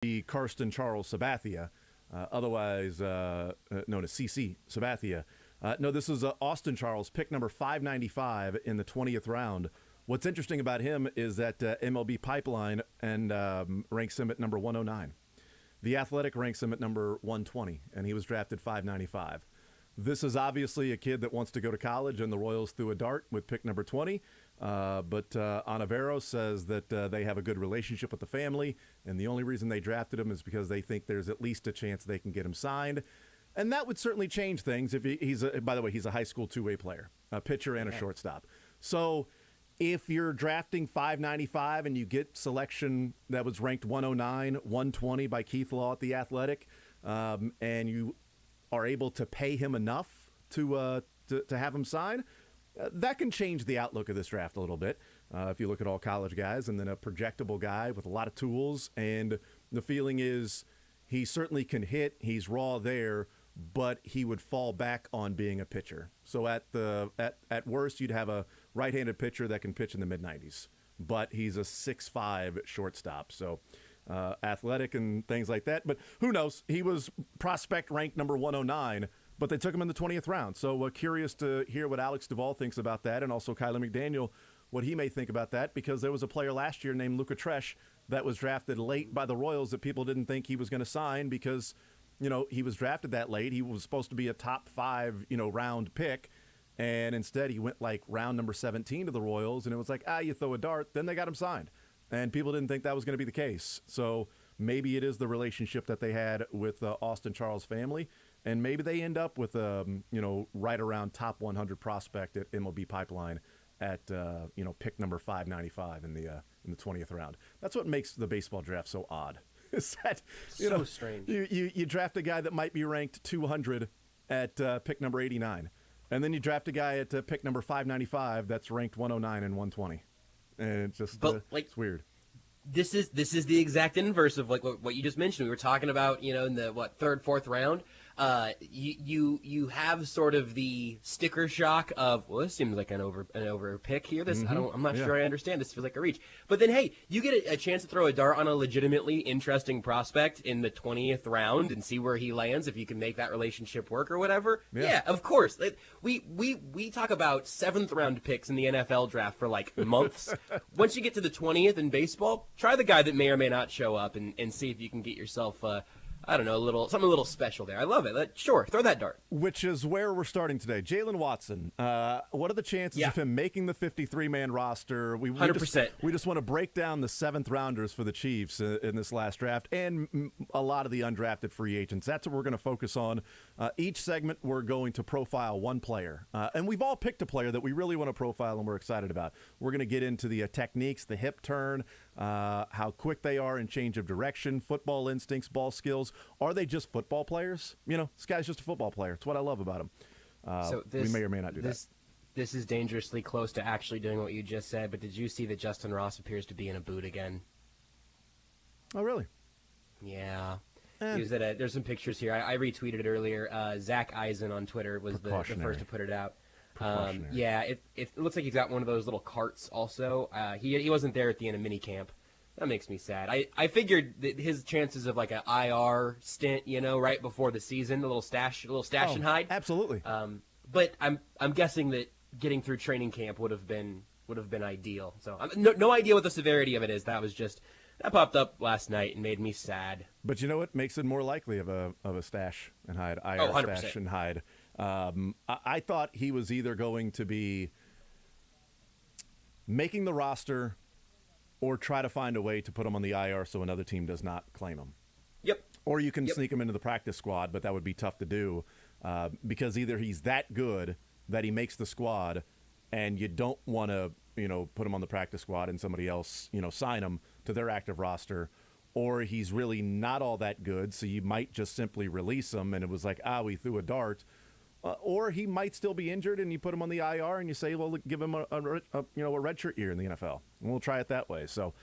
be Karsten Charles Sabathia, otherwise known as CC Sabathia. No, this is Austin Charles, pick number 595 in the 20th round. What's interesting about him is that MLB Pipeline ranks him at number 109. The Athletic ranks him at number 120, and he was drafted 595. This is obviously a kid that wants to go to college, and the Royals threw a dart with pick number 20. But Onivero says that they have a good relationship with the family, and the only reason they drafted him is because they think there's at least a chance they can get him signed. And that would certainly change things if by the way, he's a high school two-way player, a pitcher and a shortstop. So if you're drafting 595 and you get selection that was ranked 109, 120 by Keith Law at the Athletic, and you are able to pay him enough to have him sign, that can change the outlook of this draft a little bit. If you look at all college guys and then a projectable guy with a lot of tools, and the feeling is he certainly can hit, he's raw there, but he would fall back on being a pitcher. So at worst, you'd have a right-handed pitcher that can pitch in the mid-90s, but he's a 6'5" shortstop. So athletic and things like that. But who knows? He was prospect ranked number 109, but they took him in the 20th round. So curious to hear what Alex Duvall thinks about that, and also Kiley McDaniel, what he may think about that, because there was a player last year named Luca Tresh that was drafted late by the Royals that people didn't think he was going to sign because, he was drafted that late. He was supposed to be a top 5, round pick, and instead he went like round number 17 to the Royals, and it was like, you throw a dart, then they got him signed. And people didn't think that was going to be the case. So maybe it is the relationship that they had with Austin Charles' family, and maybe they end up with right around top 100 prospect at MLB Pipeline at pick number 595 in the 20th round. That's what makes the baseball draft so odd. Is that so strange? You draft a guy that might be ranked 200 at pick number 89, and then you draft a guy at pick number 595 that's ranked 109 and 120, and it's just it's weird. This is the exact inverse of like what you just mentioned. We were talking about in the third, fourth round. You have sort of the sticker shock of, well, this seems like an over pick here. I'm not sure I understand. This feels like a reach. But then, hey, you get a chance to throw a dart on a legitimately interesting prospect in the 20th round and see where he lands, if you can make that relationship work or whatever. Yeah, of course. We talk about 7th round picks in the NFL draft for like months. Once you get to the 20th in baseball, try the guy that may or may not show up and see if you can get yourself something a little special there. I love it. Sure, throw that dart. Which is where we're starting today. Jalen Watson, what are the chances of him making the 53-man roster? 100%. We just want to break down the 7th rounders for the Chiefs in this last draft and a lot of the undrafted free agents. That's what we're going to focus on. Each segment, we're going to profile one player. And we've all picked a player that we really want to profile and we're excited about. We're going to get into the techniques, the hip turn, how quick they are in change of direction, football instincts, ball skills. Are they just football players? This guy's just a football player. It's what I love about him. We may or may not do that. This is dangerously close to actually doing what you just said, but did you see that Justin Ross appears to be in a boot again? Oh, really? Yeah. He was there's some pictures here. I retweeted it earlier. Zach Eisen on Twitter was the first to put it out. It looks like he's got one of those little carts also. He wasn't there at the end of minicamp. That makes me sad. I figured that his chances of like an IR stint, right before the season, a little stash and hide. Absolutely. But I'm guessing that getting through training camp would have been ideal. So no idea what the severity of it is. That popped up last night and made me sad. But you know what makes it more likely of a stash and hide, IR 100%. Stash and hide. I thought he was either going to be making the roster or try to find a way to put him on the IR so another team does not claim him. Yep. Or you can sneak him into the practice squad, but that would be tough to do because either he's that good that he makes the squad and you don't want to, put him on the practice squad and somebody else, sign him to their active roster, or he's really not all that good, so you might just simply release him and it was like, we threw a dart. Or he might still be injured, and you put him on the IR, and you say, "Well, give him a redshirt year in the NFL." And we'll try it that way. So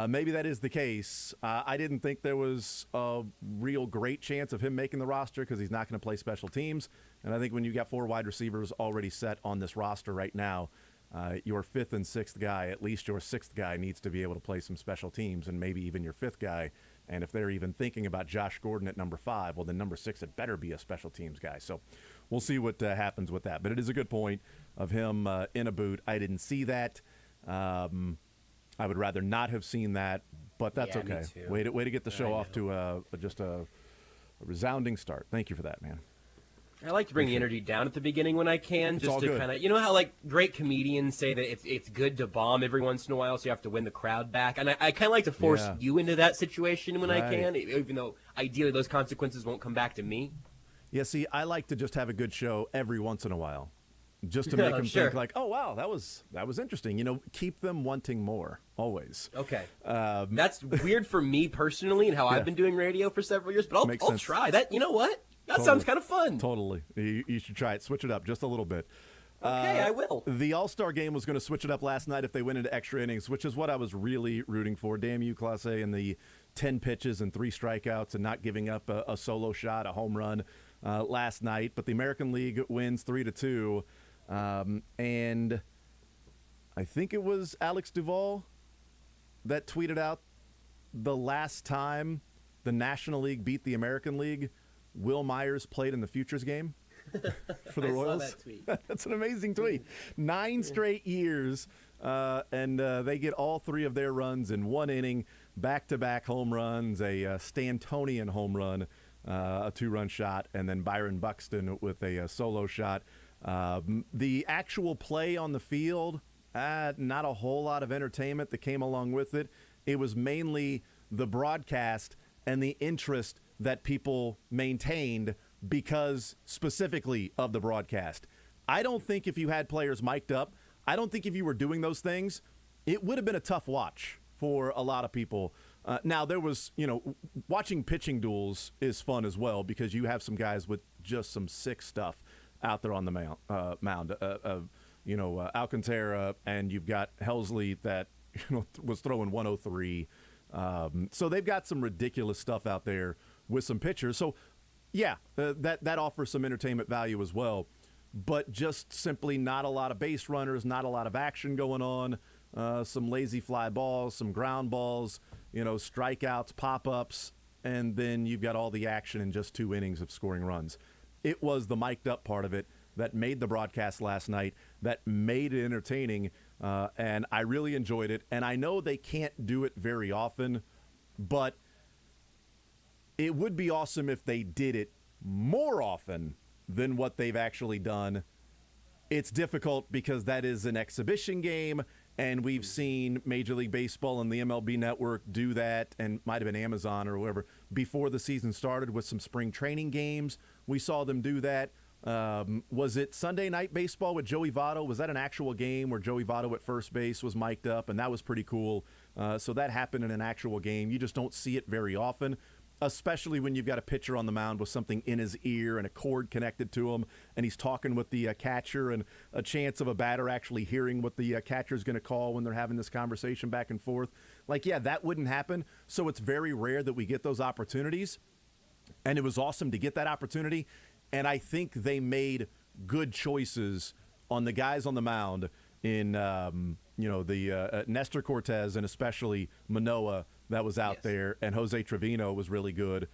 maybe that is the case. I didn't think there was a real great chance of him making the roster because he's not going to play special teams. And I think when you got 4 wide receivers already set on this roster right now, your 5th and 6th guy, at least your 6th guy, needs to be able to play some special teams, and maybe even your 5th guy And if they're even thinking about Josh Gordon at number 5, well, then number 6, it better be a special teams guy. So we'll see what happens with that. But it is a good point of him in a boot. I didn't see that. I would rather not have seen that, but that's okay. Way to get the show off to just a resounding start. Thank you for that, man. I like to bring the energy down at the beginning when I can, It's just to kind of, you know how like great comedians say that it's good to bomb every once in a while, so you have to win the crowd back. And I kind of like to force you into that situation when I can, even though ideally those consequences won't come back to me. Yeah, see, I like to just have a good show every once in a while, just to make them think like, oh wow, that was interesting. You know, keep them wanting more always. Okay, that's weird for me personally and how I've been doing radio for several years, but I'll try that. You know what? That sounds kind of fun. Totally. You should try it. Switch it up just a little bit. Okay, I will. The All-Star Game was going to switch it up last night if they went into extra innings, which is what I was really rooting for. Damn you, Clase, and the 10 pitches and 3 strikeouts and not giving up a solo shot, a home run last night. But the American League wins 3-2. And I think it was Alex Duvall that tweeted out the last time the National League beat the American League, Will Myers played in the Futures game for the Royals. Saw that tweet. That's an amazing tweet. 9 straight years, and they get all 3 of their runs in 1 inning, back-to-back home runs, a Stantonian home run, a 2-run shot, and then Byron Buxton with a solo shot. The actual play on the field, not a whole lot of entertainment that came along with it. It was mainly the broadcast and the interest that people maintained because specifically of the broadcast. I don't think if you had players mic'd up, I don't think if you were doing those things, it would have been a tough watch for a lot of people. Now, there was, watching pitching duels is fun as well because you have some guys with just some sick stuff out there on the mound. Alcantara, and you've got Helsley that was throwing 103. So they've got some ridiculous stuff out there with some pitchers. So, yeah, that offers some entertainment value as well. But just simply not a lot of base runners, not a lot of action going on, some lazy fly balls, some ground balls, strikeouts, pop-ups, and then you've got all the action in just 2 innings of scoring runs. It was the mic'd up part of it that made the broadcast last night, that made it entertaining, and I really enjoyed it. And I know they can't do it very often, but it would be awesome if they did it more often than what they've actually done. It's difficult because that is an exhibition game, and we've seen Major League Baseball and the MLB Network do that, and might have been Amazon or whoever, before the season started with some spring training games. We saw them do that. Was it Sunday Night Baseball with Joey Votto? Was that an actual game where Joey Votto at first base was mic'd up, and that was pretty cool? So that happened in an actual game. You just don't see it very often, especially when you've got a pitcher on the mound with something in his ear and a cord connected to him, and he's talking with the catcher, and a chance of a batter actually hearing what the catcher's going to call when they're having this conversation back and forth. That wouldn't happen. So it's very rare that we get those opportunities, and it was awesome to get that opportunity. And I think they made good choices on the guys on the mound in, Nestor Cortez and especially Manoah that was out there, and Jose Trevino was really good.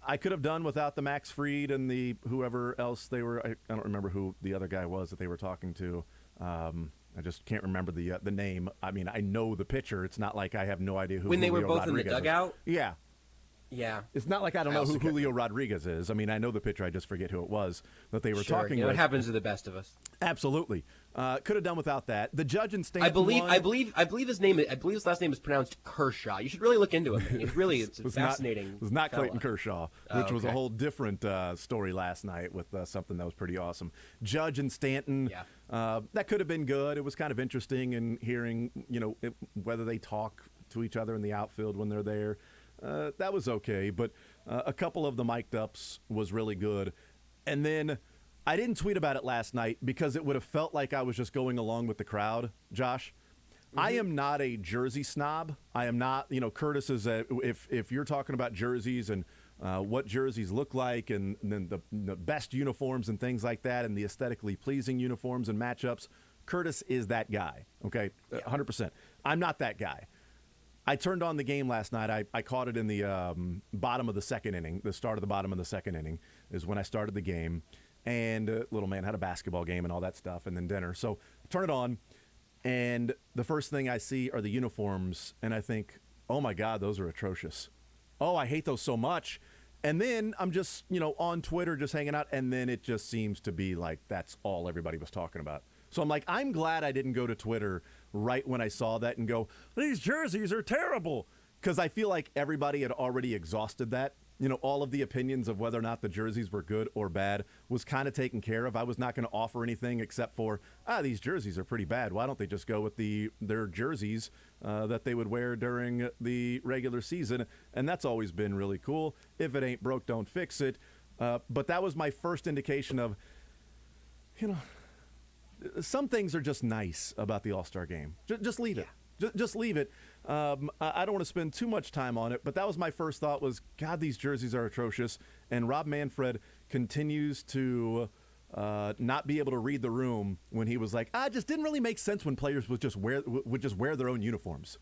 I could have done without the Max Fried and the whoever else they were. I don't remember who the other guy was that they were talking to. I just can't remember the name. I mean, I know the pitcher. It's not like I have no idea who. When they Julio were both Rodriguez in the dugout. is. Yeah. Yeah. It's not like I don't know who Julio Rodriguez is. I mean, I know the pitcher. I just forget who it was that they were talking with. It happens to the best of us. Absolutely. Could have done without that. The judge and Stanton. I believe his last name is pronounced Kershaw. You should really look into him. It's fascinating. It was not Clayton Kershaw, which was a whole different story last night with something that was pretty awesome. Judge and Stanton. Yeah. That could have been good. It was kind of interesting in hearing, whether they talk to each other in the outfield when they're there. That was okay, but a couple of the mic'd ups was really good. And then I didn't tweet about it last night because it would have felt like I was just going along with the crowd, Josh. Mm-hmm. I am not a jersey snob. I am not, Curtis is if you're talking about jerseys and what jerseys look like and then the best uniforms and things like that and the aesthetically pleasing uniforms and matchups, Curtis is that guy, okay? 100%. I'm not that guy. I turned on the game last night. I caught it in the bottom of the second inning. The start of the bottom of the second inning is when I started the game. And little man had a basketball game and all that stuff, and then dinner. So turn it on, and the first thing I see are the uniforms, and I think, oh my God, those are atrocious. Oh, I hate those so much. And then I'm just, on Twitter just hanging out, and then it just seems to be like that's all everybody was talking about. So I'm like, I'm glad I didn't go to Twitter right when I saw that and go, these jerseys are terrible, because I feel like everybody had already exhausted that. All of the opinions of whether or not the jerseys were good or bad was kind of taken care of. I was not going to offer anything except for, these jerseys are pretty bad. Why don't they just go with their jerseys that they would wear during the regular season? And that's always been really cool. If it ain't broke, don't fix it. But that was my first indication of, some things are just nice about the All-Star game. Just leave it. Just leave it. I don't want to spend too much time on it, but that was my first thought was, God, these jerseys are atrocious. And Rob Manfred continues to not be able to read the room when he was like, it just didn't really make sense when players would just wear their own uniforms.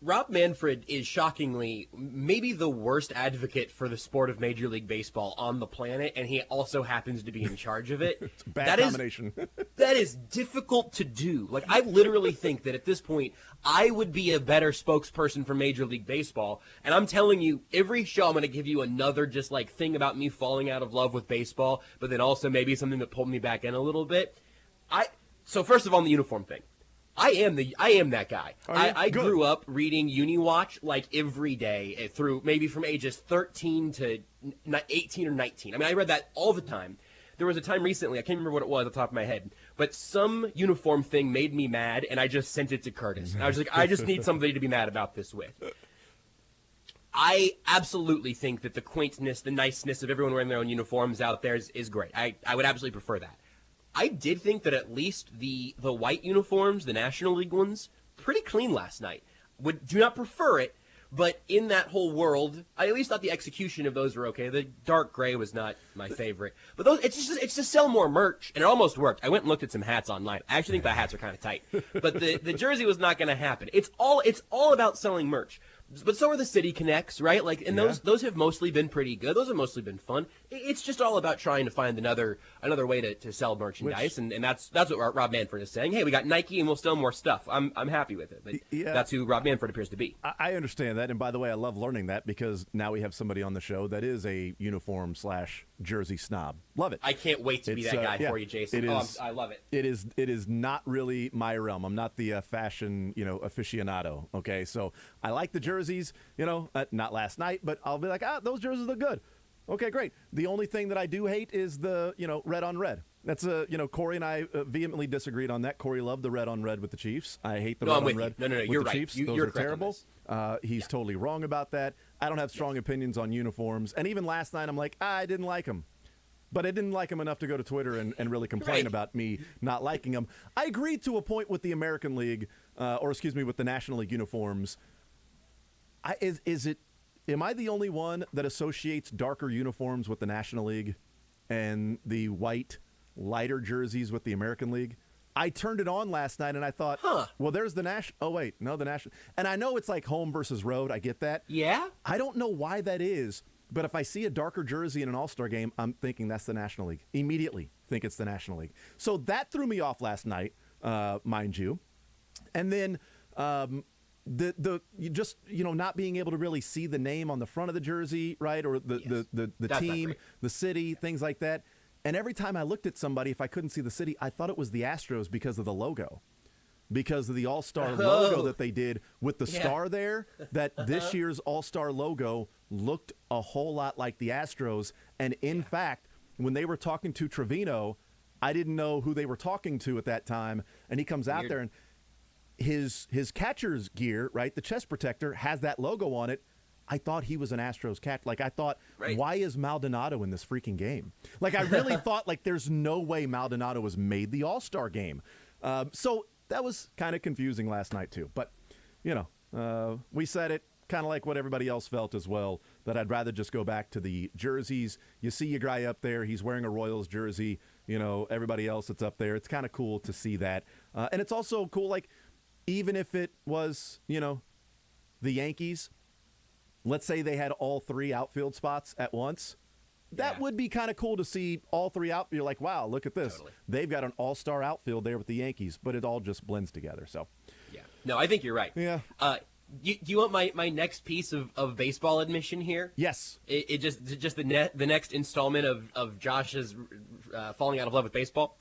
Rob Manfred is shockingly maybe the worst advocate for the sport of Major League Baseball on the planet, and he also happens to be in charge of it. It's a bad combination. That is difficult to do. Like, I literally think that at this point, I would be a better spokesperson for Major League Baseball, and I'm telling you, every show I'm going to give you another just like thing about me falling out of love with baseball, but then also maybe something that pulled me back in a little bit. So first of all, on the uniform thing. I am that guy. I grew up reading UniWatch like every day through maybe from ages 13 to 18 or 19. I mean, I read that all the time. There was a time recently, I can't remember what it was off the top of my head, but some uniform thing made me mad, and I just sent it to Curtis. And I was like, I just need somebody to be mad about this with. I absolutely think that the quaintness, the niceness of everyone wearing their own uniforms out there is great. I would absolutely prefer that. I did think that at least the white uniforms, the National League ones, pretty clean last night. Do not prefer it, but in that whole world, I at least thought the execution of those were okay. The dark gray was not my favorite, but those it's to sell more merch, and it almost worked. I went and looked at some hats online. I actually think the hats are kind of tight, but the jersey was not going to happen. It's all about selling merch. But so are the City Connects, right? Like, and those have mostly been pretty good. Those have mostly been fun. It's just all about trying to find another way to sell merchandise, and that's what Rob Manfred is saying. Hey, we got Nike, and we'll sell more stuff. I'm happy with it. But that's who Rob Manfred appears to be. I understand that, and by the way, I love learning that because now we have somebody on the show that is a uniform/jersey snob. Love it. I can't wait to be that guy for you, Jason. I love it. It is not really my realm. I'm not the fashion aficionado. Okay, so I like the jerseys, not last night, but I'll be like, those jerseys look good. Okay, great. The only thing that I do hate is the, red on red. That's Corey and I vehemently disagreed on that. Corey loved the red on red with the Chiefs. I hate the red on red. No, with you're the right. Chiefs. You're Those are terrible. He's totally wrong about that. I don't have strong opinions on uniforms. And even last night, I'm like, I didn't like them. But I didn't like him enough to go to Twitter and really complain about me not liking him. I agreed to a point with the American League, with the National League uniforms. Am I the only one that associates darker uniforms with the National League and the white, lighter jerseys with the American League? I turned it on last night and I thought, well, there's the National. Oh, wait, no, the National. And I know it's like home versus road. I get that. Yeah? I don't know why that is. But if I see a darker jersey in an All-Star game, I'm thinking that's the National League. Immediately think it's the National League. So that threw me off last night, mind you. And then not being able to really see the name on the front of the jersey, right, or the team, the city, things like that. And every time I looked at somebody, if I couldn't see the city, I thought it was the Astros because of the logo. Because of the All-Star logo that they did with the star there, that this year's All-Star logo looked a whole lot like the Astros. And in fact, when they were talking to Trevino, I didn't know who they were talking to at that time. And he comes out there and his catcher's gear, right, the chest protector, has that logo on it. I thought he was an Astros catcher. Like, I thought, why is Maldonado in this freaking game? Like, I really thought, like, there's no way Maldonado was made the All-Star game. So that was kind of confusing last night, too. But, we said it kind of like what everybody else felt as well, that I'd rather just go back to the jerseys. You see your guy up there. He's wearing a Royals jersey. Everybody else that's up there. It's kind of cool to see that. And it's also cool, like, even if it was, the Yankees, let's say they had all 3 outfield spots at once. That would be kind of cool to see all 3 out. You're like, wow, look at this. Totally. They've got an all-star outfield there with the Yankees, but it all just blends together. So, yeah. No, I think you're right. Yeah. Do you want my next piece of baseball admission here? Yes. It just the next installment of Josh's falling out of love with baseball.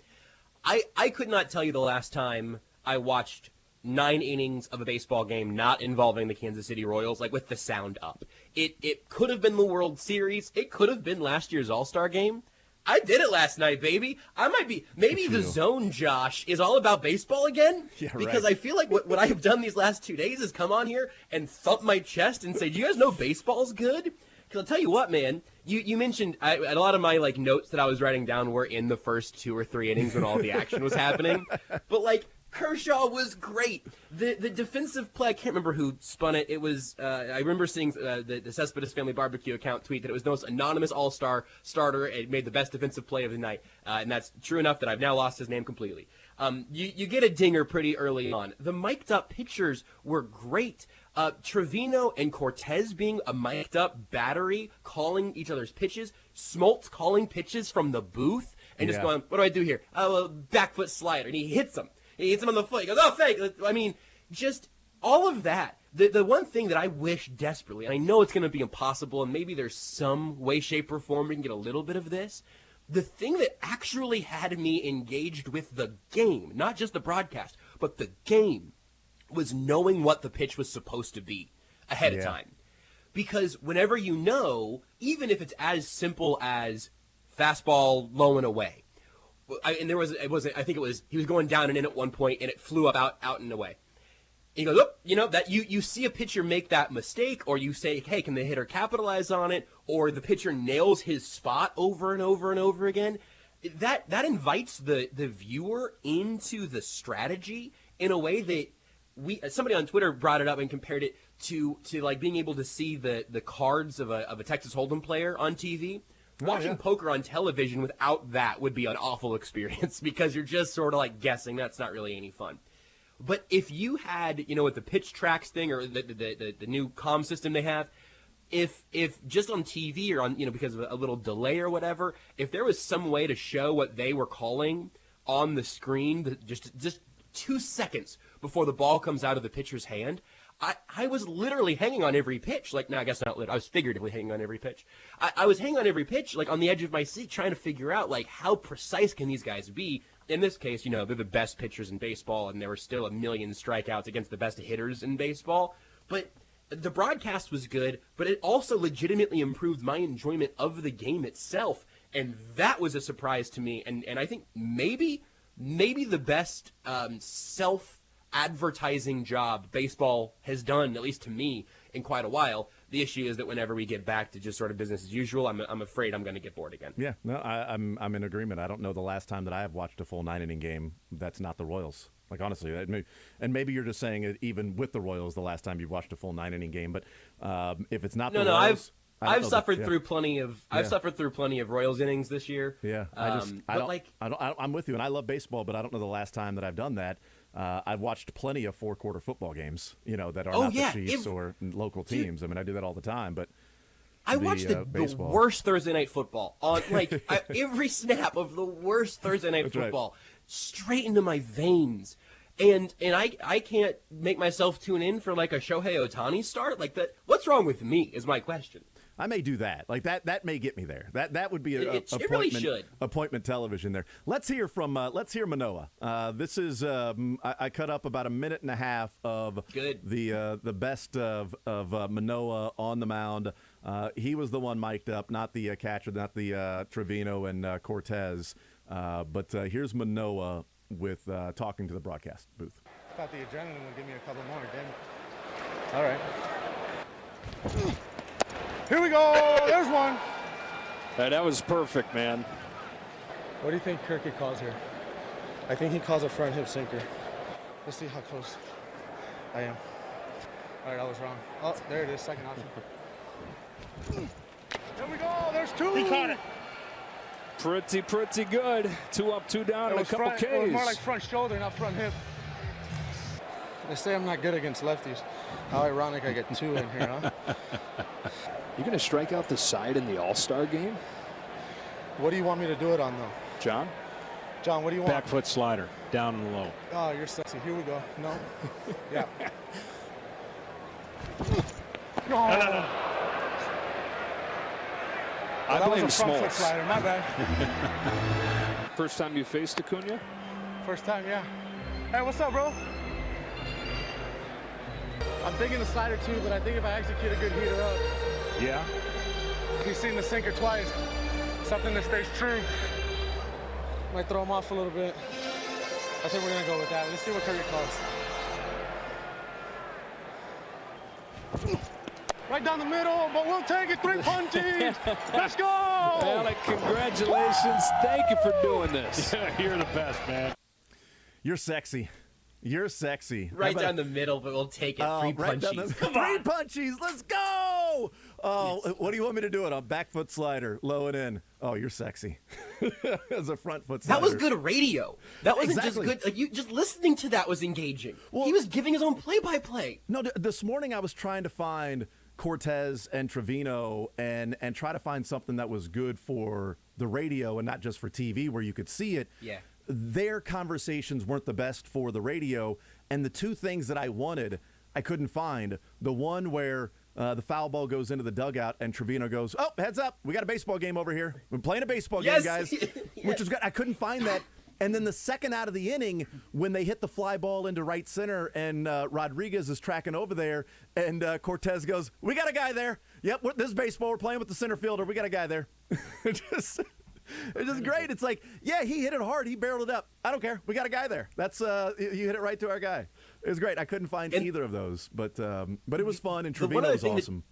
I could not tell you the last time I watched 9 innings of a baseball game not involving the Kansas City Royals, like with the sound up. It could have been the World Series. It could have been last year's All Star Game. I did it last night, baby. I might be. Maybe the zone, Josh, is all about baseball again. Yeah, right. Because I feel like what I have done these last 2 days is come on here and thump my chest and say, "Do you guys know baseball's good?" Because I'll tell you what, man. You mentioned a lot of my notes that I was writing down were in the first 2 or 3 innings when all the action was happening. But Kershaw was great. The defensive play, I can't remember who spun it. It was, I remember seeing the Cespedes Family Barbecue account tweet that it was the most anonymous all-star starter. It made the best defensive play of the night. And that's true enough that I've now lost his name completely. You get a dinger pretty early on. The mic'd up pitchers were great. Trevino and Cortez being a mic'd up battery, calling each other's pitches. Smoltz calling pitches from the booth and just going, what do I do here? Oh, well, back foot slider. And he hits them. He hits him on the foot. He goes, oh, fake. I mean, just all of that. The one thing that I wish desperately, and I know it's going to be impossible, and maybe there's some way, shape, or form we can get a little bit of this, the thing that actually had me engaged with the game, not just the broadcast, but the game, was knowing what the pitch was supposed to be ahead of time. Because whenever you know, even if it's as simple as fastball low and away, I think he was going down and in at one point, and it flew up out and away. And he goes, oh, that you see a pitcher make that mistake, or you say, hey, can the hitter capitalize on it, or the pitcher nails his spot over and over and over again. That invites the viewer into the strategy in a way that somebody on Twitter brought it up and compared it to being able to see the cards of a Texas Hold'em player on TV. Watching poker on television without that would be an awful experience because you're just sort of guessing. That's not really any fun. But if you had, with the pitch tracks thing or the new comm system they have, if just on TV or on, because of a little delay or whatever, if there was some way to show what they were calling on the screen, just 2 seconds before the ball comes out of the pitcher's hand, I was literally hanging on every pitch. No, I guess not literally. I was figuratively hanging on every pitch. I was hanging on every pitch, on the edge of my seat, trying to figure out, how precise can these guys be? In this case, they're the best pitchers in baseball, and there were still a million strikeouts against the best hitters in baseball. But the broadcast was good, but it also legitimately improved my enjoyment of the game itself, and that was a surprise to me. And I think maybe the best self-advertising job baseball has done, at least to me, in quite a while. The issue is that whenever we get back to just sort of business as usual, I'm afraid I'm going to get bored again. Yeah, no, I'm in agreement. I don't know the last time that I have watched a full 9-inning game that's not the Royals. Honestly, and maybe you're just saying it even with the Royals the last time you've watched a full 9-inning game. But if it's not the Royals, I've suffered through plenty of Royals innings this year. Yeah, I'm with you, and I love baseball, but I don't know the last time that I've done that. I've watched plenty of 4-quarter football games, that are not the Chiefs or local teams. I mean, I do that all the time, but I watched the worst Thursday night football on every snap of the worst Thursday night football straight into my veins. And I can't make myself tune in for a Shohei Ohtani start that. What's wrong with me is my question. I may do that. That may get me there. That would be it really should. Appointment television there. Let's hear Manoah. This is I cut up about a minute and a half of the best of Manoah on the mound. He was the one mic'd up, not the catcher, not the Trevino and Cortez. But here's Manoah with talking to the broadcast booth. I thought the adrenaline would give me a couple more, didn't it? All right. Here we go. There's one. That was perfect, man. What do you think Kirky calls here? I think he calls a front hip sinker. Let's see how close I am. All right, I was wrong. Oh, there it is. Second option. There we go. There's 2. He caught it. Pretty good. 2 up, 2 down, and a couple Ks. It was more like front shoulder, not front hip. They say I'm not good against lefties. How ironic I get 2 in here, huh? You going to strike out the side in the All Star game? What do you want me to do it on, though? John? John, what do you want? Back foot slider, down and low. Oh, you're sexy. Here we go. No? Yeah. No. I That was blame a front foot Smoltz. slider. My bad. First time you faced Acuna? First time, yeah. Hey, what's up, bro? I'm thinking the slider too, but I think if I execute a good heater up, Yeah. he's seen the sinker twice. Something that stays true. Might throw him off a little bit. I think we're gonna go with that. Let's see what Curry calls. Right down the middle, but we'll take it. 3 punches. Let's go. Alec, congratulations. Thank you for doing this. You're the best, man. You're sexy. You're sexy. Right down the middle, but we'll take it. 3 Right down punchies. the, Come 3 on. punchies. Let's go. Oh, what do you want me to do it on? Back foot slider, low and in. Oh, you're sexy. As a front foot slider. That was good radio. That wasn't Exactly. just good. Like you just listening to that was engaging. Well- He was giving his own play-by-play. No, this morning I was trying to find Cortez and Trevino and try to find something that was good for the radio and not just for TV where you could see it. Yeah. Their conversations weren't the best for the radio, and the 2 things that I wanted, I couldn't find. The one where the foul ball goes into the dugout and Trevino goes, "Oh, heads up, we got a baseball game over here. We're playing a baseball game, Yes. guys," Yes. which is good. I couldn't find that. And then the second out of the inning, when they hit the fly ball into right center and Rodriguez is tracking over there, and Cortez goes, "We got a guy there. Yep, this is baseball. We're playing with the center fielder. We got a guy there." It's just great. It's like, yeah, he hit it hard. He barreled it up. I don't care. We got a guy there. That's you hit it right to our guy. It was great. I couldn't find either of those, but it was fun, and Trevino was awesome.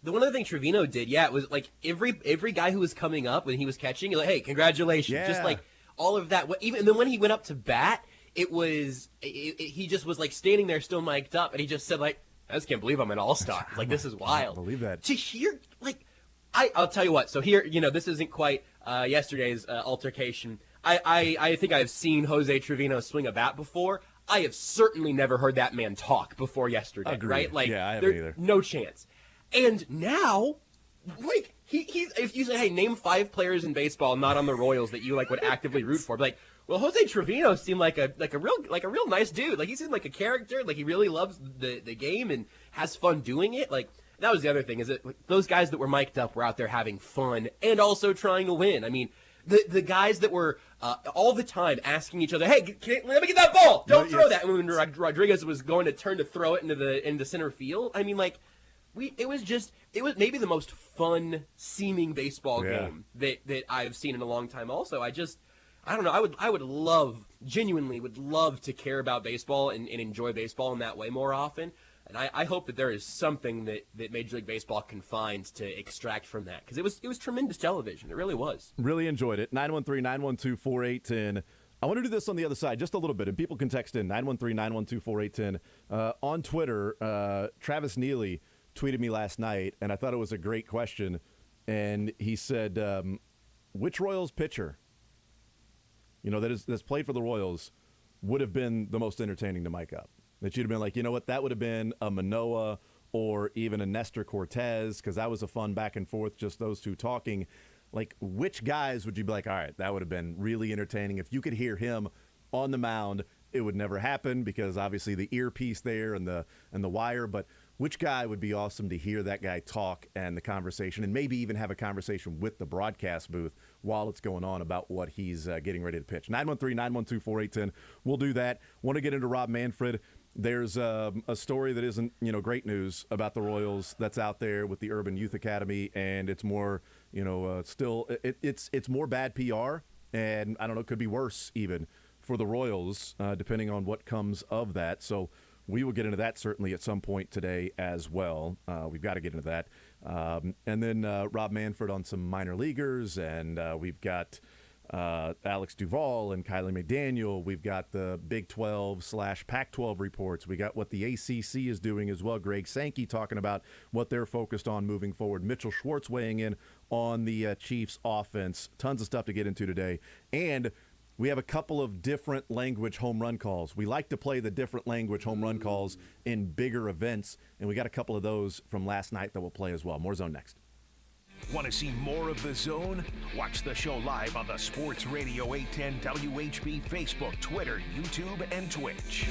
The one other thing Trevino did, yeah, it was like every guy who was coming up when he was catching, like, hey, congratulations. Yeah. Just like all of that. Even and then when he went up to bat, he just was like standing there still mic'd up, and he just said like, I just can't believe I'm an all-star. Like, this is wild. believe that. To hear, like, I'll tell you what. So here, this isn't quite yesterday's altercation. I think I've seen Jose Trevino swing a bat before. I have certainly never heard that man talk before yesterday, Agreed. right? Like, Yeah, I haven't either. No chance. And now, like, he's if you say, hey, name 5 players in baseball not on the Royals that you like would actively root for, like, well, Jose Trevino seemed like a real nice dude. Like, he seemed like a character. Like, he really loves the game and has fun doing it. Like, that was the other thing, is that those guys that were mic'd up were out there having fun and also trying to win. I mean, the guys that were all the time asking each other, hey, let me get that ball. Don't throw that. And when Rodriguez was going to turn to throw it into center field, I mean, like, it was maybe the most fun seeming baseball game that I've seen in a long time. Also, I don't know. I would genuinely love to care about baseball and enjoy baseball in that way more often. And I hope that there is something that Major League Baseball can find to extract from that, because it was tremendous television. It really was. Really enjoyed it. 913-912-4810. I want to do this on the other side just a little bit, and people can text in 913-912-4810. On Twitter, Travis Neely tweeted me last night, and I thought it was a great question. And he said, which Royals pitcher, that's played for the Royals, would have been the most entertaining to mic up? That you'd have been like, you know what, that would have been a Manoah or even a Nestor Cortez, because that was a fun back and forth, just those two talking. Like, which guys would you be like, all right, that would have been really entertaining? If you could hear him on the mound, it would never happen because obviously the earpiece there and the wire, but which guy would be awesome to hear that guy talk and the conversation, and maybe even have a conversation with the broadcast booth while it's going on about what he's getting ready to pitch? 913-912-4810. We'll do that. Want to get into Rob Manfred. There's a story that isn't, great news about the Royals that's out there with the Urban Youth Academy, and it's more, it's more bad PR, and I don't know, it could be worse even for the Royals, depending on what comes of that. So we will get into that certainly at some point today as well. We've got to get into that. And then Rob Manfred on some minor leaguers, and we've got Alex Duvall and Kiley McDaniel. We've got the Big 12/Pac-12 reports. We got what the ACC is doing as well. Greg Sankey talking about what they're focused on moving forward. Mitchell Schwartz weighing in on the Chiefs offense. Tons of stuff to get into today. And we have a couple of different language home run calls. We like to play the different language home run calls in bigger events, and we got a couple of those from last night that we'll play as well. More Zone next. Want to see more of The Zone? Watch the show live on the Sports Radio 810 WHB Facebook, Twitter, YouTube, and Twitch.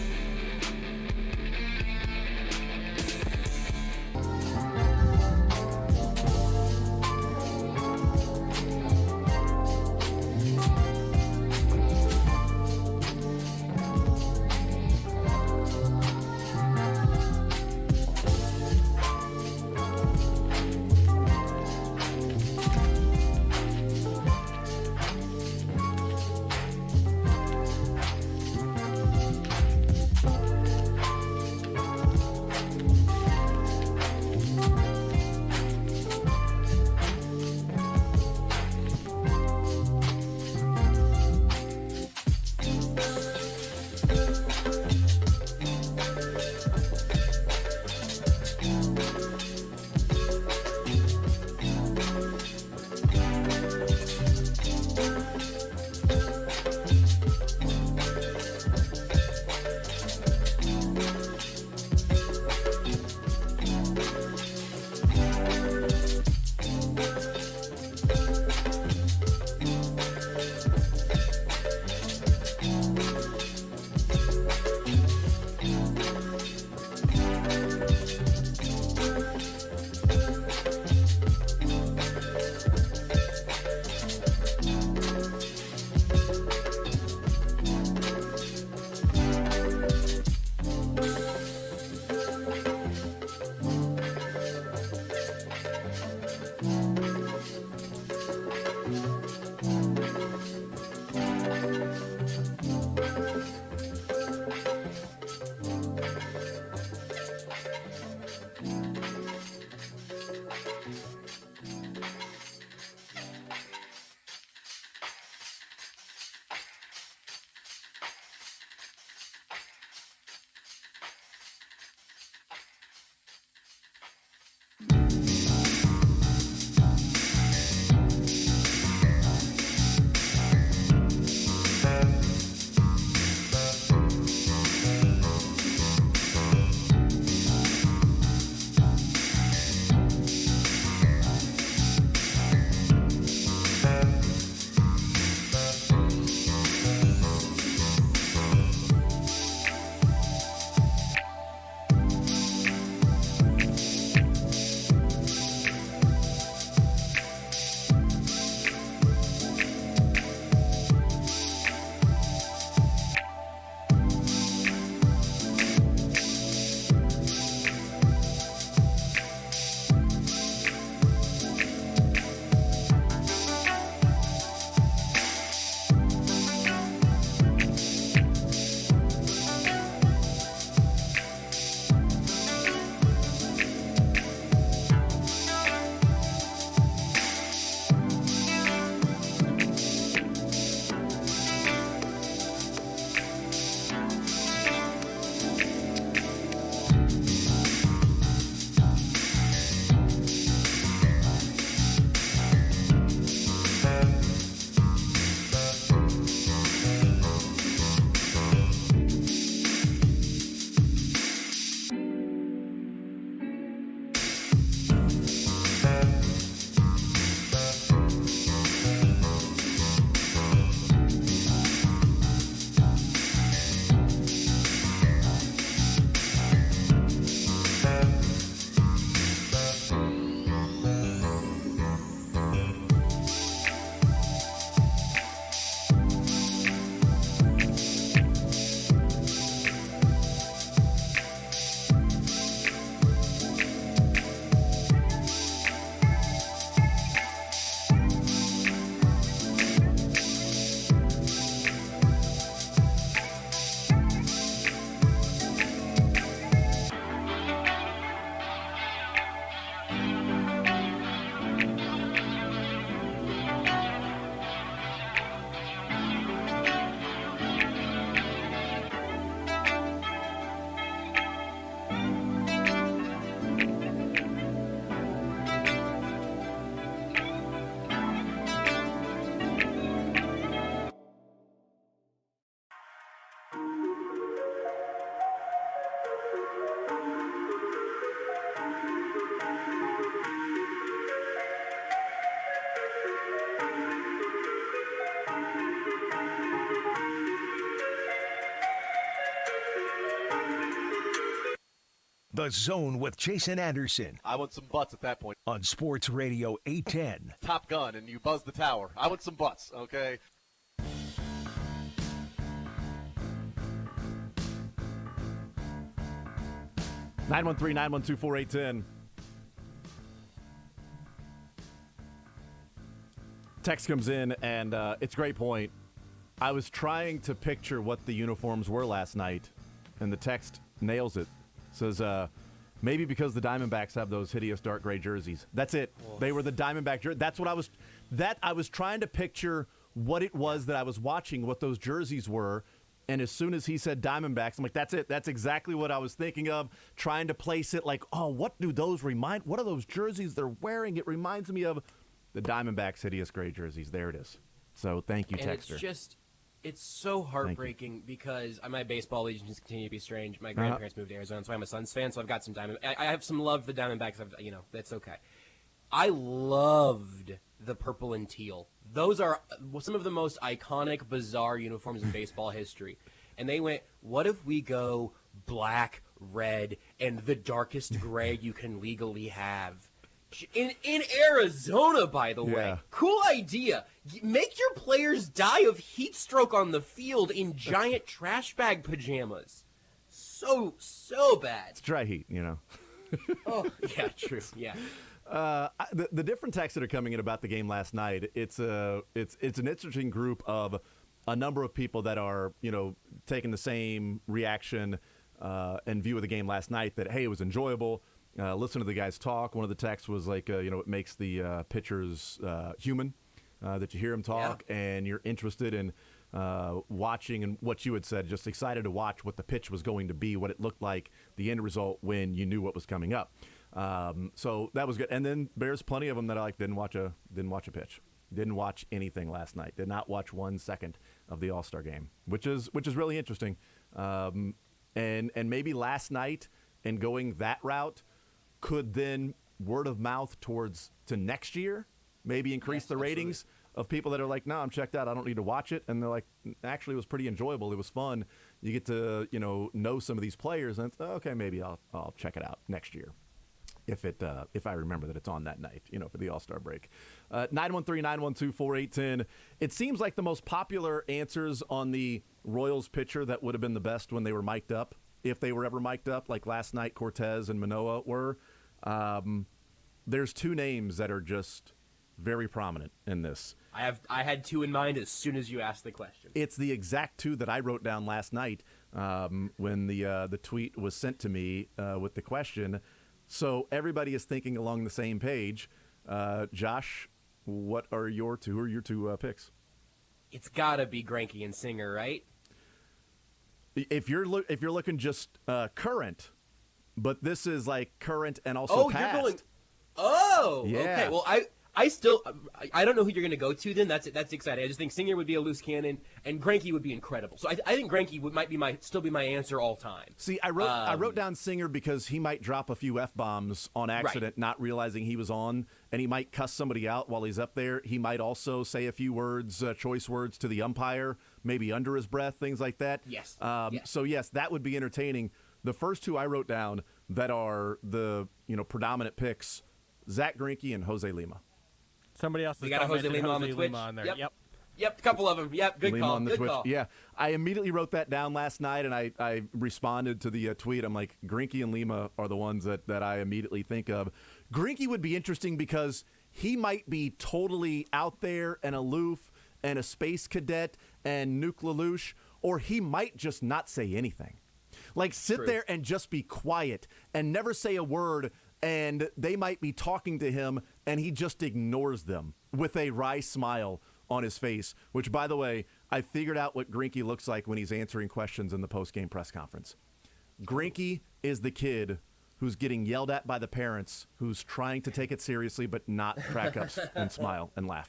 The Zone with Jason Anderson I want some butts at that point. on Sports Radio 810. Top Gun, and you buzz the tower. I want some butts, okay? Nine 912-4810. Text comes in, and it's a great point. I was trying to picture what the uniforms were last night, and the text nails it. Says, maybe because the Diamondbacks have those hideous dark gray jerseys. That's it. They were the Diamondback jerseys. That's what I was trying to picture what it was that I was watching, what those jerseys were. And as soon as he said Diamondbacks, I'm like, that's it. That's exactly what I was thinking of, trying to place it like, oh, what do those remind? What are those jerseys they're wearing? It reminds me of the Diamondbacks' hideous gray jerseys. There it is. So thank you, And Texter. it's so heartbreaking because my baseball allegiance continue to be strange. My grandparents moved to Arizona, so I'm a Suns fan, so I've got some I have some love for the Diamondbacks. That's okay. I loved the purple and teal. Those are some of the most iconic, bizarre uniforms in baseball history. And they went, what if we go black, red, and the darkest gray you can legally have? In Arizona, by the way. Yeah. Cool idea. Make your players die of heat stroke on the field in giant trash bag pajamas. So bad. It's dry heat, you know. Oh, yeah, true. Yeah. The different texts that are coming in about the game last night, it's an interesting group of a number of people that are, taking the same reaction and view of the game last night that, hey, it was enjoyable. Listen to the guys talk. One of the texts was like, it makes the pitchers human, that you hear them talk and you're interested in watching, and what you had said, just excited to watch what the pitch was going to be, what it looked like, the end result when you knew what was coming up. So that was good. And then there's plenty of them that I didn't watch a pitch, didn't watch anything last night, did not watch 1 second of the All Star Game, which is really interesting. And maybe last night and going that route could then word of mouth to next year, maybe increase the ratings of people that are like, no, I'm checked out, I don't need to watch it. And they're like, actually, it was pretty enjoyable. It was fun. You get to, know some of these players, and it's, okay, maybe I'll check it out next year. If I remember that it's on that night, for the All-Star break. 913-912-4810. It seems like the most popular answers on the Royals pitcher that would have been the best when they were mic'd up, if they were ever mic'd up, like last night Cortez and Manoah were. There's two names that are just very prominent in this. I had two in mind as soon as you asked the question. It's the exact two that I wrote down last night when the tweet was sent to me with the question. So everybody is thinking along the same page. Josh, what are your two picks? It's got to be Greinke and Singer, right? If you're looking just current, but this is like current and also past. You're going. Oh, yeah. Okay. Well, I don't know who you're going to go to. Then that's exciting. I just think Singer would be a loose cannon, and Greinke would be incredible. So I think Greinke might still be my answer all time. See, I wrote down Singer because he might drop a few F-bombs on accident, not realizing he was on, and he might cuss somebody out while he's up there. He might also say a few words, choice words to the umpire, maybe under his breath, things like that. Yes. Yes. So yes, that would be entertaining. The first two I wrote down that are the predominant picks: Zach Greinke and Jose Lima. Somebody else has We got a Jose Lima on the Twitch. on there. Yep. Yep, a couple of them. Yep, good Lima call. on the Good Twitch. call. Yeah, I immediately wrote that down last night, and I responded to the tweet. I'm like, Greinke and Lima are the ones that I immediately think of. Greinke would be interesting because he might be totally out there and aloof and a space cadet and Nuke Lelouch, or he might just not say anything. Like sit there and just be quiet and never say a word, and they might be talking to him and he just ignores them with a wry smile on his face, which, by the way, I figured out what Greinke looks like when he's answering questions in the post-game press conference. Greinke is the kid who's getting yelled at by the parents, who's trying to take it seriously but not crack up and smile and laugh.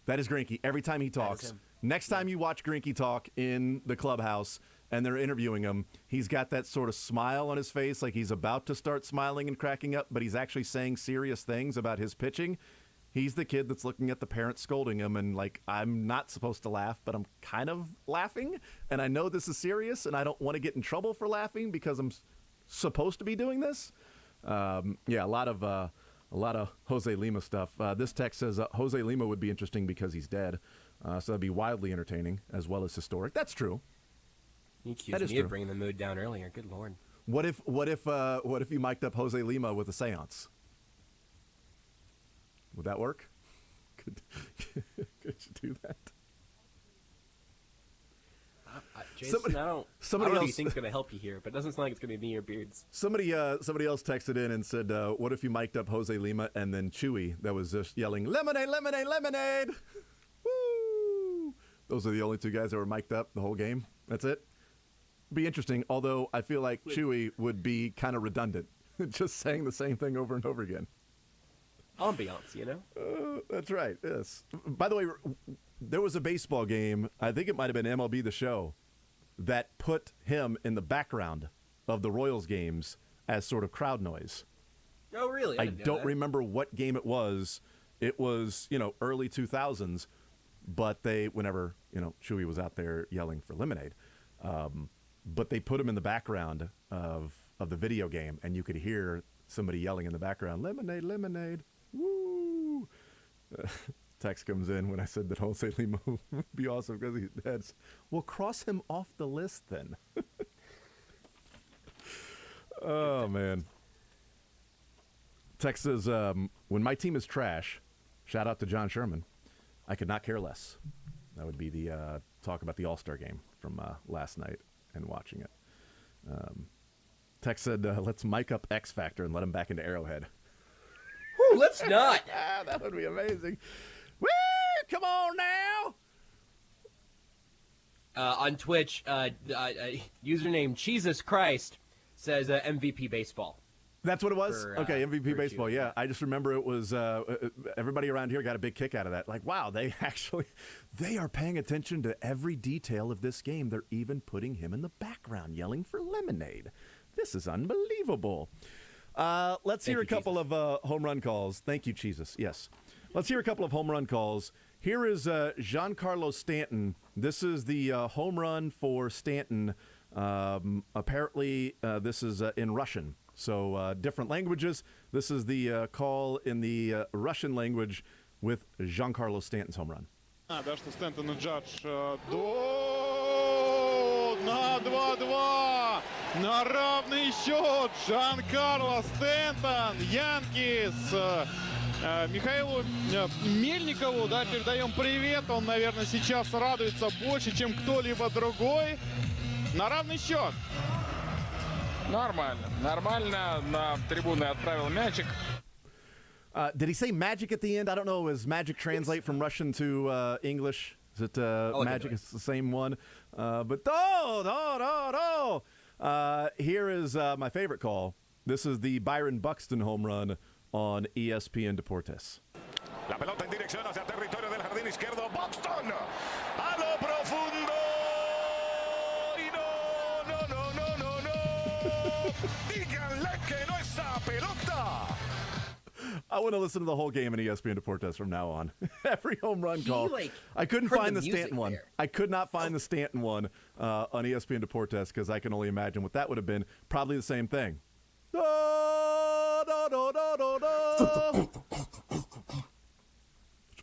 That is Greinke every time he talks. Next time you watch Greinke talk in the clubhouse and they're interviewing him, he's got that sort of smile on his face, like he's about to start smiling and cracking up, but he's actually saying serious things about his pitching. He's the kid that's looking at the parents scolding him and like, I'm not supposed to laugh, but I'm kind of laughing. And I know this is serious and I don't want to get in trouble for laughing because I'm supposed to be doing this. Yeah, a lot of Jose Lima stuff. This text says Jose Lima would be interesting because he's dead, so that'd be wildly entertaining as well as historic. That's true. You accused me of bringing the mood down earlier. Good Lord. What if you mic'd up Jose Lima with a seance? Would that work? Could you do that? Jason, I don't know what you think is going to help you here, but it doesn't sound like it's going to be me or Beards. Somebody else texted in and said, what if you mic'd up Jose Lima and then Chewy that was just yelling, lemonade, lemonade, lemonade? Woo! Those are the only two guys that were mic'd up the whole game. That's it. Be interesting, although I feel like Chewy would be kind of redundant, just saying the same thing over and over again. Ambiance, you know? That's right, yes. By the way, there was a baseball game, I think it might have been MLB The Show, that put him in the background of the Royals games as sort of crowd noise. Oh, really? I don't remember what game it was. It was, early 2000s, but whenever, Chewy was out there yelling for lemonade, but they put him in the background of the video game, and you could hear somebody yelling in the background, lemonade, lemonade, woo! Text comes in when I said that Jose Lima would be awesome because he's dead. We'll cross him off the list then. Oh, man. Text says, when my team is trash, shout out to John Sherman, I could not care less. That would be the talk about the All Star Game from last night and watching it. Text said, let's mic up X Factor and let him back into Arrowhead. Whew, let's not. That would be amazing. Woo! Come on now. On Twitch, username Jesus Christ says MVP baseball. That's what it was? Okay, MVP for baseball, you. yeah. I just remember it was, everybody around here got a big kick out of that. Like, wow, they are paying attention to every detail of this game. They're even putting him in the background yelling for lemonade. This is unbelievable. Let's hear a couple of home run calls. Thank you, Jesus. Yes. Let's hear a couple of home run calls. Here is Giancarlo Stanton. This is the home run for Stanton. Apparently, this is in Russian. So different languages. This is the call in the Russian language with Giancarlo Stanton's home run. Что Стэнтон и Джадж на 2-2 на равный счет. Джанкарло Стэнтон, Янкис. Михаилу Мельникову, передаем привет. Он, наверное, сейчас радуется больше, чем кто-либо другой. На равный счет. Нормально. Нормально. На трибуны отправил мячик. Did he say magic at the end? I don't know. Is magic translate from Russian to English? Is it magic? It's the same one. But no. Here is my favorite call. This is the Byron Buxton home run on ESPN Deportes. La pelota en dirección hacia territorio del jardín izquierdo. Buxton a lo profundo. Y no. Díganle que no esa pelota. I want to listen to the whole game in ESPN Deportes from now on. Every home run call. I couldn't find the Stanton one. There. I could not find the Stanton one on ESPN Deportes because I can only imagine what that would have been. Probably the same thing. Which,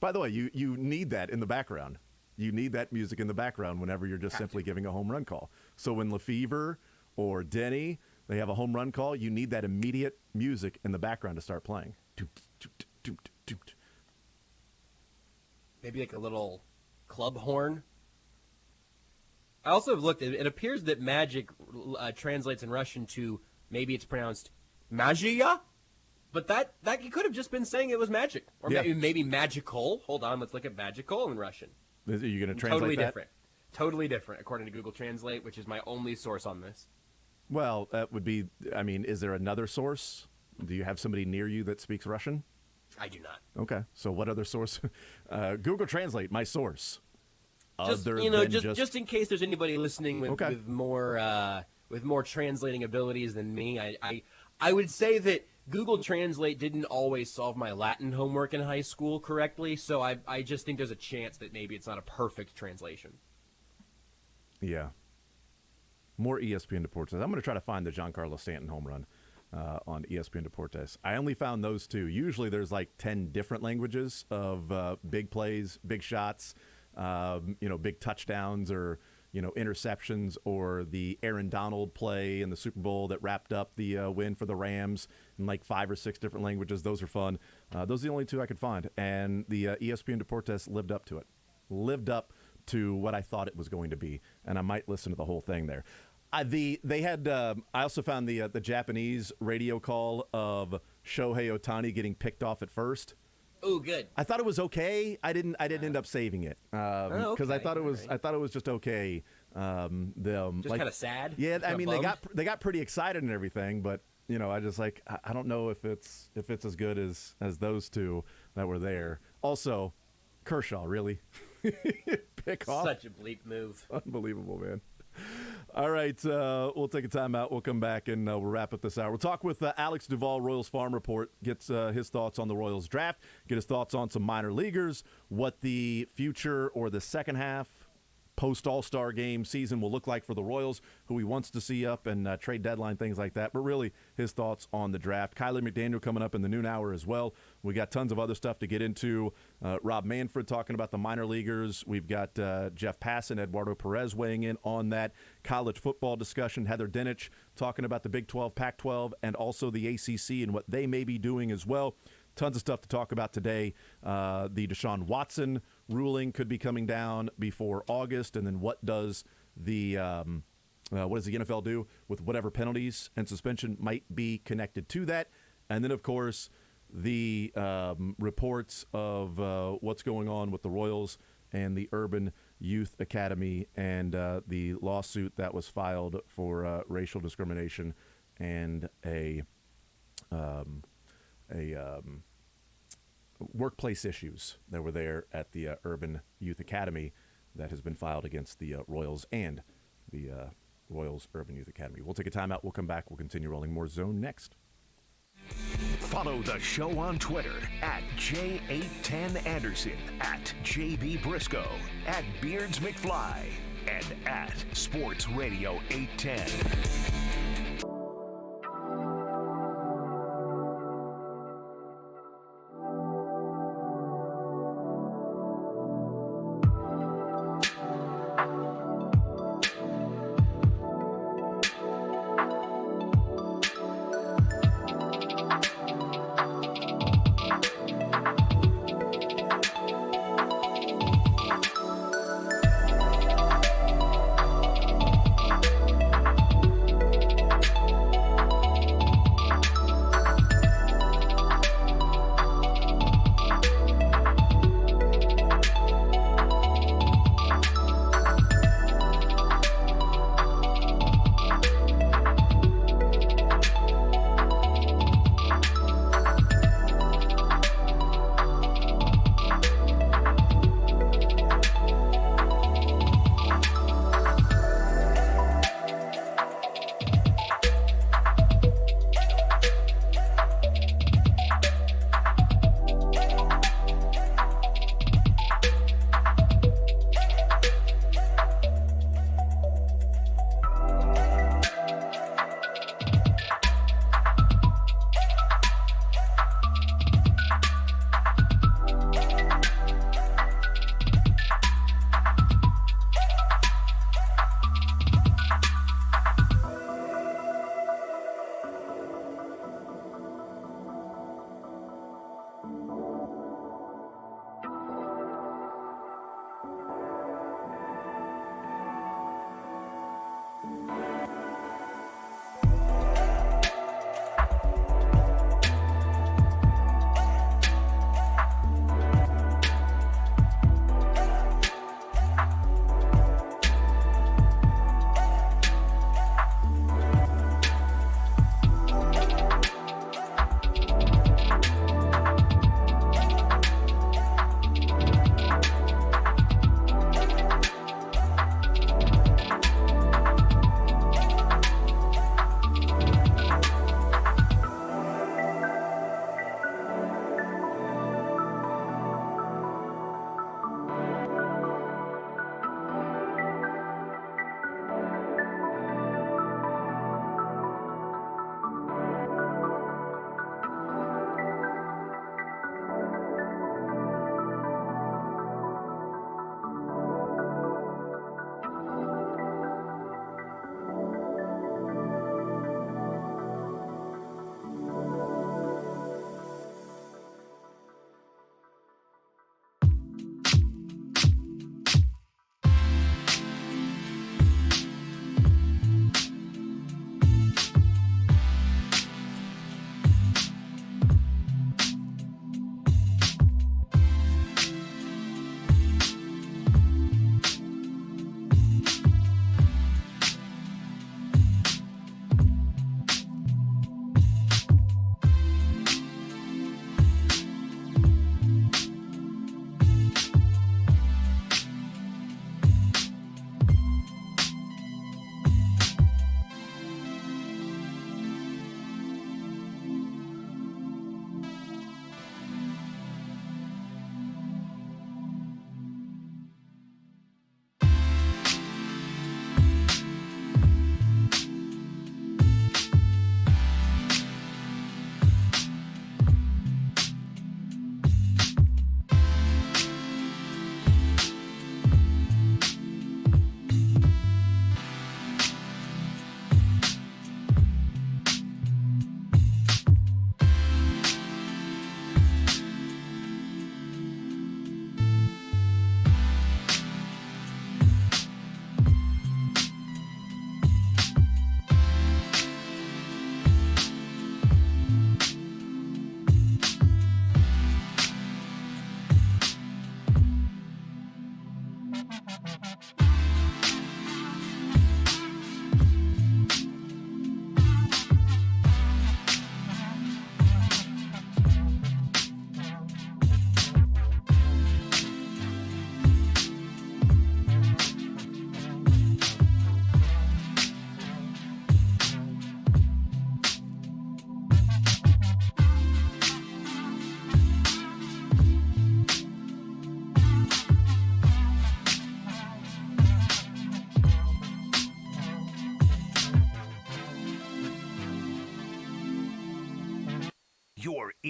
by the way, you need that in the background. You need that music in the background whenever you're just simply giving a home run call. So when Lefevre or Denny, they have a home run call, you need that immediate music in the background to start playing. Maybe like a little club horn. I also have looked. It appears that magic translates in Russian to maybe it's pronounced magia, but that you could have just been saying it was magic, or maybe magical. Hold on, let's look at magical in Russian. Are you going to translate totally that? Different. Totally different, according to Google Translate, which is my only source on this. Well, that would be. I mean, is there another source? Do you have somebody near you that speaks Russian? I do not. Okay, so what other source? Google Translate, my source. Just in case there's anybody listening with more translating abilities than me, I would say that Google Translate didn't always solve my Latin homework in high school correctly, so I just think there's a chance that maybe it's not a perfect translation. Yeah. More ESPN Deportes. I'm going to try to find the Giancarlo Stanton home run on ESPN Deportes. I only found those two. Usually there's like 10 different languages of big plays, big shots, big touchdowns or, interceptions, or the Aaron Donald play in the Super Bowl that wrapped up the win for the Rams in like 5 or 6 different languages. Those are fun. Those are the only two I could find. And the ESPN Deportes lived up to it. Lived up to what I thought it was going to be. And I might listen to the whole thing there. I also found the Japanese radio call of Shohei Ohtani getting picked off at first. Oh, good. I thought it was okay. I didn't end up saving it because I thought it was. Right. I thought it was just okay. Just kind of sad. Yeah, I mean they got pretty excited and everything, but I just I don't know if it's as good as those two that were there. Also, Kershaw really pick off. Such a bleep move. Unbelievable, man. All right, we'll take a timeout. We'll come back and we'll wrap up this hour. We'll talk with Alex Duvall, Royals Farm Report, gets his thoughts on the Royals draft, get his thoughts on some minor leaguers, what the future or the second half post All Star Game season will look like for the Royals, who he wants to see up, and trade deadline, things like that. But really, his thoughts on the draft. Kiley McDaniel coming up in the noon hour as well. We got tons of other stuff to get into. Rob Manfred talking about the minor leaguers. We've got Jeff Passan, Eduardo Perez weighing in on that college football discussion. Heather Dinich talking about the Big 12, Pac-12, and also the ACC and what they may be doing as well. Tons of stuff to talk about today. The Deshaun Watson ruling could be coming down before August, and then what does the NFL do with whatever penalties and suspension might be connected to that? And then, of course, the reports of what's going on with the Royals and the Urban Youth Academy and the lawsuit that was filed for racial discrimination and a workplace issues that were there at the Urban Youth Academy that has been filed against the Royals and the Royals Urban Youth Academy. We'll take a timeout. We'll come back. We'll continue rolling more Zone next. Follow the show on Twitter at J810Anderson, at JB Brisco, at Beards McFly, and at Sports Radio 810.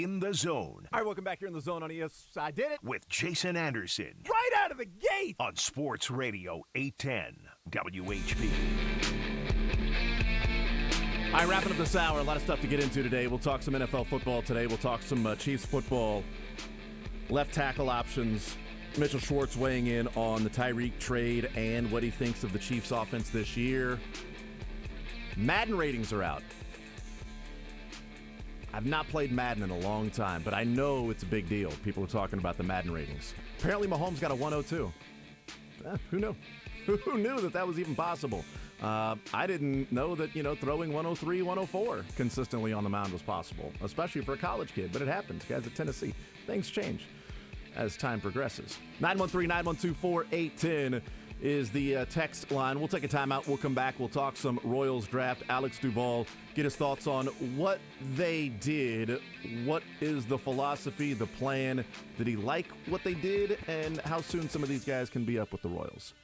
In the Zone All right, welcome back here in the Zone on ES. I did it with Jason Anderson right out of the gate on Sports Radio 810 WHB. All right, wrapping up this hour, a lot of stuff to get into today. We'll talk some NFL football today. We'll talk some Chiefs football, left tackle options. Mitchell Schwartz weighing in on the Tyreek trade and what he thinks of the Chiefs offense this year. Madden ratings are out. I've not played Madden in a long time, but I know it's a big deal. People are talking about the Madden ratings. Apparently Mahomes got a 102. Who knew? Who knew that was even possible? I didn't know that, throwing 103, 104 consistently on the mound was possible, especially for a college kid, but it happens. Guys at Tennessee, things change as time progresses. 913-912-4810 is the text line. We'll take a timeout. We'll come back. We'll talk some Royals draft. Alex Duvall, get his thoughts on what they did. What is the philosophy, the plan? Did he like what they did? And how soon some of these guys can be up with the Royals?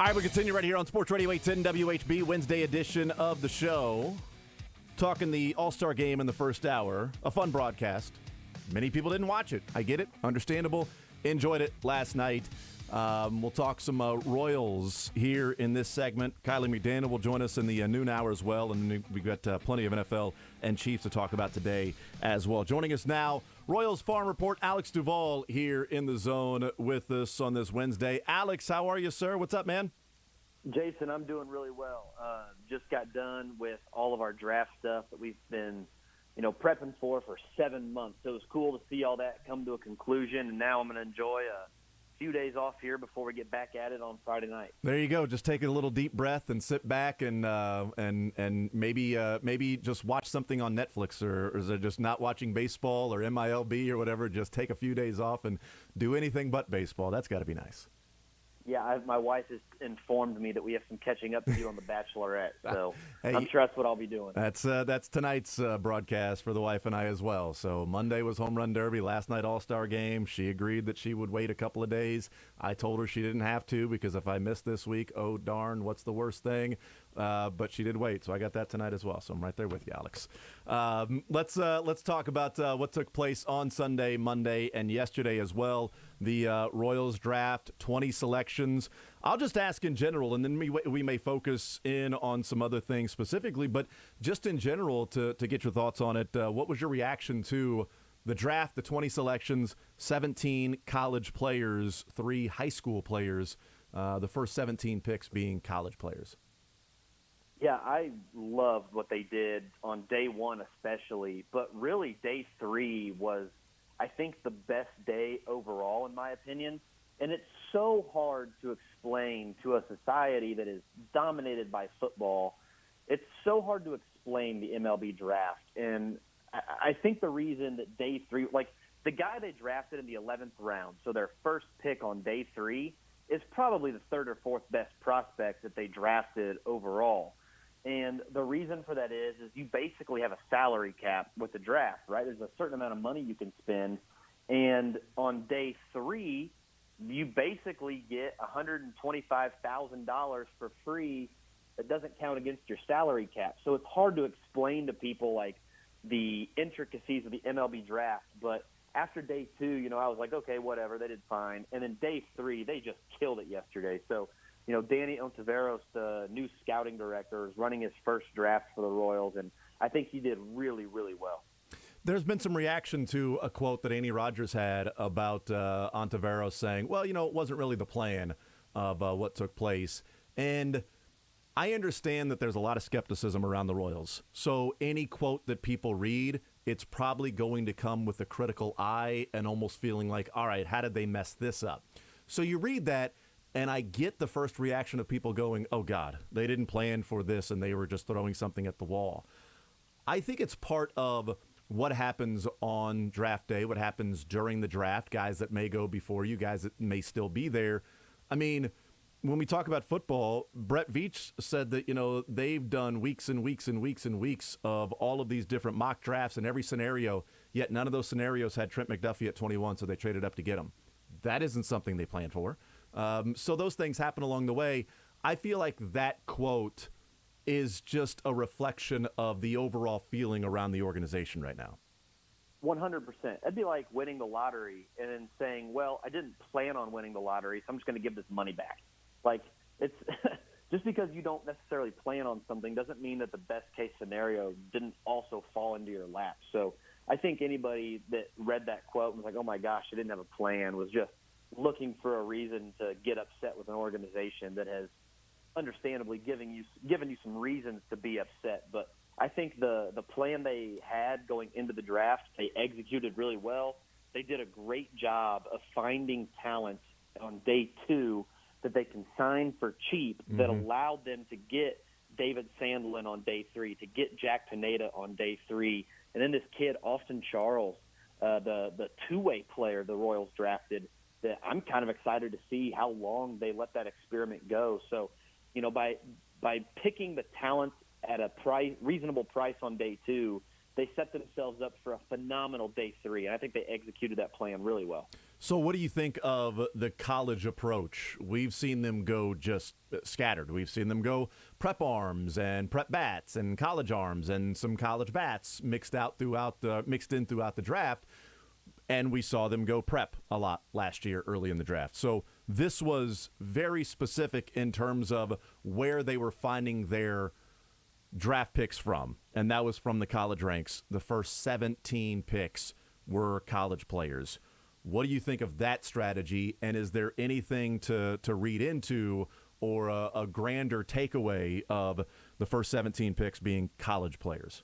All right, we continue right here on Sports Radio 810 WHB, Wednesday edition of the show. Talking the All Star Game in the first hour. A fun broadcast. Many people didn't watch it. I get it. Understandable. Enjoyed it last night. We'll talk some Royals here in this segment. Kiley McDaniel will join us in the noon hour as well. And we've got plenty of NFL and Chiefs to talk about today as well. Joining us now, Royals Farm Report, Alex Duvall here in the zone with us on this Wednesday. Alex, how are you, sir? What's up, man? Jason, I'm doing really well. Just got done with all of our draft stuff that we've been, prepping for 7 months. So it was cool to see all that come to a conclusion, and now I'm going to enjoy a few days off here before we get back at it on Friday night. There you go. Just take a little deep breath and sit back and maybe just watch something on Netflix, or is it just not watching baseball or MLB or whatever? Just take a few days off and do anything but baseball. That's got to be nice. Yeah, my wife has informed me that we have some catching up to do on The Bachelorette, so Hey, I'm sure that's what I'll be doing. That's tonight's broadcast for the wife and I as well. So Monday was Home Run Derby, last night All-Star Game. She agreed that she would wait a couple of days. I told her she didn't have to because if I missed this week, oh darn, what's the worst thing? But she did wait, so I got that tonight as well. So I'm right there with you, Alex. Let's talk about what took place on Sunday, Monday, and yesterday as well. The Royals draft, 20 selections. I'll just ask in general, and then we may focus in on some other things specifically, but just in general to get your thoughts on it, what was your reaction to the draft, the 20 selections, 17 college players, 3 high school players, the first 17 picks being college players? Yeah, I loved what they did on day one especially, but really day 3 was, I think, the best day overall in my opinion. And it's so hard to explain to a society that is dominated by football. It's so hard to explain the MLB draft. And I think the reason that day 3, like the guy they drafted in the 11th round, so their first pick on day 3, is probably the 3rd or 4th best prospect that they drafted overall. And the reason for that is you basically have a salary cap with the draft, right? There's a certain amount of money you can spend. And on day 3, you basically get $125,000 for free that doesn't count against your salary cap. So it's hard to explain to people like the intricacies of the MLB draft. But after day 2, I was like, okay, whatever, they did fine. And then day 3, they just killed it yesterday. So, Danny Ontiveros, the new scouting director, is running his first draft for the Royals, and I think he did really, really well. There's been some reaction to a quote that Andy Rodgers had about Ontiveros saying, well, it wasn't really the plan of what took place. And I understand that there's a lot of skepticism around the Royals. So any quote that people read, it's probably going to come with a critical eye and almost feeling like, all right, how did they mess this up? So you read that, and I get the first reaction of people going, oh, God, they didn't plan for this and they were just throwing something at the wall. I think it's part of what happens on draft day, what happens during the draft, guys that may go before you, guys that may still be there. I mean, when we talk about football, Brett Veach said that, they've done weeks and weeks and weeks and weeks of all of these different mock drafts in every scenario, yet none of those scenarios had Trent McDuffie at 21, so they traded up to get him. That isn't something they planned for. So those things happen along the way. I feel like that quote is just a reflection of the overall feeling around the organization right now. 100%. It'd be like winning the lottery and then saying, well, I didn't plan on winning the lottery, so I'm just going to give this money back. Like, it's just because you don't necessarily plan on something doesn't mean that the best case scenario didn't also fall into your lap. So I think anybody that read that quote and was like, oh my gosh, I didn't have a plan, was just looking for a reason to get upset with an organization that has understandably given you some reasons to be upset. But I think the plan they had going into the draft, they executed really well. They did a great job of finding talent on day 2 that they can sign for cheap that allowed them to get David Sandlin on day 3, to get Jack Pineda on day 3, and then this kid, Austin Charles, the two-way player the Royals drafted, that I'm kind of excited to see how long they let that experiment go. So, by picking the talent at a reasonable price on day 2, they set themselves up for a phenomenal day 3, and I think they executed that plan really well. So what do you think of the college approach? We've seen them go just scattered. We've seen them go prep arms and prep bats and college arms and some college bats mixed in throughout the draft. And we saw them go prep a lot last year early in the draft. So this was very specific in terms of where they were finding their draft picks from. And that was from the college ranks. The first 17 picks were college players. What do you think of that strategy, and is there anything to read into or a grander takeaway of the first 17 picks being college players?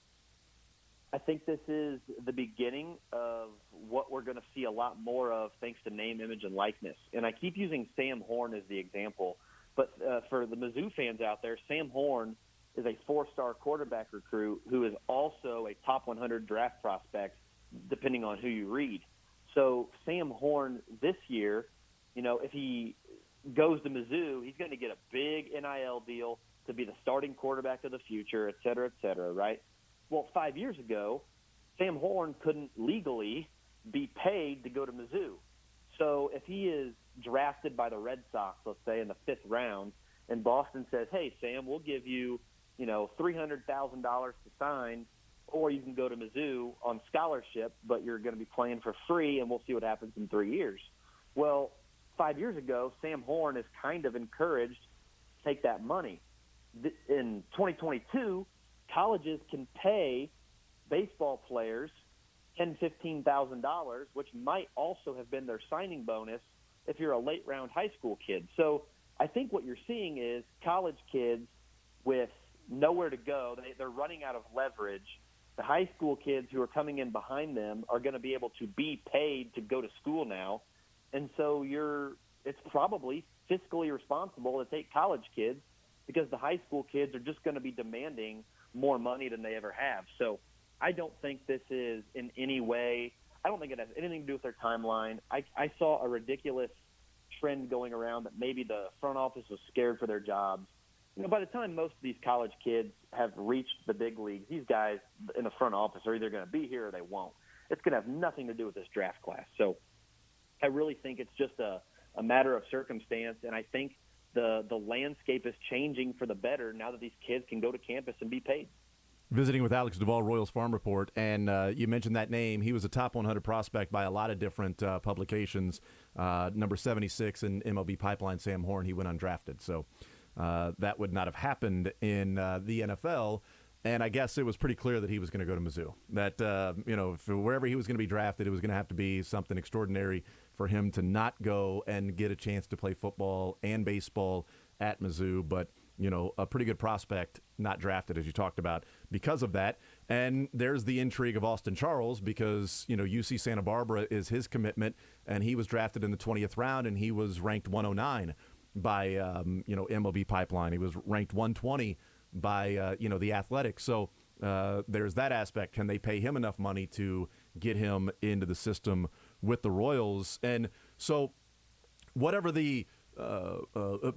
I think this is the beginning of what we're going to see a lot more of thanks to name, image, and likeness. And I keep using Sam Horn as the example, but for the Mizzou fans out there, Sam Horn is a 4-star quarterback recruit who is also a top 100 draft prospect, depending on who you read. So Sam Horn this year, if he goes to Mizzou, he's going to get a big NIL deal to be the starting quarterback of the future, et cetera, right? Well, 5 years ago, Sam Horn couldn't legally be paid to go to Mizzou. So if he is drafted by the Red Sox, let's say in the 5th round, and Boston says, hey, Sam, we'll give you, $300,000 to sign, or you can go to Mizzou on scholarship, but you're going to be playing for free, and we'll see what happens in 3 years. Well, 5 years ago, Sam Horn is kind of encouraged to take that money. In 2022, colleges can pay baseball players $10,000, $15,000, which might also have been their signing bonus if you're a late-round high school kid. So I think what you're seeing is college kids with nowhere to go. They're running out of leverage. The high school kids who are coming in behind them are going to be able to be paid to go to school now. And so it's probably fiscally responsible to take college kids because the high school kids are just going to be demanding more money than they ever have. So I don't think this is in any way – I don't think it has anything to do with their timeline. I saw a ridiculous trend going around that maybe the front office was scared for their jobs. By the time most of these college kids have reached the big leagues, these guys in the front office are either going to be here or they won't. It's going to have nothing to do with this draft class. So I really think it's just a matter of circumstance, and I think the landscape is changing for the better now that these kids can go to campus and be paid. Visiting with Alex Duvall, Royals Farm Report, and you mentioned that name. He was a top 100 prospect by a lot of different publications. Number 76 in MLB Pipeline, Sam Horn, he went undrafted. So that would not have happened in the NFL. And I guess it was pretty clear that he was going to go to Mizzou. That, wherever he was going to be drafted, it was going to have to be something extraordinary for him to not go and get a chance to play football and baseball at Mizzou. But, a pretty good prospect, not drafted, as you talked about, because of that. And there's the intrigue of Austin Charles because, UC Santa Barbara is his commitment, and he was drafted in the 20th round, and he was ranked 109 by, MLB Pipeline. He was ranked 120 by, the Athletic. So there's that aspect. Can they pay him enough money to get him into the system with the Royals? And so whatever the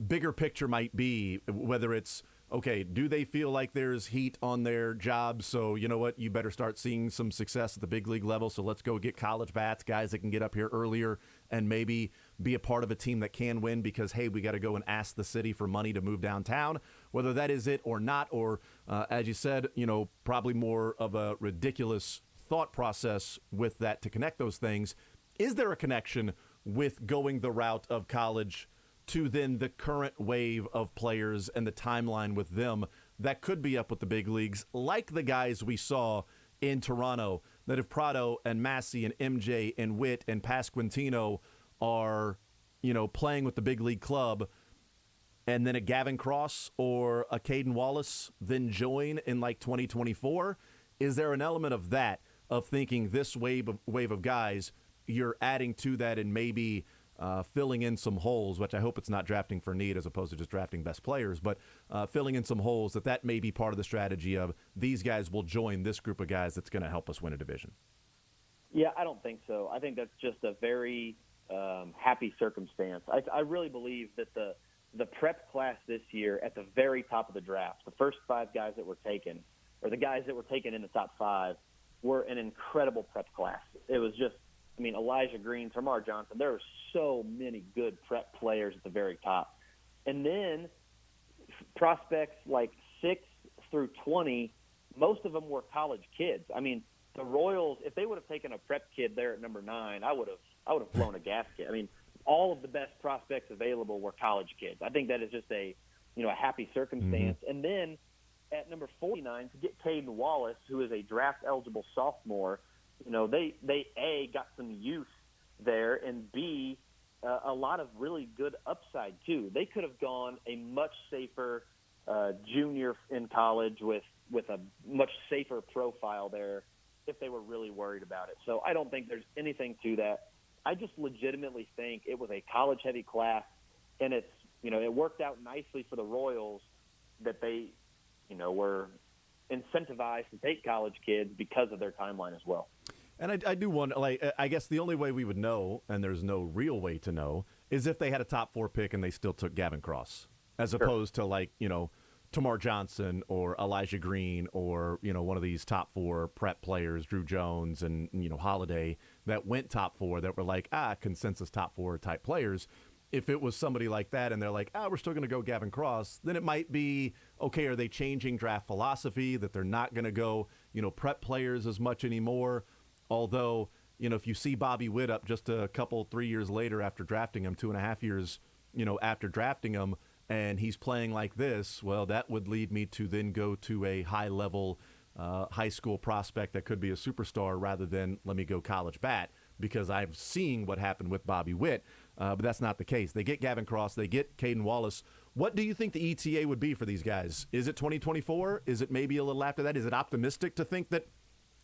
bigger picture might be, whether it's, okay, do they feel like there's heat on their jobs? So, you know what, you better start seeing some success at the big league level. So let's go get college bats, guys that can get up here earlier and maybe be a part of a team that can win because, hey, we got to go and ask the city for money to move downtown. Whether that is it or not, or as you said, probably more of a ridiculous thought process with that to connect those things. Is there a connection with going the route of college to then the current wave of players and the timeline with them that could be up with the big leagues, like the guys we saw in Toronto, that if Prado and Massey and MJ and Witt and Pasquantino are, playing with the big league club, and then a Gavin Cross or a Caden Wallace then join in like 2024? Is there an element of that, of thinking this wave of guys, you're adding to that and maybe filling in some holes, which I hope it's not drafting for need as opposed to just drafting best players, but filling in some holes that may be part of the strategy of these guys will join this group of guys that's going to help us win a division? Yeah, I don't think so. I think that's just a very happy circumstance. I really believe that the prep class this year at the very top of the draft, the first 5 guys that were taken, or the guys that were taken in the top 5, were an incredible prep class. It was just I mean, Elijah Green, Tamar Johnson. There are so many good prep players at the very top. And then prospects like 6 through 20, most of them were college kids. I mean, the Royals, if they would have taken a prep kid there at number 9, I would have blown a gasket. I mean, all of the best prospects available were college kids. I think that is just a happy circumstance. Mm-hmm. And then at number 49, to get Caden Wallace, who is a draft-eligible sophomore, they got some youth there, and B, a lot of really good upside too. They could have gone a much safer junior in college with a much safer profile there if they were really worried about it. So I don't think there's anything to that. I just legitimately think it was a college-heavy class, and it worked out nicely for the Royals that they, were incentivized to take college kids because of their timeline as well. And I do wonder, I guess the only way we would know, and there's no real way to know, is if they had a top 4 pick and they still took Gavin Cross, as opposed to Tamar Johnson or Elijah Green or, one of these top 4 prep players, Drew Jones and, Holiday, that went top 4 that were consensus top 4 type players. If it was somebody like that and they're like, we're still going to go Gavin Cross, then it might be, okay, are they changing draft philosophy that they're not going to go, prep players as much anymore? Although, if you see Bobby Witt up just a couple, 3 years later after drafting him, 2.5 years, after drafting him, and he's playing like this, well, that would lead me to then go to a high-level high school prospect that could be a superstar rather than let me go college bat, because I've seen what happened with Bobby Witt, but that's not the case. They get Gavin Cross. They get Caden Wallace. What do you think the ETA would be for these guys? Is it 2024? Is it maybe a little after that? Is it optimistic to think that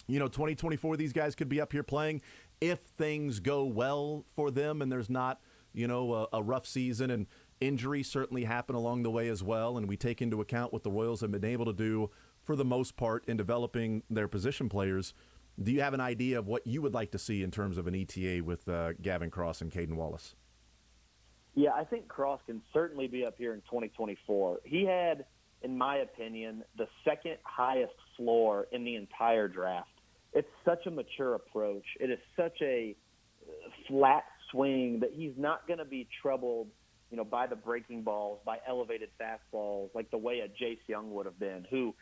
2024, these guys could be up here playing if things go well for them and there's not, a rough season, and injuries certainly happen along the way as well. And we take into account what the Royals have been able to do for the most part in developing their position players. Do you have an idea of what you would like to see in terms of an ETA with Gavin Cross and Caden Wallace? Yeah, I think Cross can certainly be up here in 2024. He had, in my opinion, the second highest floor in the entire draft. It's such a mature approach. It is such a flat swing that he's not going to be troubled, by the breaking balls, by elevated fastballs, like the way a Jace Young would have been, who,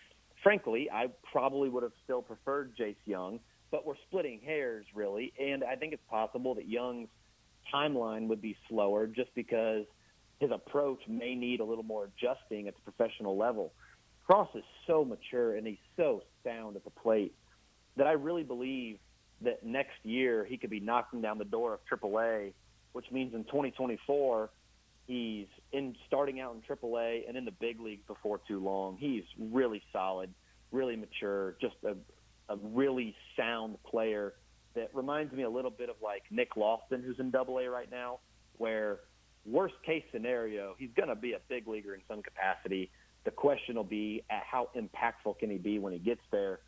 frankly, I probably would have still preferred Jace Young, but we're splitting hairs, really. And I think it's possible that Young's timeline would be slower just because his approach may need a little more adjusting at the professional level. Cross is so mature and he's so sound at the plate that I really believe that next year he could be knocking down the door of AAA, which means in 2024 he's starting out in AAA and in the big leagues before too long. He's really solid, really mature, just a really sound player that reminds me a little bit of like Nick Lofton, who's in AA right now, where worst case scenario, he's going to be a big leaguer in some capacity. The question will be at how impactful can he be when he gets there.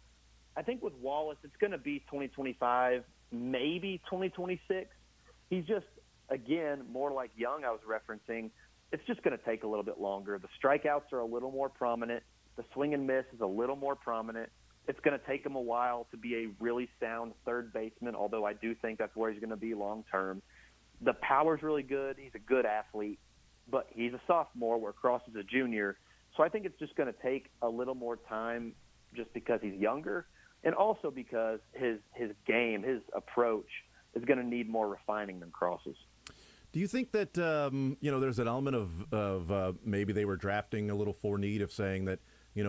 I think with Wallace, it's going to be 2025, maybe 2026. He's just, again, more like Young I was referencing. It's just going to take a little bit longer. The strikeouts are a little more prominent. The swing and miss is a little more prominent. It's going to take him a while to be a really sound third baseman, although I do think that's where he's going to be long term. The power's really good. He's a good athlete, but he's a sophomore where Cross is a junior. So I think it's just going to take a little more time just because he's younger, and also because his game, his approach is going to need more refining than Cross's. Do you think that, there's an element of maybe they were drafting a little forekneed of saying that,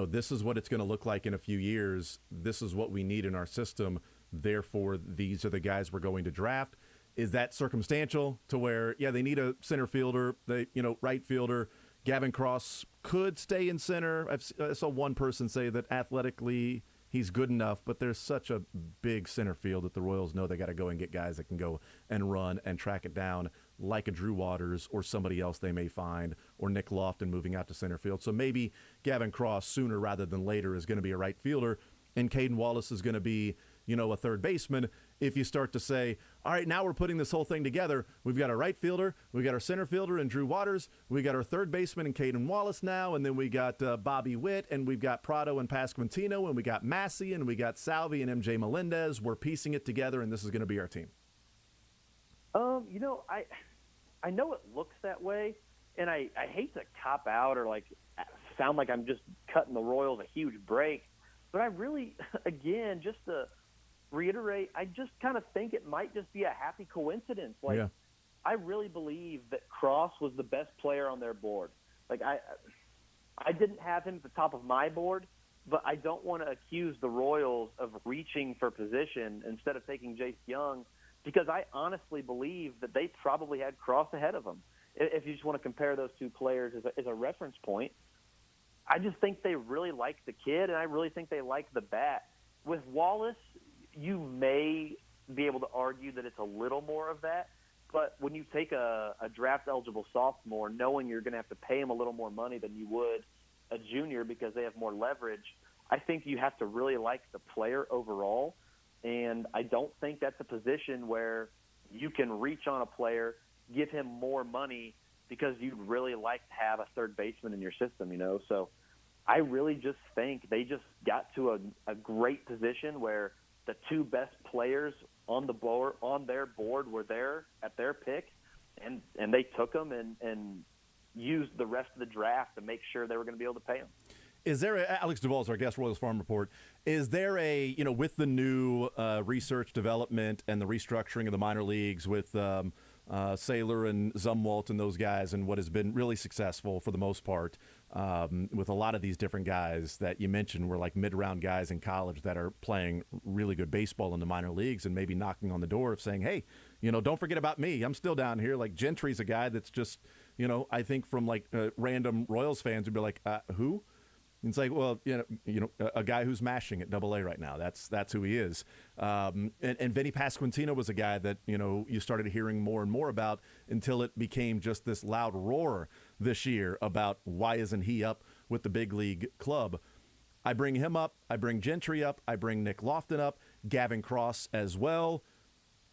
this is what it's going to look like in a few years. This is what we need in our system. Therefore, these are the guys we're going to draft. Is that circumstantial to where, they need a center fielder, right fielder? Gavin Cross could stay in center. I saw one person say that athletically he's good enough, but there's such a big center field that the Royals know they got to go and get guys that can go and run and track it down like a Drew Waters or somebody else they may find, or Nick Lofton moving out to center field. So maybe Gavin Cross sooner rather than later is going to be a right fielder, and Caden Wallace is going to be, a third baseman. If you start to say, all right, now we're putting this whole thing together. We've got our right fielder, we've got our center fielder and Drew Waters, we got our third baseman and Caden Wallace now, and then we got Bobby Witt, and we've got Prado and Pasquantino, and we got Massey, and we got Salvi and MJ Melendez. We're piecing it together, and this is going to be our team. I know it looks that way, and I hate to cop out or sound like I'm just cutting the Royals a huge break, but I really, again, just to reiterate, I just kind of think it might just be a happy coincidence. I really believe that Cross was the best player on their board. I didn't have him at the top of my board, but I don't want to accuse the Royals of reaching for position instead of taking Jace Young, because I honestly believe that they probably had Cross ahead of him. If you just want to compare those two players as a reference point, I just think they really like the kid, and I really think they like the bat. With Wallace, you may be able to argue that it's a little more of that, but when you take a draft-eligible sophomore, knowing you're going to have to pay him a little more money than you would a junior because they have more leverage, I think you have to really like the player overall. And I don't think that's a position where you can reach on a player, give him more money because you'd really like to have a third baseman in your system, So I really just think they just got to a great position where the two best players on their board were there at their pick, and they took them and used the rest of the draft to make sure they were going to be able to pay them. Is there Alex Duvall is our guest, Royals Farm Report. Is there with the new research development and the restructuring of the minor leagues with Saylor and Zumwalt and those guys, and what has been really successful for the most part with a lot of these different guys that you mentioned were like mid-round guys in college that are playing really good baseball in the minor leagues and maybe knocking on the door of saying, hey, don't forget about me. I'm still down here. Like Gentry's a guy that's just, I think from random Royals fans would be like, who? It's like, well, a guy who's mashing at Double-A right now. That's who he is. And Vinny Pasquantino was a guy that you started hearing more and more about until it became just this loud roar this year about why isn't he up with the big league club. I bring him up. I bring Gentry up. I bring Nick Lofton up. Gavin Cross as well.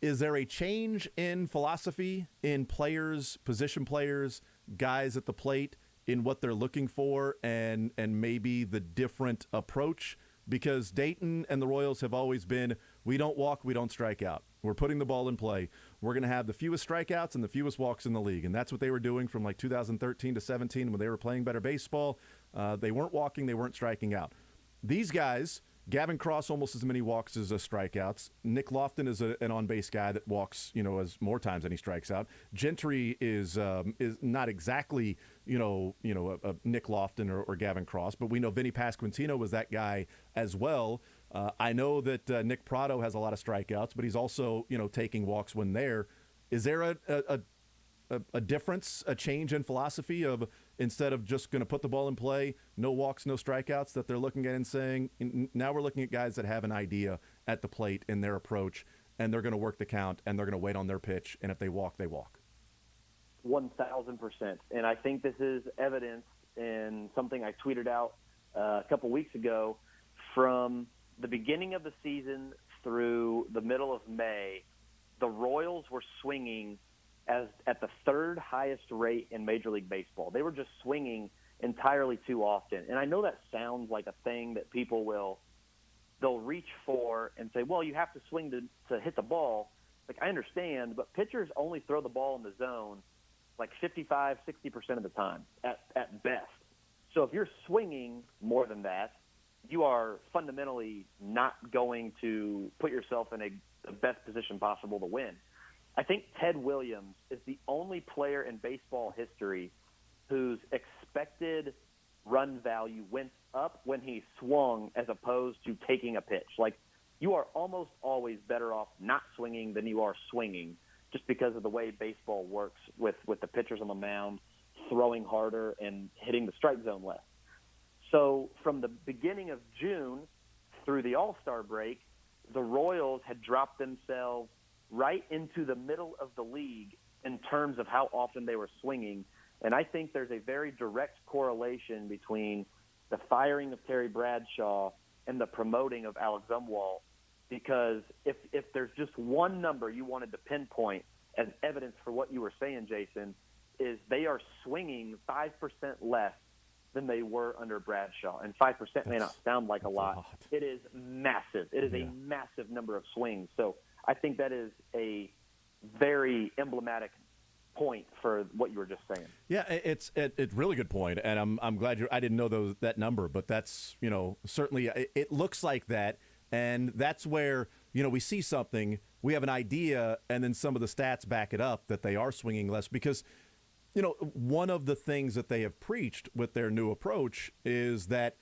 Is there a change in philosophy in players, position players, guys at the plate, in what they're looking for and maybe the different approach? Because Dayton and the Royals have always been, we don't walk, we don't strike out. We're putting the ball in play. We're going to have the fewest strikeouts and the fewest walks in the league. And that's what they were doing from 2013 to 17 when they were playing better baseball. They weren't walking, they weren't striking out. These guys, Gavin Cross almost as many walks as strikeouts. Nick Lofton is an on-base guy that walks, as more times than he strikes out. Gentry is not exactly, a Nick Lofton or Gavin Cross, but we know Vinny Pasquantino was that guy as well. I know that Nick Prado has a lot of strikeouts, but he's also, taking walks when there. Is there a difference, a change in philosophy of instead of just going to put the ball in play, no walks, no strikeouts, that they're looking at and saying, now we're looking at guys that have an idea at the plate in their approach, and they're going to work the count, and they're going to wait on their pitch, and if they walk, they walk? 1,000%. And I think this is evidence in something I tweeted out a couple weeks ago. From the beginning of the season through the middle of May, the Royals were swinging at the third highest rate in Major League Baseball. They were just swinging entirely too often. And I know that sounds like a thing that people they'll reach for and say, well, you have to swing to hit the ball. I understand, but pitchers only throw the ball in the zone 55, 60% of the time at best. So if you're swinging more than that, you are fundamentally not going to put yourself in the best position possible to win. I think Ted Williams is the only player in baseball history whose expected run value went up when he swung as opposed to taking a pitch. You are almost always better off not swinging than you are swinging, just because of the way baseball works with the pitchers on the mound throwing harder and hitting the strike zone less. So from the beginning of June through the All-Star break, the Royals had dropped themselves right into the middle of the league in terms of how often they were swinging. And I think there's a very direct correlation between the firing of Terry Bradshaw and the promoting of Alex Zumwalt, because if there's just one number you wanted to pinpoint as evidence for what you were saying, Jason, is they are swinging 5% less than they were under Bradshaw. And 5% may not sound like a lot. It is massive. It is a massive number of swings. So I think that is a very emblematic point for what you were just saying. Yeah, it's really good point, and I'm glad I didn't know that number, but that's certainly it looks like that, and that's where we see something, we have an idea, and then some of the stats back it up that they are swinging less because one of the things that they have preached with their new approach is that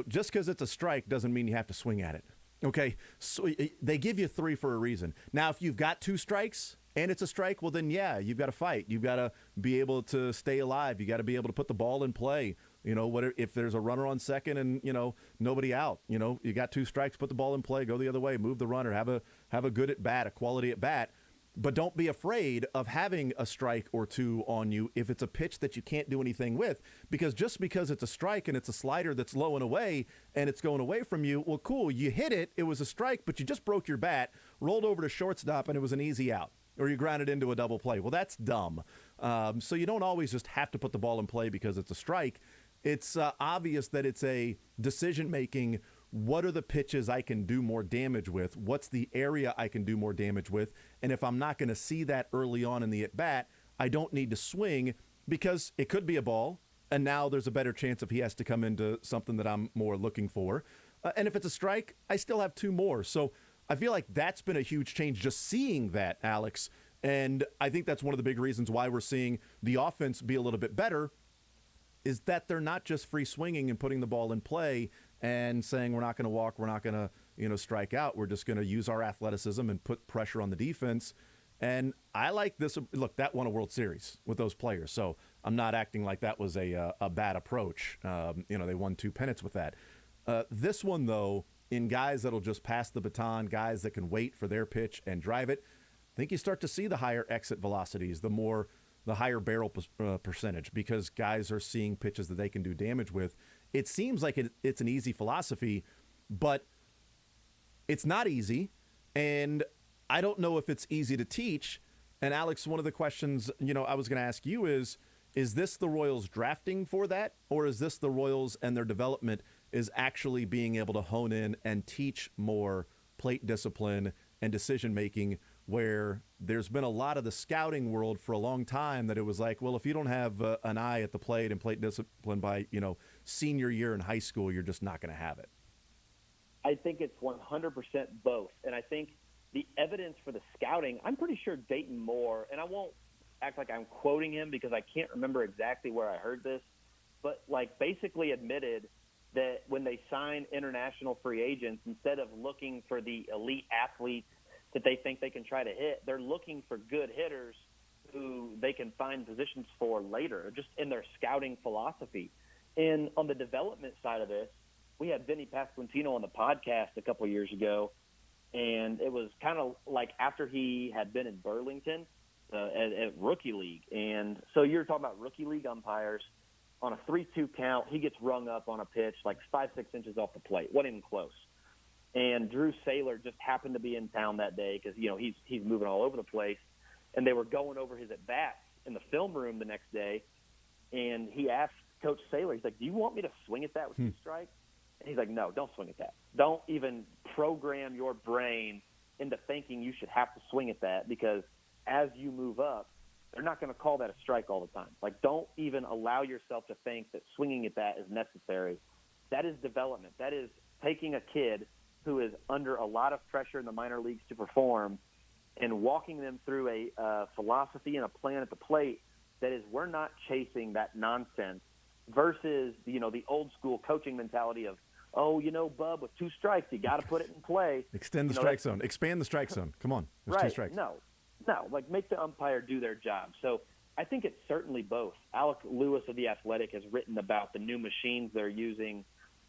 just because it's a strike doesn't mean you have to swing at it. Okay, so they give you 3 for a reason. Now, if you've got 2 strikes and it's a strike, well, then, yeah, you've got to fight. You've got to be able to stay alive. You got to be able to put the ball in play. If there's a runner on second and, nobody out, you got 2 strikes, put the ball in play, go the other way, move the runner, have a good at bat, a quality at bat. But don't be afraid of having a strike or 2 on you if it's a pitch that you can't do anything with. Because just because it's a strike and it's a slider that's low and away and it's going away from you, well, cool, you hit it, it was a strike, but you just broke your bat, rolled over to shortstop, and it was an easy out. Or you grounded into a double play. Well, that's dumb. So you don't always just have to put the ball in play because it's a strike. It's obvious that it's a decision-making. What are the pitches I can do more damage with? What's the area I can do more damage with? And if I'm not going to see that early on in the at-bat, I don't need to swing because it could be a ball, and now there's a better chance if he has to come into something that I'm more looking for. And if it's a strike, I still have 2 more. So I feel like that's been a huge change just seeing that, Alex. And I think that's one of the big reasons why we're seeing the offense be a little bit better is that they're not just free swinging and putting the ball in play and saying we're not going to walk, we're not going to strike out. We're just going to use our athleticism and put pressure on the defense. And I like this. Look, that won a World Series with those players, so I'm not acting like that was a bad approach. They won 2 pennants with that. This one, though, in guys that'll just pass the baton, guys that can wait for their pitch and drive it, I think you start to see the higher exit velocities, the higher barrel percentage because guys are seeing pitches that they can do damage with. It seems like it's an easy philosophy, but it's not easy, and I don't know if it's easy to teach. And, Alex, one of the questions I was going to ask you is this the Royals drafting for that, or is this the Royals and their development is actually being able to hone in and teach more plate discipline and decision-making where there's been a lot of the scouting world for a long time that it was like, well, if you don't have an eye at the plate and plate discipline by, senior year in high school, you're just not going to have it. I think it's 100% both. And I think the evidence for the scouting, I'm pretty sure Dayton Moore, and I won't act like I'm quoting him because I can't remember exactly where I heard this, but basically admitted that when they sign international free agents, instead of looking for the elite athletes that they think they can try to hit, they're looking for good hitters who they can find positions for later, just in their scouting philosophy. And on the development side of this, we had Vinny Pasquantino on the podcast a couple of years ago, and it was kind of like after he had been in Burlington at Rookie League. And so you're talking about Rookie League umpires. On a 3-2 count, he gets rung up on a pitch 5-6 inches off the plate. Wasn't even close. And Drew Saylor just happened to be in town that day because, he's moving all over the place. And they were going over his at-bats in the film room the next day. And he asked Coach Saylor, he's like, do you want me to swing at that with 2 strikes? And he's like, no, don't swing at that. Don't even program your brain into thinking you should have to swing at that because as you move up, they're not going to call that a strike all the time. Don't even allow yourself to think that swinging at that is necessary. That is development. That is taking a kid who is under a lot of pressure in the minor leagues to perform and walking them through a philosophy and a plan at the plate that is we're not chasing that nonsense versus, the old school coaching mentality of, Bub, with 2 strikes, you got to put it in play. Extend the strike zone. Expand the strike zone. Come on. There's right. 2 strikes. No, make the umpire do their job. So I think it's certainly both. Alec Lewis of The Athletic has written about the new machines they're using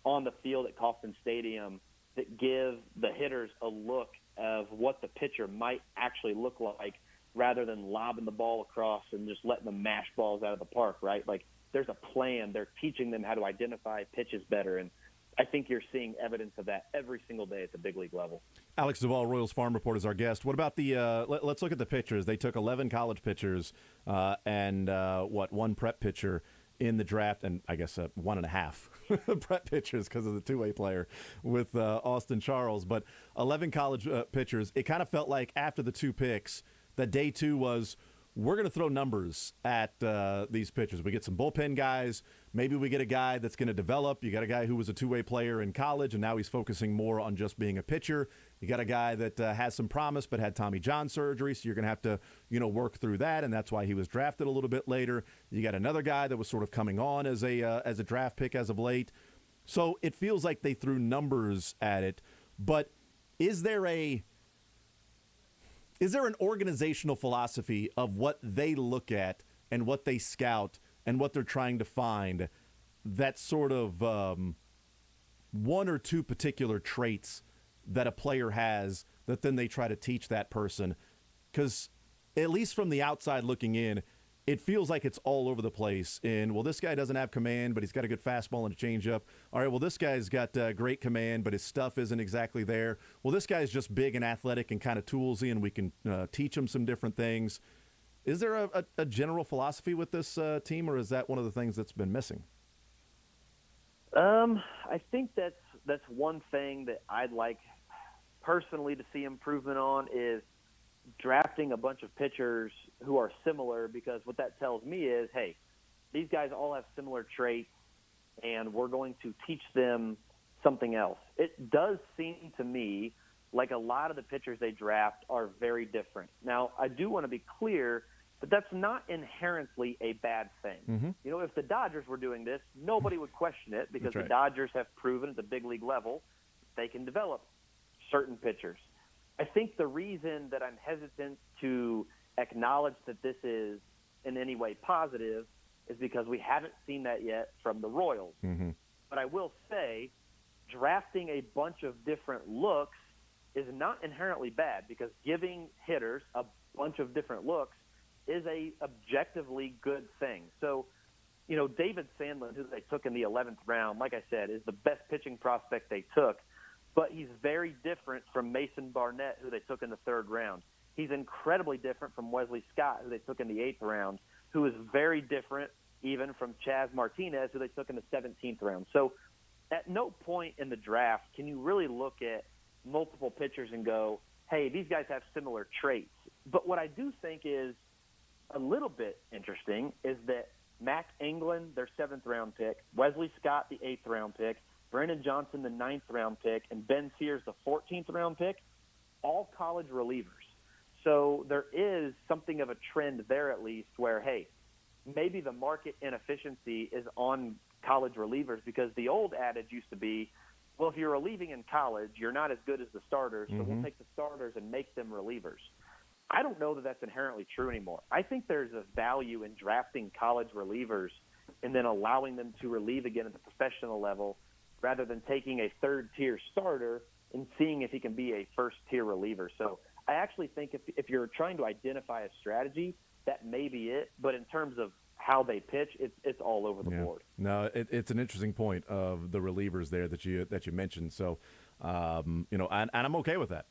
on the field at Kauffman Stadium that give the hitters a look of what the pitcher might actually look like rather than lobbing the ball across and just letting them mash balls out of the park, right? There's a plan. They're teaching them how to identify pitches better, and I think you're seeing evidence of that every single day at the big league level. Alex Duvall, Royals Farm Report, is our guest. What about the let's look at the pitchers. They took 11 college pitchers and 1 prep pitcher in the draft, and I guess 1.5 prep pitchers because of the 2-way player with Austin Charles. But 11 college pitchers. It kind of felt like after the 2 picks, that day 2 was, we're going to throw numbers at these pitchers. We get some bullpen guys. Maybe we get a guy that's going to develop. You got a guy who was a two-way player in college, and now he's focusing more on just being a pitcher. You got a guy that has some promise but had Tommy John surgery, so you're going to have to, work through that, and that's why he was drafted a little bit later. You got another guy that was sort of coming on as a draft pick as of late. So it feels like they threw numbers at it. But is there an organizational philosophy of what they look at and what they scout and what they're trying to find, that sort of one or two particular traits that a player has that then they try to teach that person? Because at least from the outside looking in, it feels like it's all over the place. And, well, this guy doesn't have command, but he's got a good fastball and a changeup. All right, well, this guy's got great command, but his stuff isn't exactly there. Well, this guy's just big and athletic and kind of toolsy, and we can teach him some different things. Is there a general philosophy with this team, or is that one of the things that's been missing? I think that's one thing that I'd like personally to see improvement on is drafting a bunch of pitchers who are similar, because what that tells me is, hey, these guys all have similar traits, and we're going to teach them something else. It does seem to me like a lot of the pitchers they draft are very different. Now, I do want to be clear that that's not inherently a bad thing. Mm-hmm. If the Dodgers were doing this, nobody would question it, because That's right. The Dodgers have proven at the big league level they can develop certain pitchers. I think the reason that I'm hesitant to acknowledge that this is in any way positive is because we haven't seen that yet from the Royals. Mm-hmm. But I will say drafting a bunch of different looks is not inherently bad, because giving hitters a bunch of different looks is a objectively good thing. So, David Sandlin, who they took in the 11th round, like I said, is the best pitching prospect they took. But he's very different from Mason Barnett, who they took in the 3rd round. He's incredibly different from Wesley Scott, who they took in the 8th round, who is very different even from Chaz Martinez, who they took in the 17th round. So at no point in the draft can you really look at multiple pitchers and go, hey, these guys have similar traits. But what I do think is a little bit interesting is that Mac England, their 7th round pick, Wesley Scott, the 8th round pick, Brandon Johnson, the 9th round pick, and Ben Sears, the 14th round pick, all college relievers. So there is something of a trend there, at least, where, hey, maybe the market inefficiency is on college relievers, because the old adage used to be, well, if you're relieving in college, you're not as good as the starters, so we'll take the starters and make them relievers. I don't know that that's inherently true anymore. I think there's a value in drafting college relievers and then allowing them to relieve again at the professional level, rather than taking a 3rd-tier starter and seeing if he can be a 1st-tier reliever. So I actually think if you're trying to identify a strategy, that may be it. But in terms of how they pitch, it's all over the board. No, it's an interesting point of the relievers there that you mentioned. So, and I'm okay with that.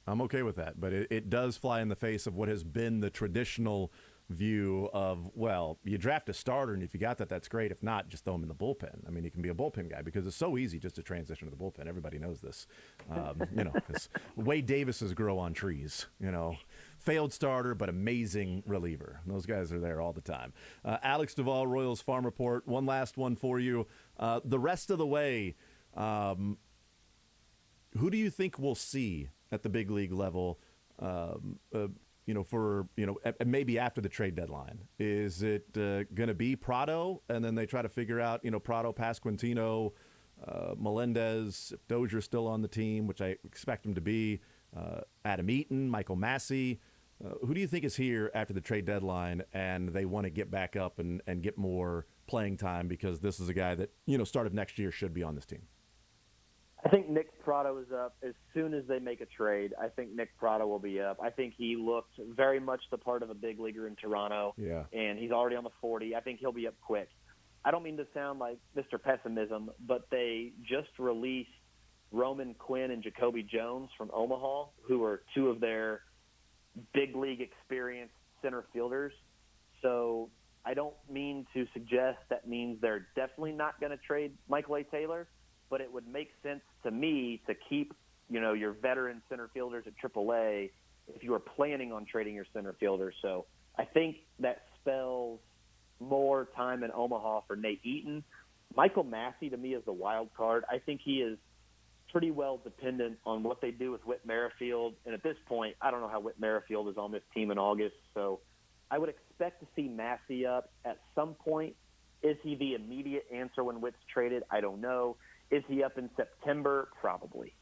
But it does fly in the face of what has been the traditional view of, well, you draft a starter, and if you got that, that's great. If not, just throw him in the bullpen. I mean, he can be a bullpen guy, because it's so easy just to transition to the bullpen. Everybody knows this, because Wade Davises grow on trees, failed starter, but amazing reliever. Those guys are there all the time. Alex Duvall, Royals Farm Report. One last one for you. The rest of the way, who do you think we'll see at the big league level, maybe after the trade deadline? Is it going to be Prado, and then they try to figure out, Prado, Pasquantino, Melendez, if Dozier's still on the team, which I expect him to be, Adam Eaton, Michael Massey? Who do you think is here after the trade deadline, and they want to get back up and get more playing time, because this is a guy that, start of next year should be on this team? I think Nick Prado is up. As soon as they make a trade, I think Nick Prado will be up. I think he looked very much the part of a big leaguer in Toronto, and he's already on the 40. I think he'll be up quick. I don't mean to sound like Mr. Pessimism, but they just released Roman Quinn and Jacoby Jones from Omaha, who are 2 of their big league experienced center fielders. So I don't mean to suggest that means they're definitely not going to trade Michael A. Taylor, but it would make sense to me to keep, your veteran center fielders at AAA if you are planning on trading your center fielder. So I think that spells more time in Omaha for Nate Eaton. Michael Massey, to me, is the wild card. I think he is pretty well dependent on what they do with Whit Merrifield. And at this point, I don't know how Whit Merrifield is on this team in August. So I would expect to see Massey up at some point. Is he the immediate answer when Whit's traded? I don't know. Is he up in September? Probably.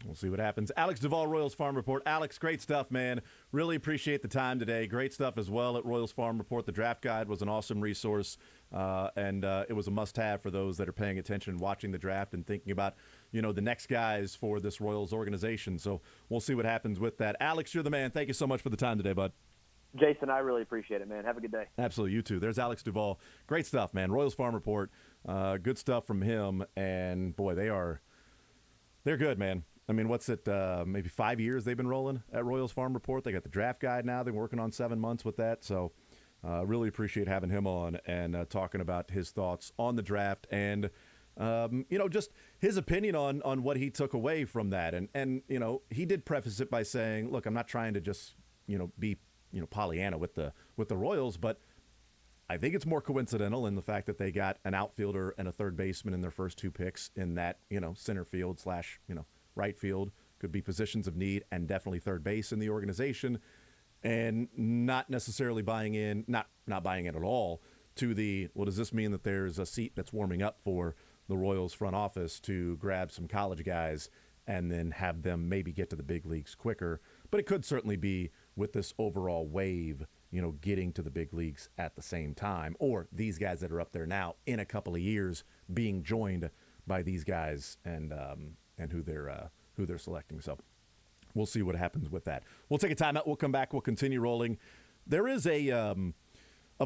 We'll see what happens. Alex Duvall, Royals Farm Report. Alex, great stuff, man. Really appreciate the time today. Great stuff as well at Royals Farm Report. The draft guide was an awesome resource, and it was a must-have for those that are paying attention, watching the draft, and thinking about, the next guys for this Royals organization. So we'll see what happens with that. Alex, you're the man. Thank you so much for the time today, bud. Jason, I really appreciate it, man. Have a good day. Absolutely. You too. There's Alex Duvall. Great stuff, man. Royals Farm Report. Good stuff from him. And, boy, they're good, man. I mean, what's it, maybe 5 years they've been rolling at Royals Farm Report. They got the draft guide now. They're working on 7 months with that. So really appreciate having him on and talking about his thoughts on the draft and, just his opinion on what he took away from that. And he did preface it by saying, look, I'm not trying to just, be, Pollyanna with the Royals, but I think it's more coincidental in the fact that they got an outfielder and a third baseman in their first 2 picks in that, center field / right field, could be positions of need, and definitely third base in the organization, and not necessarily buying in, not buying in at all to the, well, does this mean that there's a seat that's warming up for the Royals front office to grab some college guys and then have them maybe get to the big leagues quicker? But it could certainly be with this overall wave, getting to the big leagues at the same time, or these guys that are up there now in a couple of years being joined by these guys and who they're selecting. So we'll see what happens with that. We'll take a timeout. We'll come back. We'll continue rolling. There is a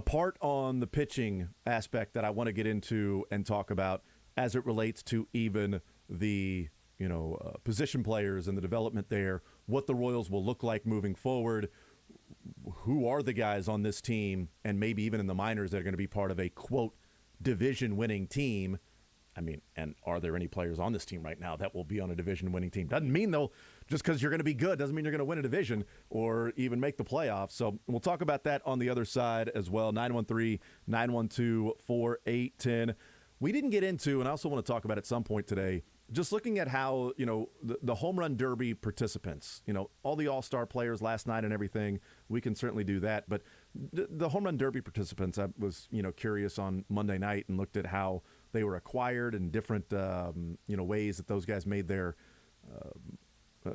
part on the pitching aspect that I want to get into and talk about as it relates to even the position players and the development there, what the Royals will look like moving forward, who are the guys on this team, and maybe even in the minors that are going to be part of a, quote, division-winning team. I mean, and are there any players on this team right now that will be on a division-winning team? Doesn't mean, though, just because you're going to be good doesn't mean you're going to win a division or even make the playoffs. So we'll talk about that on the other side as well. 913-912-4810. We didn't get into, and I also want to talk about at some point today, just looking at how, the home run derby participants, all the all-star players last night and everything, we can certainly do that. But the home run derby participants, I was, curious on Monday night and looked at how they were acquired and different, ways that those guys made their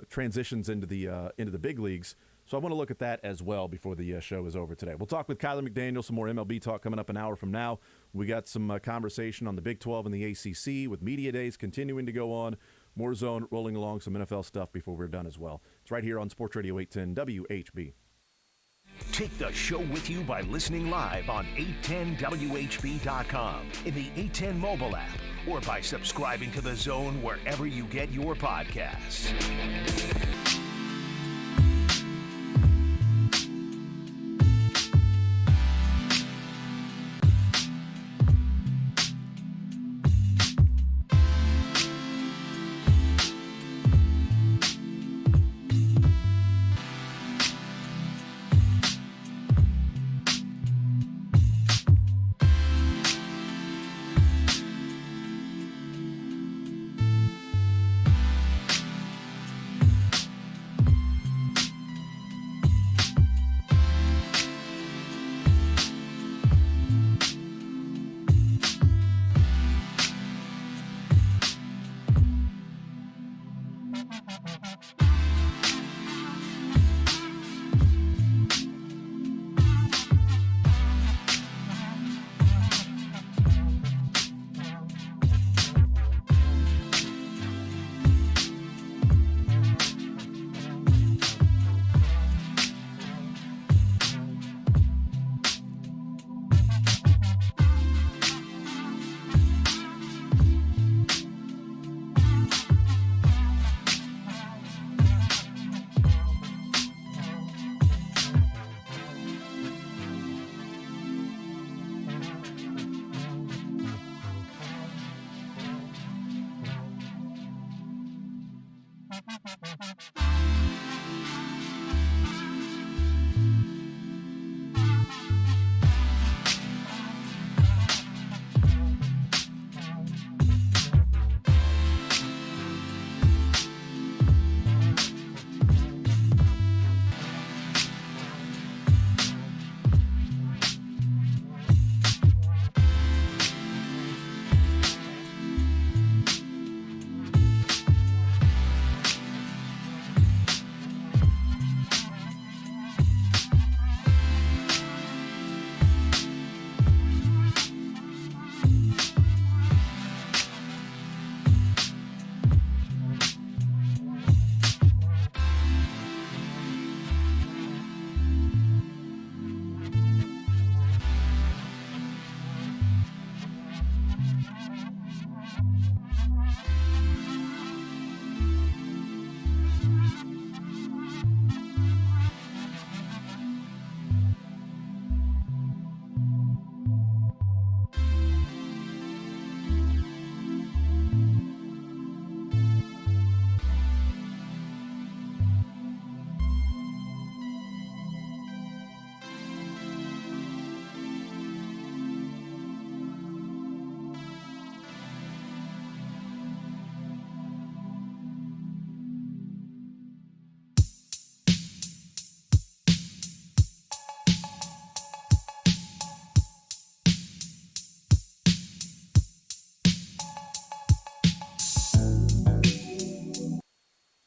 transitions into the big leagues. So I want to look at that as well before the show is over today. We'll talk with Kiley McDaniel, some more MLB talk coming up an hour from now. We got some conversation on the Big 12 and the ACC with Media Days continuing to go on. More Zone rolling along, some NFL stuff before we're done as well. It's right here on Sports Radio 810 WHB. Take the show with you by listening live on 810WHB.com, in the 810 mobile app, or by subscribing to The Zone wherever you get your podcasts.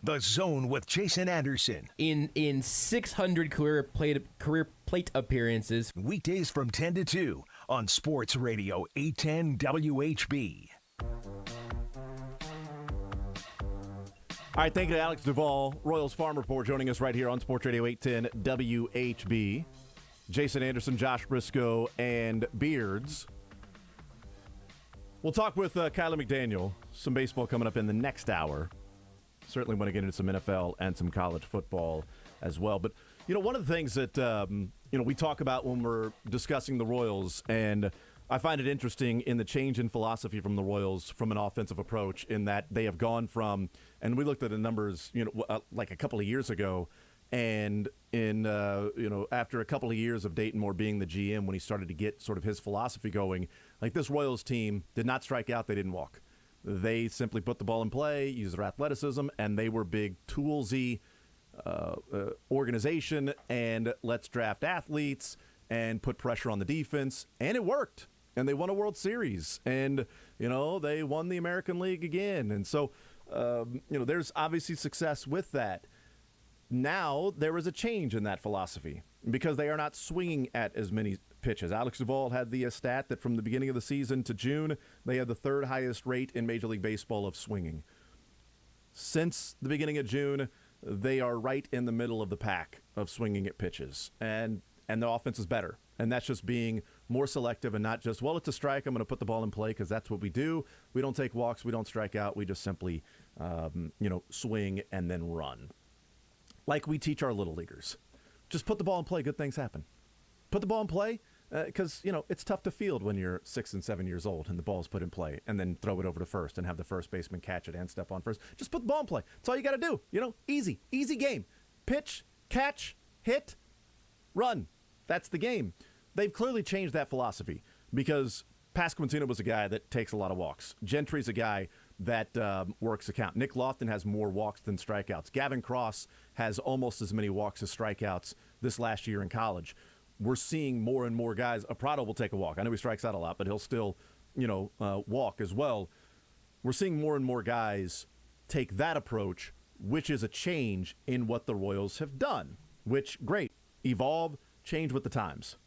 The Zone with Jason Anderson. In 600 career plate appearances. Weekdays from 10 to 2 on Sports Radio 810 WHB. All right, thank you to Alex Duvall, Royals Farm Report, joining us right here on Sports Radio 810 WHB. Jason Anderson, Josh Brisco, and Beards. We'll talk with Kiley McDaniel. Some baseball coming up in the next hour. Certainly want to get into some NFL and some college football as well. But, one of the things that, we talk about when we're discussing the Royals, and I find it interesting in the change in philosophy from the Royals from an offensive approach, in that they have gone from, and we looked at the numbers, like a couple of years ago, and in after a couple of years of Dayton Moore being the GM, when he started to get sort of his philosophy going, like this Royals team did not strike out, they didn't walk. They simply put the ball in play, used their athleticism, and they were big toolsy organization, and let's draft athletes and put pressure on the defense, and it worked. And they won a World Series, and, they won the American League again. And so, there's obviously success with that. Now there is a change in that philosophy because they are not swinging at as many pitches. Alex Duvall had the stat that from the beginning of the season to June, they had the third highest rate in Major League Baseball of swinging. Since the beginning of June, they are right in the middle of the pack of swinging at pitches. And the offense is better. And that's just being more selective and not just, well, it's a strike, I'm going to put the ball in play because that's what we do. We don't take walks. We don't strike out. We just simply, swing and then run. Like we teach our little leaguers. Just put the ball in play. Good things happen. Put the ball in play because, it's tough to field when you're 6 and 7 years old and the ball's put in play, and then throw it over to first and have the first baseman catch it and step on first. Just put the ball in play. That's all you got to do. Easy game. Pitch, catch, hit, run. That's the game. They've clearly changed that philosophy because Pasquantino was a guy that takes a lot of walks. Gentry's a guy that works the count. Nick Lofton has more walks than strikeouts. Gavin Cross has almost as many walks as strikeouts this last year in college. We're seeing more and more guys. Prado will take a walk. I know he strikes out a lot, but he'll still, walk as well. We're seeing more and more guys take that approach, which is a change in what the Royals have done, which, great, evolve, change with the times.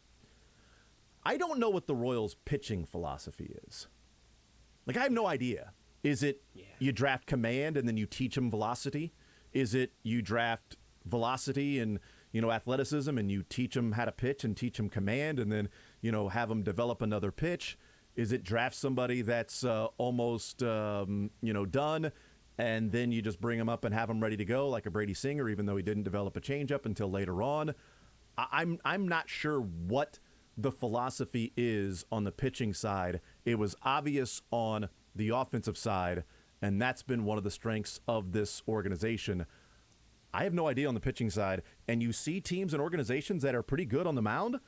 I don't know what the Royals' pitching philosophy is. Like, I have no idea. Is it you draft command and then you teach them velocity? Is it you draft velocity and, athleticism and you teach them how to pitch and teach them command and then, have them develop another pitch? Is it draft somebody that's almost, done and then you just bring them up and have them ready to go like a Brady Singer, even though he didn't develop a changeup until later on? I'm not sure what the philosophy is on the pitching side. It was obvious on the offensive side, and that's been one of the strengths of this organization. I have no idea on the pitching side, and you see teams and organizations that are pretty good on the mound.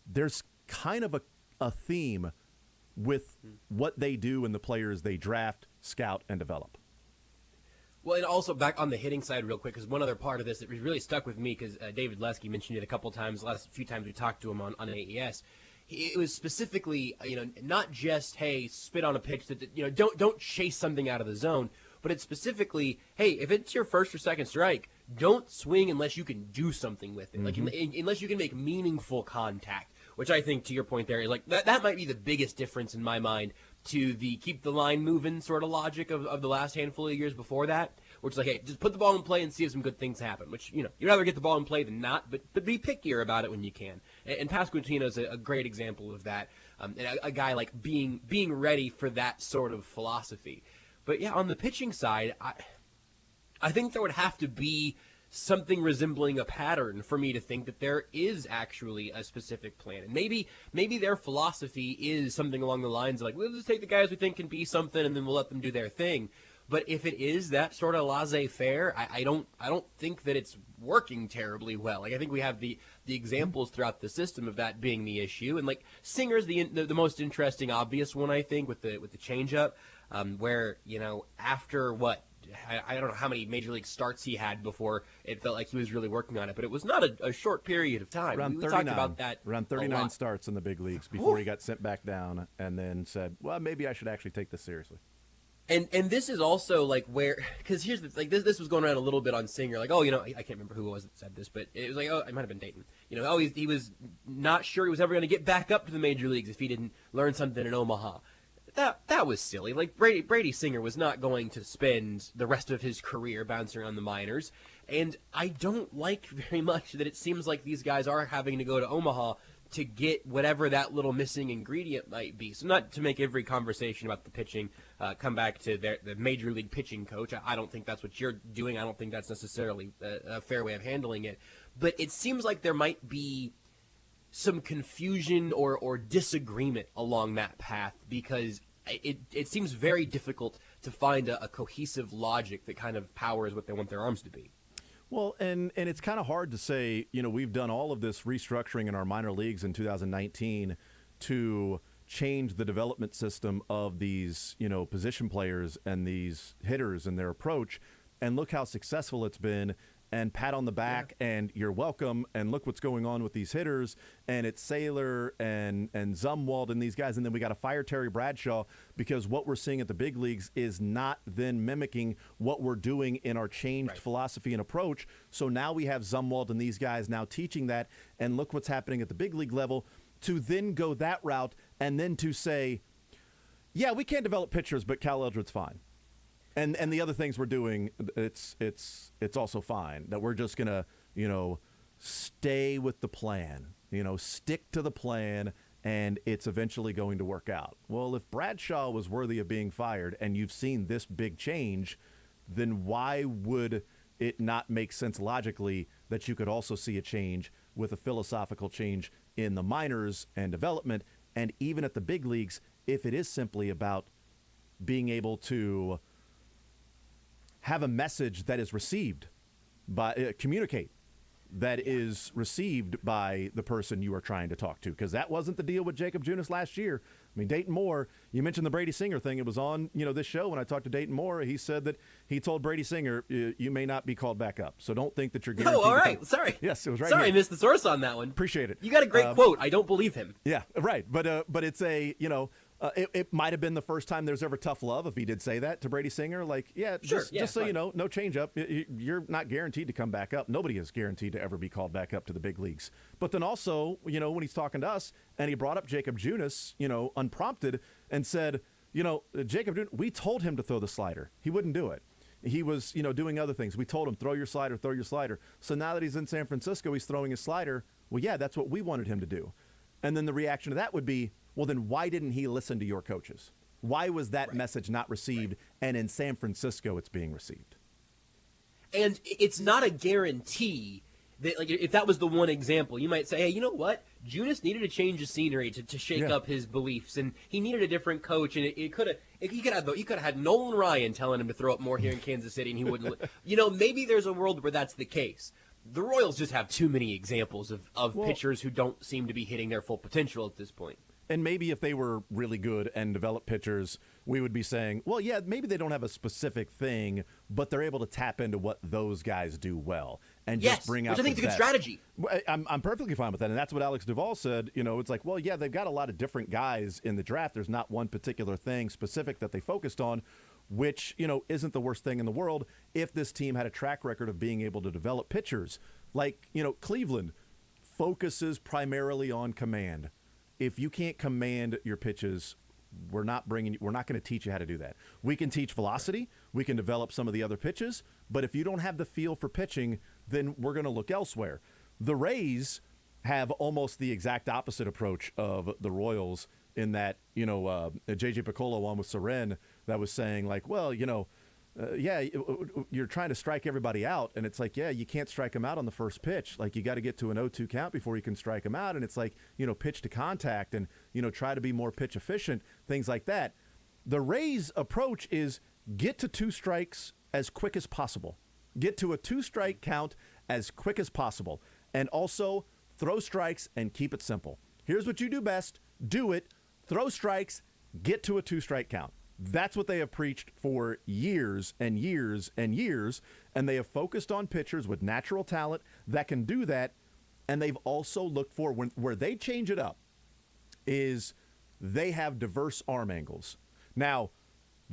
There's kind of a theme with what they do and the players they draft, scout, and develop. Well, and also back on the hitting side real quick, because one other part of this that really stuck with me, because David Lesky mentioned it a couple times, the last few times we talked to him on AES. It was specifically, not just, hey, spit on a pitch, that don't chase something out of the zone, but it's specifically, hey, if it's your first or second strike, don't swing unless you can do something with it, like unless you can make meaningful contact, which I think, to your point there, is like that might be the biggest difference in my mind to the keep the line moving sort of logic of the last handful of years before that, which is like, hey, just put the ball in play and see if some good things happen, which, you'd rather get the ball in play than not, but be pickier about it when you can. And Pasquantino is a great example of that, and a guy like being ready for that sort of philosophy. But yeah, on the pitching side, I think there would have to be something resembling a pattern for me to think that there is actually a specific plan. And maybe their philosophy is something along the lines of like, we'll just take the guys we think can be something and then we'll let them do their thing. But if it is that sort of laissez-faire, I don't think that it's working terribly well. Like, I think we have the examples throughout the system of that being the issue. And like Singer's the most interesting, obvious one, I think, with the changeup, where after what, I don't know how many major league starts he had before it felt like he was really working on it, but it was not a short period of time. Around 39, talked about that. Around 39 starts in the big leagues before he got sent back down and then said, well, maybe I should actually take this seriously. And this is also like where, because here's the like this was going around a little bit on Singer, like, oh, I can't remember who it was that said this, but it was like, oh, it might have been Dayton. He was not sure he was ever going to get back up to the major leagues if he didn't learn something in Omaha. That was silly. Like Brady Singer was not going to spend the rest of his career bouncing around the minors, and I don't like very much that it seems like these guys are having to go to Omaha to get whatever that little missing ingredient might be. So not to make every conversation about the pitching come back to the major league pitching coach. I don't think that's what you're doing. I don't think that's necessarily a fair way of handling it. But it seems like there might be some confusion or disagreement along that path, because it seems very difficult to find a cohesive logic that kind of powers what they want their arms to be. Well, and it's kind of hard to say, we've done all of this restructuring in our minor leagues in 2019 to change the development system of these, position players and these hitters and their approach, and look how successful it's been, and pat on the back, and you're welcome, and look what's going on with these hitters, and it's Saylor and Zumwalt and these guys, and then we got to fire Terry Bradshaw because what we're seeing at the big leagues is not then mimicking what we're doing in our changed philosophy and approach. So now we have Zumwalt and these guys now teaching that, and look what's happening at the big league level, to then go that route and then to say, yeah, we can't develop pitchers, but Cal Eldred's fine. And the other things we're doing, it's also fine. That we're just gonna, stay with the plan, stick to the plan, and it's eventually going to work out. Well, if Bradshaw was worthy of being fired, and you've seen this big change, then why would it not make sense logically that you could also see a change with a philosophical change in the minors and development, and even at the big leagues, if it is simply about being able to have a message that is received by communicate that is received by the person you are trying to talk to, because that wasn't the deal with Jacob Junis last year. I mean, Dayton Moore, you mentioned the Brady Singer thing. It was on this show when I talked to Dayton Moore. He said that he told Brady Singer, you may not be called back up, so don't think that you're guaranteed. Oh, all right. Sorry. Yes, it was right. Sorry, here. I missed the source on that one. Appreciate it. You got a great quote. I don't believe him. Yeah, right. But it's a it might have been the first time there's ever tough love if he did say that to Brady Singer. Like, just so fine. you know, no change up. You're not guaranteed to come back up. Nobody is guaranteed to ever be called back up to the big leagues. But then also, when he's talking to us and he brought up Jacob Junis, unprompted, and said, Jacob Junis, we told him to throw the slider. He wouldn't do it. He was, doing other things. We told him, throw your slider, throw your slider. So now that he's in San Francisco, he's throwing his slider. Well, yeah, that's what we wanted him to do. And then the reaction to that would be, well, then why didn't he listen to your coaches? Why was that message not received, and in San Francisco it's being received? And it's not a guarantee that, like, if that was the one example, you might say, hey, you know what? Junis needed a change of scenery to shake up his beliefs, and he needed a different coach, and he could have had Nolan Ryan telling him to throw up more here in Kansas City, and he wouldn't. Maybe there's a world where that's the case. The Royals just have too many examples of pitchers who don't seem to be hitting their full potential at this point. And maybe if they were really good and developed pitchers, we would be saying, well, yeah, maybe they don't have a specific thing, but they're able to tap into what those guys do well and just bring out which I think the is a good best. strategy. I'm perfectly fine with that, and that's what Alex Duvall said. It's like, well, yeah, they've got a lot of different guys in the draft. There's not one particular thing specific that they focused on, which, isn't the worst thing in the world if this team had a track record of being able to develop pitchers. Like, Cleveland focuses primarily on command. If you can't command your pitches, we're not going to teach you how to do that. We can teach velocity. We can develop some of the other pitches. But if you don't have the feel for pitching, then we're going to look elsewhere. The Rays have almost the exact opposite approach of the Royals in that, J.J. Piccolo on with Seren that was saying, like, well, you're trying to strike everybody out, and it's like, yeah, you can't strike them out on the first pitch. Like, you got to get to an 0-2 count before you can strike them out, and it's like, pitch to contact and, try to be more pitch efficient, things like that. The Rays' approach is get to 2 strikes as quick as possible. Get to a 2-strike count as quick as possible, and also throw strikes and keep it simple. Here's what you do best. Do it. Throw strikes. Get to a 2-strike count. That's what they have preached for years and years and years, and they have focused on pitchers with natural talent that can do that, and they've also looked for, where they change it up, is they have diverse arm angles. Now,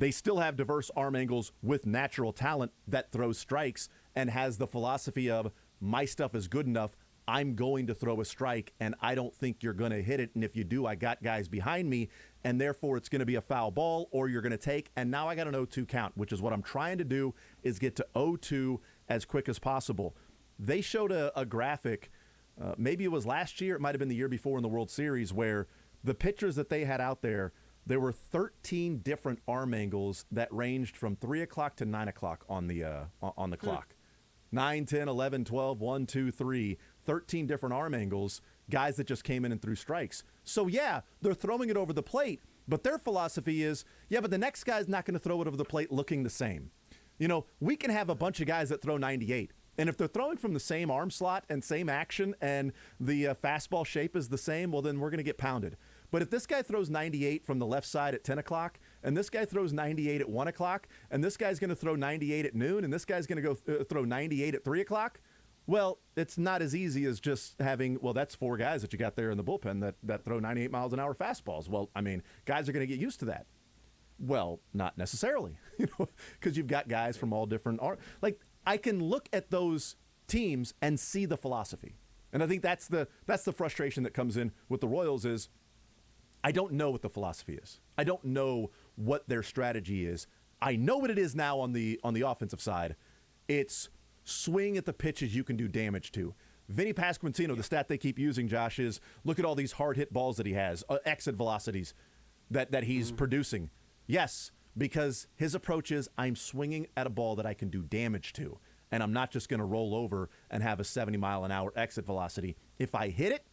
They still have diverse arm angles with natural talent that throws strikes and has the philosophy of, my stuff is good enough, I'm going to throw a strike, and I don't think you're going to hit it. And if you do, I got guys behind me, and therefore it's going to be a foul ball, or you're going to take. And now I got an 0-2 count, which is what I'm trying to do, is get to 0-2 as quick as possible. They showed a graphic, maybe it was last year, it might have been the year before in the World Series, where the pitchers that they had out there were 13 different arm angles that ranged from 3 o'clock to 9 o'clock on the clock. 9, 10, 11, 12, 1, 2, 3, 13 different arm angles, guys that just came in and threw strikes. So, yeah, they're throwing it over the plate, but their philosophy is, yeah, but the next guy's not going to throw it over the plate looking the same. You know, we can have a bunch of guys that throw 98, and if they're throwing from the same arm slot and same action and the fastball shape is the same, well, then we're going to get pounded. But if this guy throws 98 from the left side at 10 o'clock, and this guy throws 98 at 1 o'clock, and this guy's going to throw 98 at noon, and this guy's going to go throw 98 at 3 o'clock, well, it's not as easy as just having, well, that's 4 guys that you got there in the bullpen that throw 98 miles an hour fastballs. Well, I mean, guys are going to get used to that. Well, not necessarily, because you've got guys from all different like, I can look at those teams and see the philosophy. And I think that's the frustration that comes in with the Royals is, I don't know what the philosophy is. I don't know what their strategy is. I know what it is now on the offensive side. It's swing at the pitches you can do damage to. Vinny Pasquantino, the stat they keep using, Josh, is look at all these hard hit balls that he has, exit velocities that he's producing. Yes, because his approach is, I'm swinging at a ball that I can do damage to, and I'm not just going to roll over and have a 70 mile an hour exit velocity. If I hit it,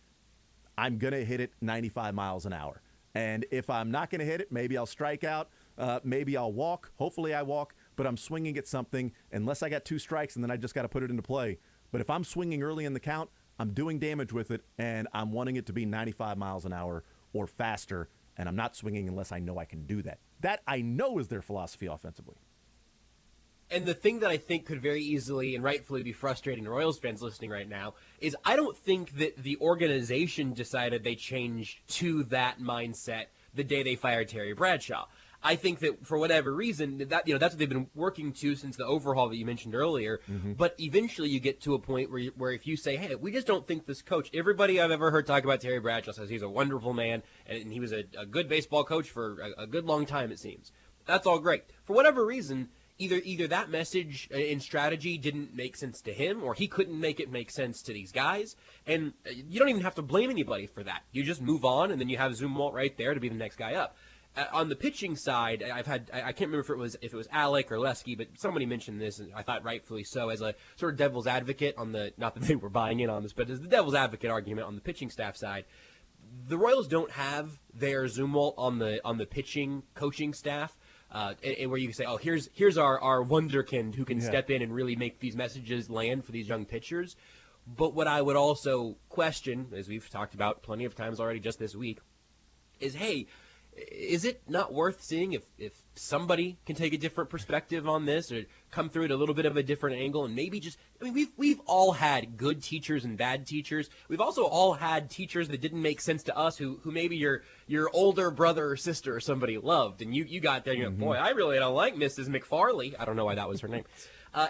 I'm going to hit it 95 miles an hour. And if I'm not going to hit it, maybe I'll strike out, maybe I'll walk. Hopefully I walk, but I'm swinging at something unless I got 2 strikes and then I just got to put it into play. But if I'm swinging early in the count, I'm doing damage with it, and I'm wanting it to be 95 miles an hour or faster, and I'm not swinging unless I know I can do that. That I know is their philosophy offensively. And the thing that I think could very easily and rightfully be frustrating to Royals fans listening right now is I don't think that the organization decided they changed to that mindset the day they fired Terry Bradshaw. I think that for whatever reason, that's what they've been working to since the overhaul that you mentioned earlier. Mm-hmm. But eventually you get to a point where if you say, hey, we just don't think this coach, everybody I've ever heard talk about Terry Bradshaw says he's a wonderful man and he was a good baseball coach for a good long time, it seems. That's all great. For whatever reason, either that message and strategy didn't make sense to him, or he couldn't make it make sense to these guys. And you don't even have to blame anybody for that. You just move on, and then you have Zumwalt right there to be the next guy up. On the pitching side, I can't remember if it was Alec or Lesky, but somebody mentioned this, and I thought rightfully so, as a sort of devil's advocate on the, not that they were buying in on this, but as the devil's advocate argument on the pitching staff side. The Royals don't have their Zumwalt on the pitching coaching staff. And where you can say, oh, here's our wonderkind who can step in and really make these messages land for these young pitchers. But what I would also question, as we've talked about plenty of times already just this week, is, hey, is it not worth seeing if somebody can take a different perspective on this or come through it a little bit of a different angle and maybe just, I mean, we've all had good teachers and bad teachers. We've also all had teachers that didn't make sense to us who maybe your older brother or sister or somebody loved. And you got there and you're like, boy, I really don't like Mrs. McFarley. I don't know why that was her name.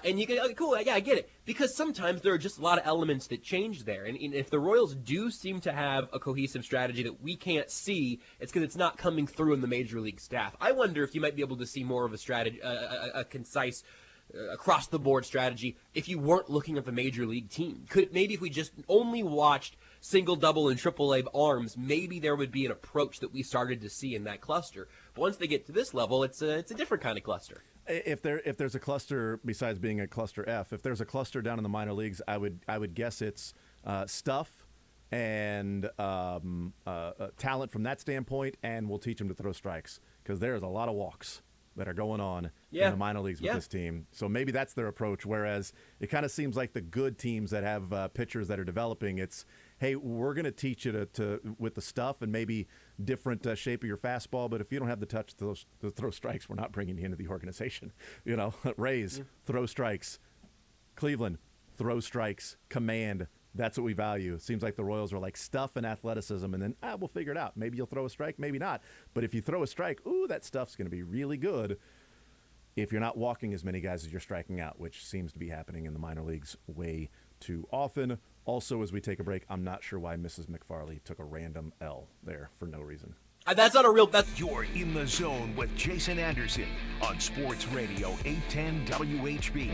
And you go, cool, yeah, I get it. Because sometimes there are just a lot of elements that change there. And if the Royals do seem to have a cohesive strategy that we can't see, it's because it's not coming through in the major league staff. I wonder if you might be able to see more of a strategy, a concise, across-the-board strategy if you weren't looking at the major league team. Maybe if we just only watched single, double, and triple A arms, maybe there would be an approach that we started to see in that cluster. But once they get to this level, it's a different kind of cluster. If there's a cluster, besides being a cluster F, if there's a cluster down in the minor leagues, I would guess it's stuff and talent from that standpoint, and we'll teach them to throw strikes because there's a lot of walks that are going on in the minor leagues with this team. So maybe that's their approach, whereas it kind of seems like the good teams that have pitchers that are developing, it's, hey, we're going to teach you to with the stuff and maybe different shape of your fastball, but if you don't have the touch to throw strikes, we're not bringing you into the organization. Rays, throw strikes. Cleveland, throw strikes. Command, That's what we value. Seems like the Royals are like stuff and athleticism, and then we'll figure it out. Maybe you'll throw a strike, maybe not. But if you throw a strike, that stuff's going to be really good if you're not walking as many guys as you're striking out, which seems to be happening in the minor leagues way too often. Also, as we take a break, I'm not sure why Mrs. McFarley took a random L there for no reason. That's not a real. You're in the zone with Jason Anderson on Sports Radio 810 WHB.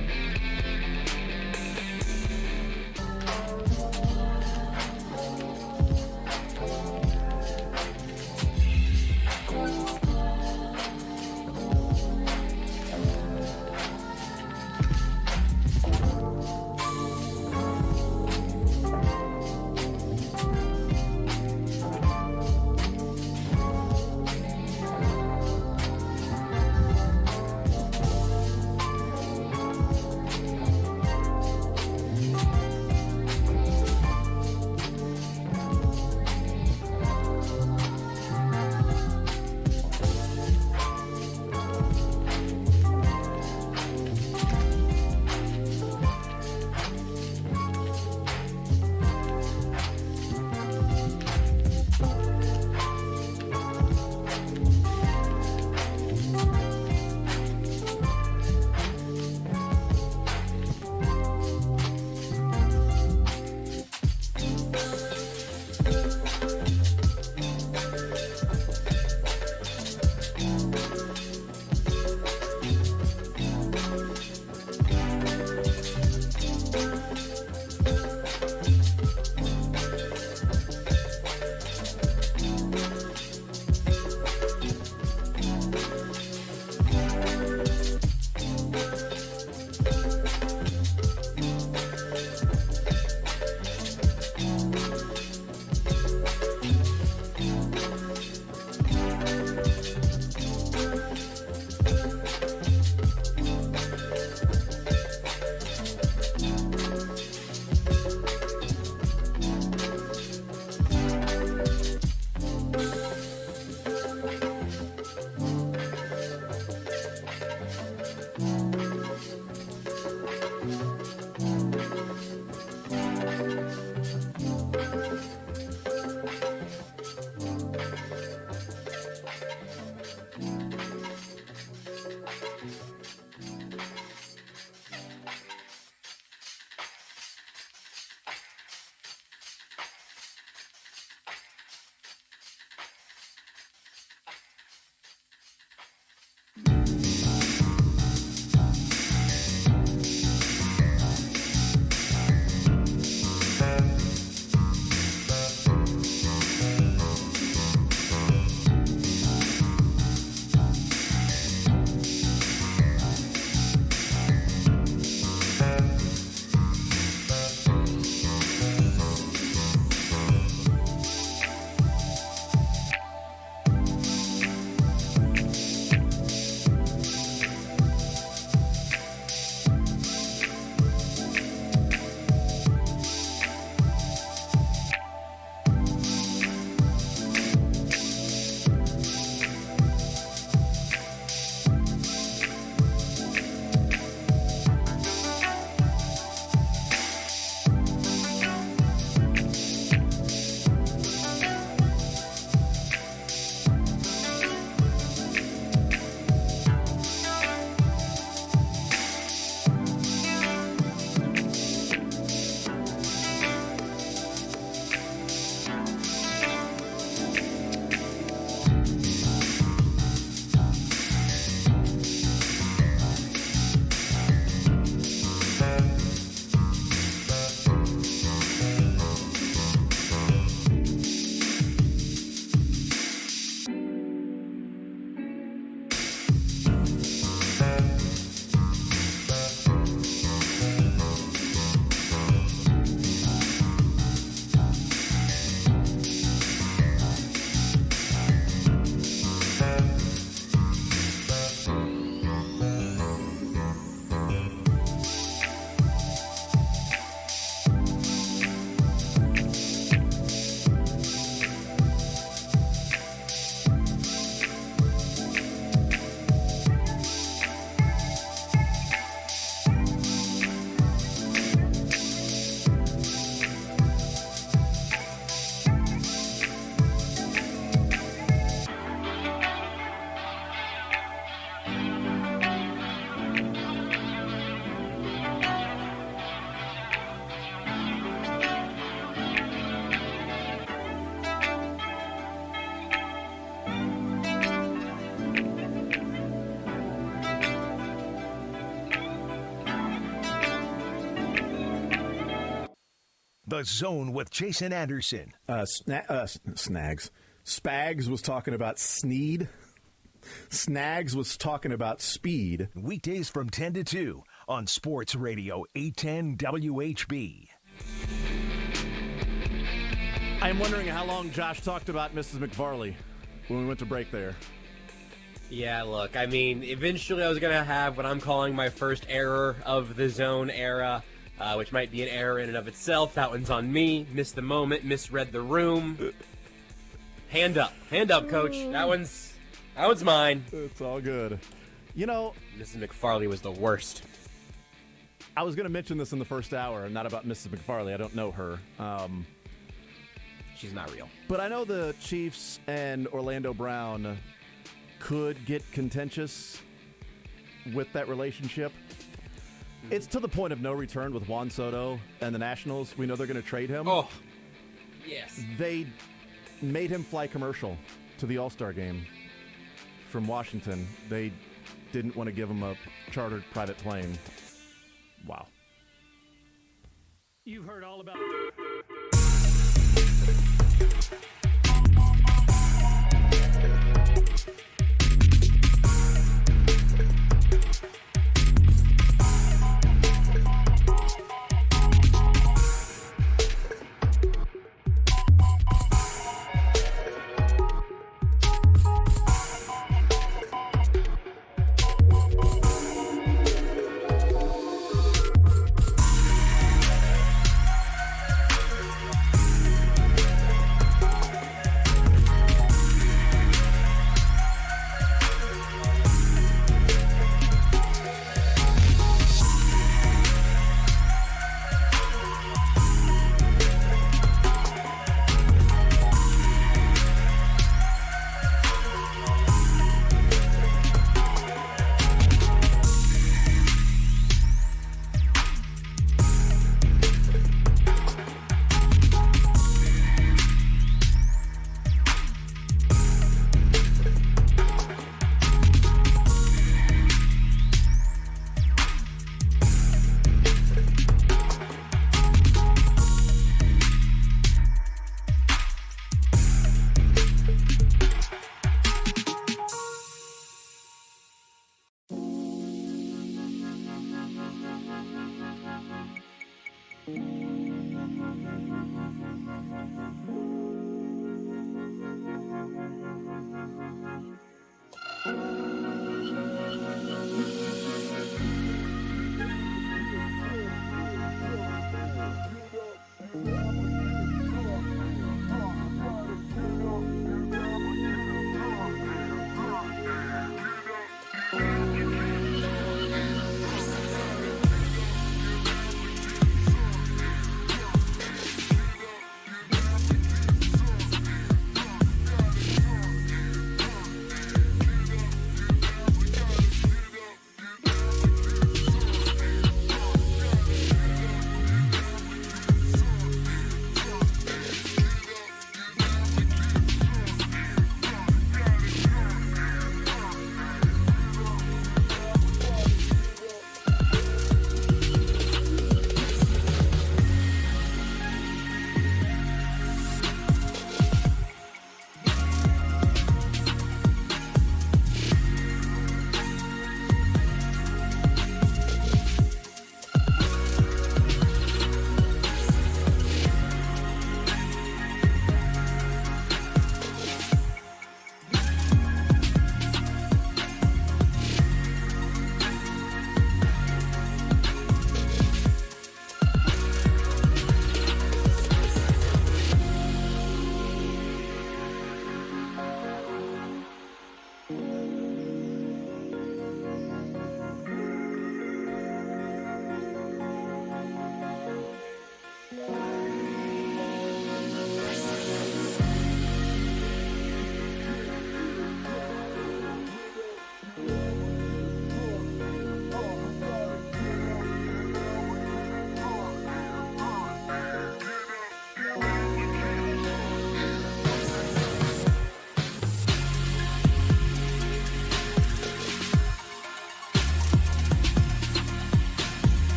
The Zone with Jason Anderson. Snags. Spags was talking about Sneed. Snags was talking about speed. Weekdays from 10 to 2 on Sports Radio 810 WHB. I'm wondering how long Josh talked about Mrs. McFarley when we went to break there. Yeah, look, I mean, eventually I was going to have what I'm calling my first error of the Zone era, which might be an error in and of itself. That one's on me. Missed the moment, misread the room. Hand up, coach. That one's mine. It's all good. You know, Mrs. McFarley was the worst. I was going to mention this in the first hour, not about Mrs. McFarley. I don't know her. She's not real. But I know the Chiefs and Orlando Brown could get contentious with that relationship. It's to the point of no return with Juan Soto and the Nationals. We know they're going to trade him. Oh, yes. They made him fly commercial to the All Star Game from Washington. They didn't want to give him a chartered private plane. Wow. You've heard all about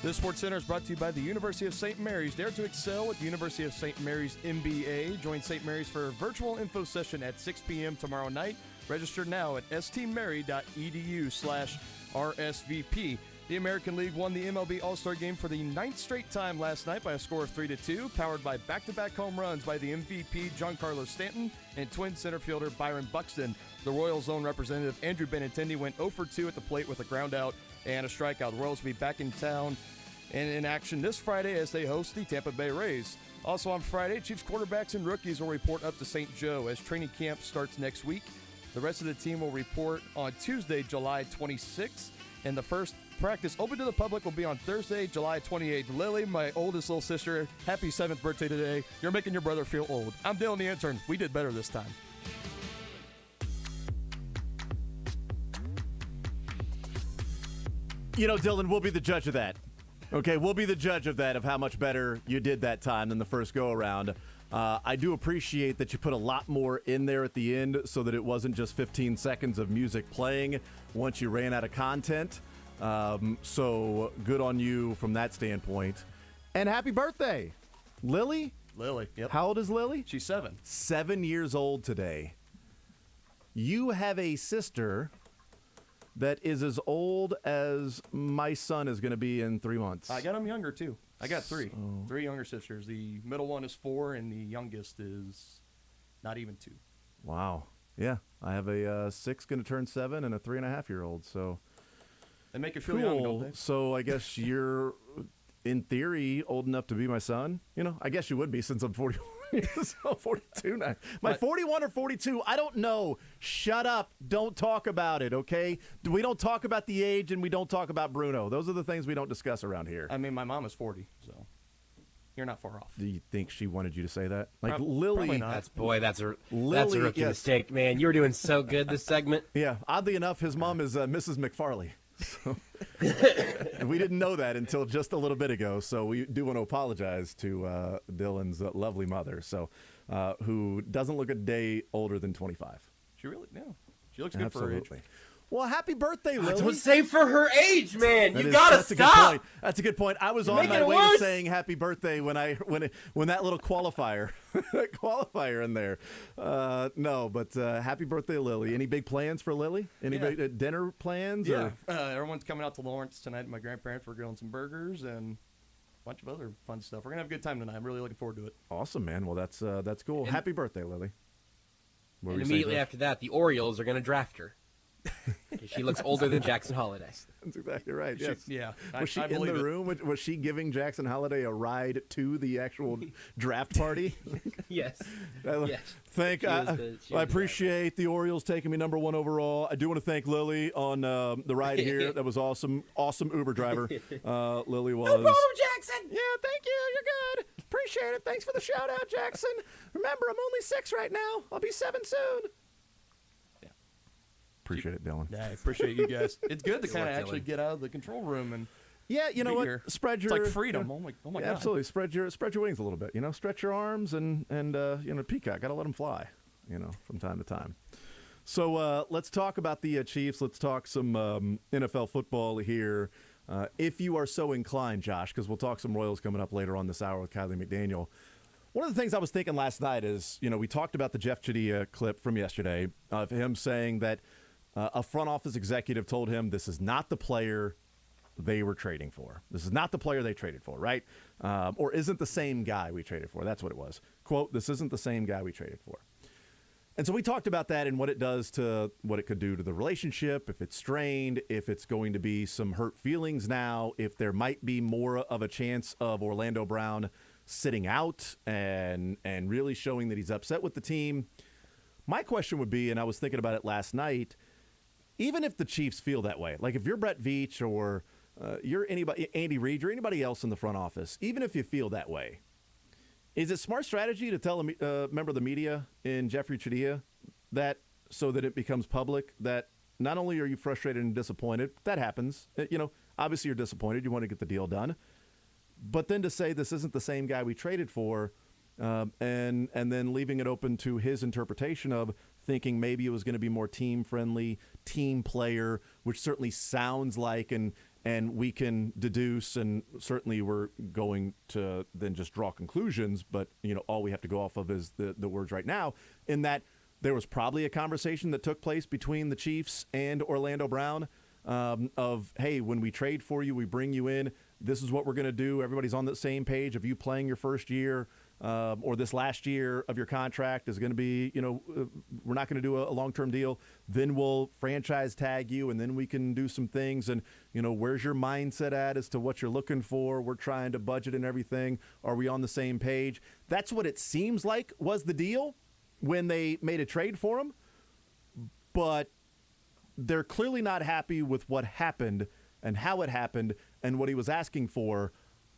This Sports Center is brought to you by the University of St. Mary's. Dare to excel at the University of St. Mary's MBA. Join St. Mary's for a virtual info session at 6 p.m. tomorrow night. Register now at stmary.edu/RSVP. The American League won the MLB All Star Game for the 9th straight time last night by a score of 3-2, powered by back-to-back home runs by the MVP Giancarlo Stanton and Twin center fielder Byron Buxton. The Royals' own representative Andrew Benintendi went 0 for 2 at the plate with a ground out and a strikeout. The Royals will be back in town and in action this Friday as they host the Tampa Bay Rays. Also on Friday, Chiefs quarterbacks and rookies will report up to St. Joe as training camp starts next week. The rest of the team will report on Tuesday, July 26th, and the first practice open to the public will be on Thursday, July 28th. Lily, my oldest little sister, happy 7th birthday today. You're making your brother feel old. I'm Dylan the intern. We did better this time. You know, Dylan, we'll be the judge of that. Okay, we'll be the judge of that, of how much better you did that time than the first go-around. I do appreciate that you put a lot more in there at the end so that it wasn't just 15 seconds of music playing once you ran out of content. So good on you from that standpoint. And happy birthday, Lily. Lily, yep. How old is Lily? She's 7. 7 years old today. You have a sister that is as old as my son is going to be in 3 months. I got him younger, too. I got 3. 3 younger sisters. The middle one is 4, and the youngest is not even 2. Wow. Yeah. I have a 6 going to turn 7 and a 3.5-year-old. So they make you feel cool. young, don't they? So I guess you're, in theory, old enough to be my son. You know, I guess you would be since I'm 41. So 42 now. My 41 or 42, I don't know. Shut up. Don't talk about it, okay? We don't talk about the age, and we don't talk about Bruno. Those are the things we don't discuss around here. I mean, my mom is 40, so you're not far off. Do you think she wanted you to say that? Like Probably Lily. not. That's a Lily, rookie yes. mistake, man. You were doing so good this segment. Yeah. Oddly enough, his mom is Mrs. McFarley. So, and we didn't know that until just a little bit ago, so we do want to apologize to Dylan's lovely mother, who doesn't look a day older than 25. She really, no. She looks good for her age. Well, happy birthday, Lily. Don't say for her age, man. You gotta that's stop. A good point. That's a good point. I was on my way to worse. saying happy birthday when that little qualifier in there. No, but happy birthday, Lily. Any big plans for Lily? Any big dinner plans? Yeah. Everyone's coming out to Lawrence tonight. My grandparents, we're grilling some burgers and a bunch of other fun stuff. We're gonna have a good time tonight. I'm really looking forward to it. Awesome, man. Well, that's cool. Happy birthday, Lily. And immediately after that, the Orioles are gonna draft her. She looks older than Jackson Holiday. That's exactly right. Yes. Was she in the room? Was she giving Jackson Holiday a ride to the actual draft party? Yes. I appreciate the Orioles taking me number 1 overall. I do want to thank Lily on the ride here. That was awesome. Awesome Uber driver. Lily was. No problem, Jackson. Yeah, thank you. You're good. Appreciate it. Thanks for the shout out, Jackson. Remember, I'm only 6 right now. I'll be 7 soon. Appreciate it, Dylan. Yeah, I appreciate you guys. It's good to kind of actually get out of the control room and you know what? here. Spread your it's like freedom. Oh my God. Absolutely. Spread your wings a little bit. You know, stretch your arms and peacock. Got to let them fly. You know, from time to time. So let's talk about the Chiefs. Let's talk some NFL football here, if you are so inclined, Josh, because we'll talk some Royals coming up later on this hour with Kiley McDaniel. One of the things I was thinking last night is, we talked about the Jeff Chadilla clip from yesterday of him saying that a front office executive told him this is not the player they were trading for. This is not the player they traded for, right? Or isn't the same guy we traded for. That's what it was. Quote, this isn't the same guy we traded for. And so we talked about that and what it does to what it could do to the relationship, if it's strained, if it's going to be some hurt feelings now, if there might be more of a chance of Orlando Brown sitting out and really showing that he's upset with the team. My question would be, and I was thinking about it last night, even if the Chiefs feel that way, like if you're Brett Veach or you're Andy Reid or anybody else in the front office, even if you feel that way, is it smart strategy to tell a member of the media in Jeffrey Chadilla that so that it becomes public that not only are you frustrated and disappointed, that happens, obviously you're disappointed, you want to get the deal done, but then to say this isn't the same guy we traded for, and then leaving it open to his interpretation of thinking maybe it was going to be more team-friendly, team player, which certainly sounds like and and we can deduce, and certainly we're going to then just draw conclusions, but all we have to go off of is the words right now, in that there was probably a conversation that took place between the Chiefs and Orlando Brown of, hey, when we trade for you, we bring you in, this is what we're going to do. Everybody's on the same page of you playing your first year or this last year of your contract is going to be, we're not going to do a long-term deal. Then we'll franchise tag you, and then we can do some things. And, where's your mindset at as to what you're looking for? We're trying to budget and everything. Are we on the same page? That's what it seems like was the deal when they made a trade for him. But they're clearly not happy with what happened and how it happened and what he was asking for.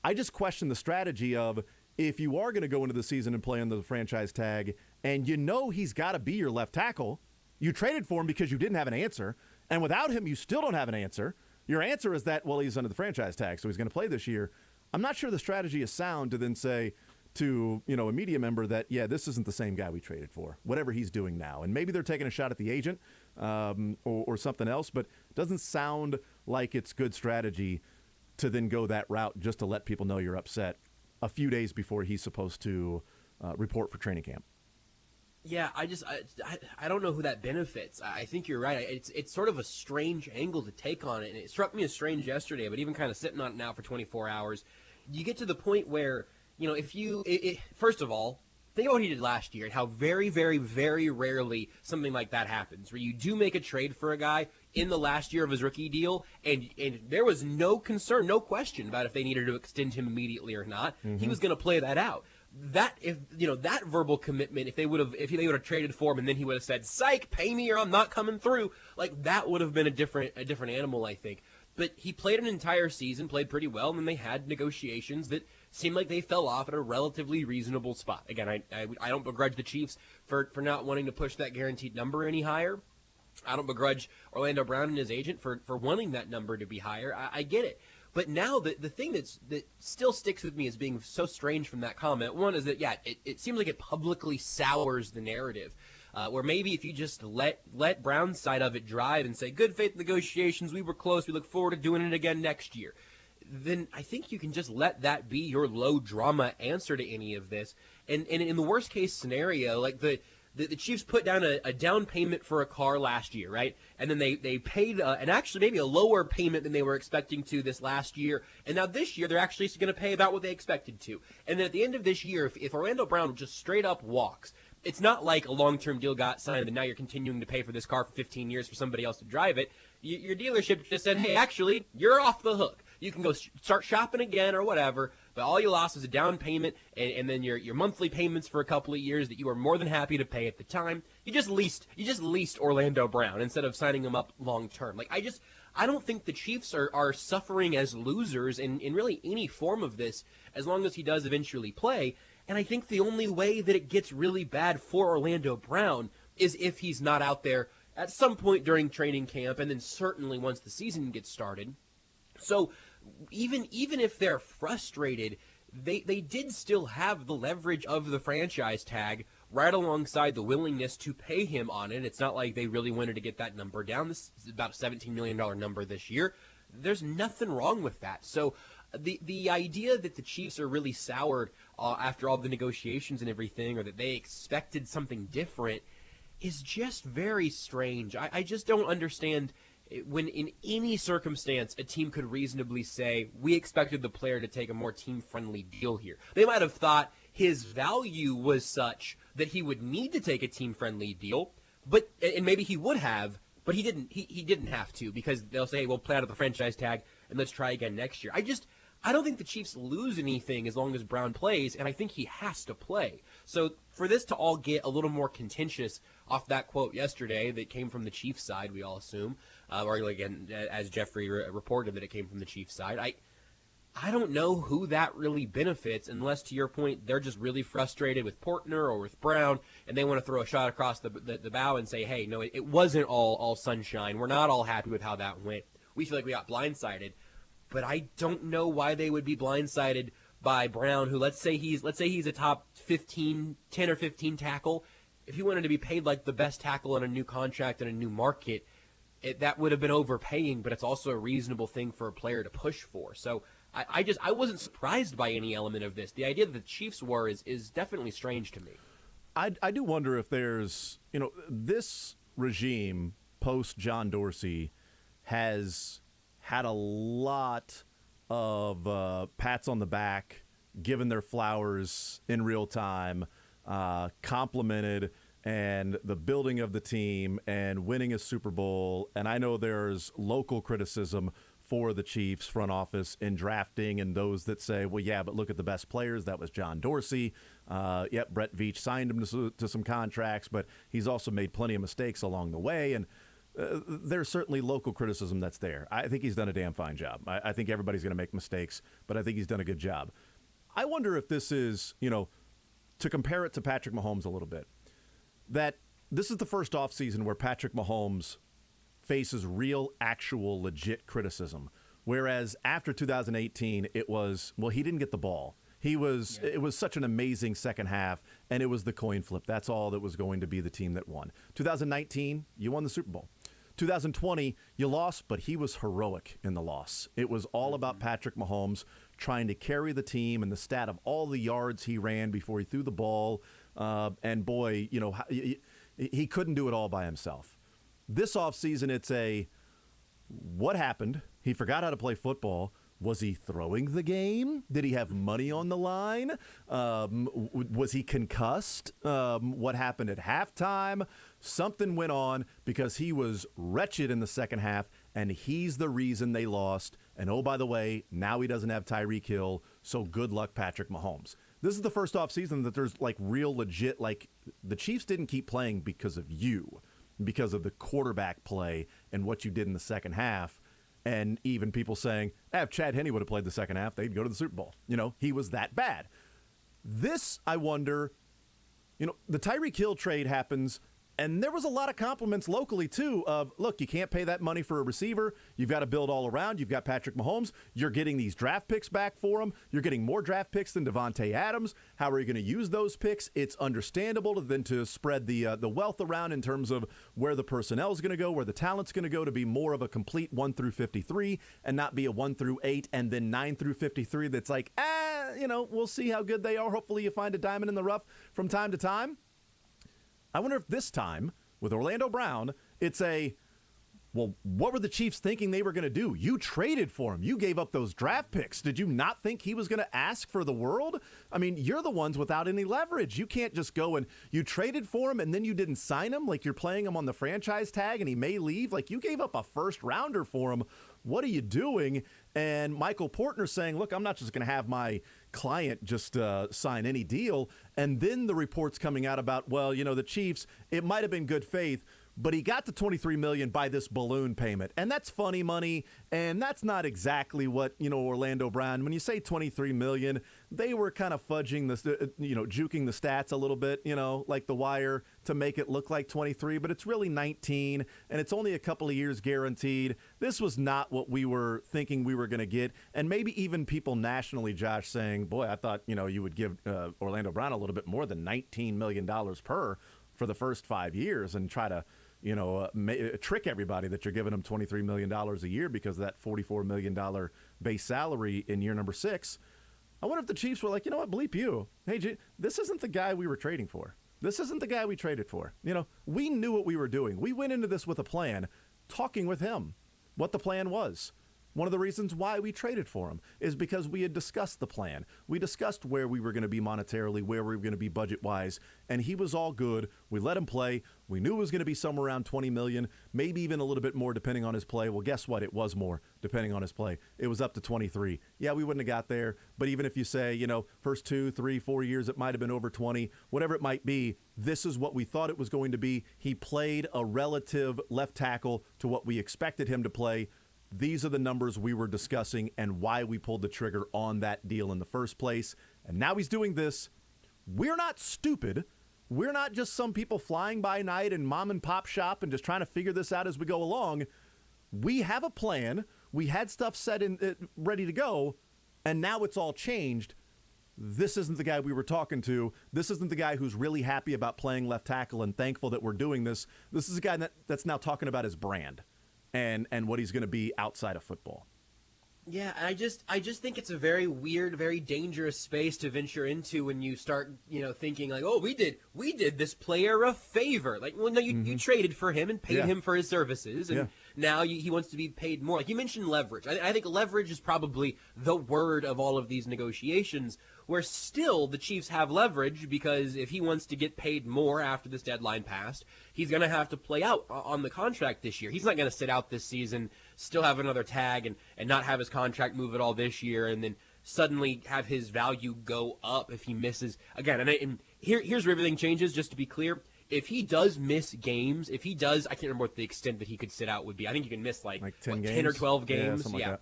I just question the strategy of, if you are going to go into the season and play under the franchise tag and he's got to be your left tackle, you traded for him because you didn't have an answer, and without him you still don't have an answer. Your answer is that, well, he's under the franchise tag, so he's going to play this year. I'm not sure the strategy is sound to then say to a media member that, yeah, this isn't the same guy we traded for, whatever he's doing now. And maybe they're taking a shot at the agent or something else, but it doesn't sound like it's good strategy to then go that route just to let people know you're upset a few days before he's supposed to report for training camp. Yeah, I don't know who that benefits. I think you're right. It's sort of a strange angle to take on it, and it struck me as strange yesterday, but even kind of sitting on it now for 24 hours, you get to the point where, first of all, think about what he did last year and how very, very, very rarely something like that happens, where you do make a trade for a guy in the last year of his rookie deal, and there was no concern, no question about if they needed to extend him immediately or not. Mm-hmm. He was going to play that out. That that verbal commitment, if they would have traded for him and then he would have said, "Psych, pay me or I'm not coming through," like that would have been a different animal, I think. But he played an entire season, played pretty well, and then they had negotiations that seemed like they fell off at a relatively reasonable spot. Again, I don't begrudge the Chiefs for not wanting to push that guaranteed number any higher. I don't begrudge Orlando Brown and his agent for wanting that number to be higher. I get it. But now the thing that still sticks with me as being so strange from that comment, one is that, yeah, it seems like it publicly sours the narrative. Where maybe if you just let Brown's side of it drive and say, good faith negotiations, we were close, we look forward to doing it again next year, then I think you can just let that be your low drama answer to any of this. And in the worst case scenario, like the Chiefs put down a down payment for a car last year, right? And then they paid and actually maybe a lower payment than they were expecting to this last year. And now this year they're actually going to pay about what they expected to. And then at the end of this year, if Orlando Brown just straight up walks, it's not like a long-term deal got signed and now you're continuing to pay for this car for 15 years for somebody else to drive it. Your dealership just said, hey, actually, you're off the hook. You can go start shopping again or whatever, but all you lost is a down payment and then your monthly payments for a couple of years that you were more than happy to pay at the time. You just leased Orlando Brown instead of signing him up long-term. Like, I don't think the Chiefs are suffering as losers in really any form of this as long as he does eventually play. And I think the only way that it gets really bad for Orlando Brown is if he's not out there at some point during training camp, and then certainly once the season gets started. So even if they're frustrated, they did still have the leverage of the franchise tag right alongside the willingness to pay him on it. It's not like they really wanted to get that number down. This is about a $17 million number this year. There's nothing wrong with that. So the idea that the Chiefs are really soured after all the negotiations and everything, or that they expected something different, is just very strange. I just don't understand when in any circumstance a team could reasonably say, we expected the player to take a more team-friendly deal here. They might have thought his value was such that he would need to take a team-friendly deal, and maybe he would have, but he didn't. He didn't have to, because they'll say, hey, we'll play out of the franchise tag and let's try again next year. I don't think the Chiefs lose anything as long as Brown plays, and I think he has to play. So for this to all get a little more contentious off that quote yesterday that came from the Chiefs side, we all assume, or again, as Jeffrey reported that it came from the Chiefs side, I don't know who that really benefits, unless, to your point, they're just really frustrated with Portner or with Brown, and they want to throw a shot across the bow and say, hey, no, it wasn't all sunshine. We're not all happy with how that went. We feel like we got blindsided. But I don't know why they would be blindsided by Brown, who let's say he's a top 10 or 15 tackle. If he wanted to be paid like the best tackle on a new contract in a new market, that would have been overpaying, but it's also a reasonable thing for a player to push for. So I wasn't surprised by any element of this. The idea that the Chiefs were is definitely strange to me. I do wonder if there's, this regime post John Dorsey has had a lot of pats on the back, given their flowers in real time, complimented, and the building of the team and winning a Super Bowl. And I know there's local criticism for the Chiefs front office in drafting, and those that say, well, yeah, but look at the best players. That was John Dorsey. Brett Veach signed him to some contracts, but he's also made plenty of mistakes along the way. And there's certainly local criticism that's there. I think he's done a damn fine job. I think everybody's going to make mistakes, but I think he's done a good job. I wonder if this is, to compare it to Patrick Mahomes a little bit, that this is the first offseason where Patrick Mahomes faces real, actual, legit criticism. Whereas after 2018, it was, well, he didn't get the ball. It was such an amazing second half, and it was the coin flip. That's all that was going to be the team that won. 2019, you won the Super Bowl. 2020, you lost, but he was heroic in the loss. It was all about Patrick Mahomes trying to carry the team and the stat of all the yards he ran before he threw the ball. And boy, he couldn't do it all by himself. This offseason, it's what happened? He forgot how to play football. Was he throwing the game? Did he have money on the line? Was he concussed? What happened at halftime? Something went on because he was wretched in the second half, and he's the reason they lost. And oh, by the way, now he doesn't have Tyreek Hill, so good luck, Patrick Mahomes. This is the first offseason that there's real legit, the Chiefs didn't keep playing because of you, because of the quarterback play and what you did in the second half. And even people saying, if Chad Henne would have played the second half, they'd go to the Super Bowl. He was that bad. This, I wonder, the Tyreek Hill trade happens, and there was a lot of compliments locally, too, of, look, you can't pay that money for a receiver. You've got to build all around. You've got Patrick Mahomes. You're getting these draft picks back for him. You're getting more draft picks than Devontae Adams. How are you going to use those picks? It's understandable to spread the wealth around in terms of where the personnel is going to go, where the talent's going to go, to be more of a complete 1 through 53 and not be a 1 through 8 and then 9 through 53 that's we'll see how good they are. Hopefully you find a diamond in the rough from time to time. I wonder if this time, with Orlando Brown, it's what were the Chiefs thinking they were going to do? You traded for him. You gave up those draft picks. Did you not think he was going to ask for the world? I mean, you're the ones without any leverage. You can't just go and you traded for him and then you didn't sign him, like you're playing him on the franchise tag and he may leave. You gave up a first rounder for him. What are you doing? And Michael Portner saying, look, I'm not just going to have my client just sign any deal. And then the reports coming out about, the Chiefs, it might have been good faith, but he got to $23 million by this balloon payment. And that's funny money, and that's not exactly what, Orlando Brown, when you say $23 million, they were kind of fudging juking the stats a little bit, like The Wire, to make it look like 23, but it's really 19, and it's only a couple of years guaranteed. This was not what we were thinking we were going to get. And maybe even people nationally, Josh, saying, boy, I thought, you would give Orlando Brown a little bit more than $19 million per for the first 5 years and try to, trick everybody that you're giving them $23 million a year because of that $44 million base salary in year number 6. I wonder if the Chiefs were like, you know what, bleep you. Hey, this isn't the guy we were trading for. This isn't the guy we traded for. We knew what we were doing. We went into this with a plan, talking with him, what the plan was. One of the reasons why we traded for him is because we had discussed the plan. We discussed where we were going to be monetarily, where we were going to be budget-wise, and he was all good. We let him play. We knew it was going to be somewhere around $20 million, maybe even a little bit more depending on his play. Well, guess what? It was more depending on his play. It was up to 23. Yeah, we wouldn't have got there, but even if you say, first 2, 3, 4 years, it might have been over 20, whatever it might be, this is what we thought it was going to be. He played a relative left tackle to what we expected him to play. These are the numbers we were discussing and why we pulled the trigger on that deal in the first place. And now he's doing this. We're not stupid. We're not just some people flying by night and mom and pop shop and just trying to figure this out as we go along. We have a plan. We had stuff set in ready to go, and now it's all changed. This isn't the guy we were talking to. This isn't the guy who's really happy about playing left tackle and thankful that we're doing this. This is a guy that's now talking about his brand. and what he's going to be outside of football. Yeah, I just think it's a very weird, very dangerous space to venture into when you start, thinking like, oh, we did this player a favor. Like, well, no, you traded for him and paid him for his services, and now he wants to be paid more. Like you mentioned leverage. I think leverage is probably the word of all of these negotiations, where still the Chiefs have leverage because if he wants to get paid more after this deadline passed, he's going to have to play out on the contract this year. He's not going to sit out this season, still have another tag, and not have his contract move at all this year, and then suddenly have his value go up if he misses. Again, and here's where everything changes, just to be clear. If he does miss games, I can't remember what the extent that he could sit out would be. I think you can miss like 10 or 12 games. Yeah, like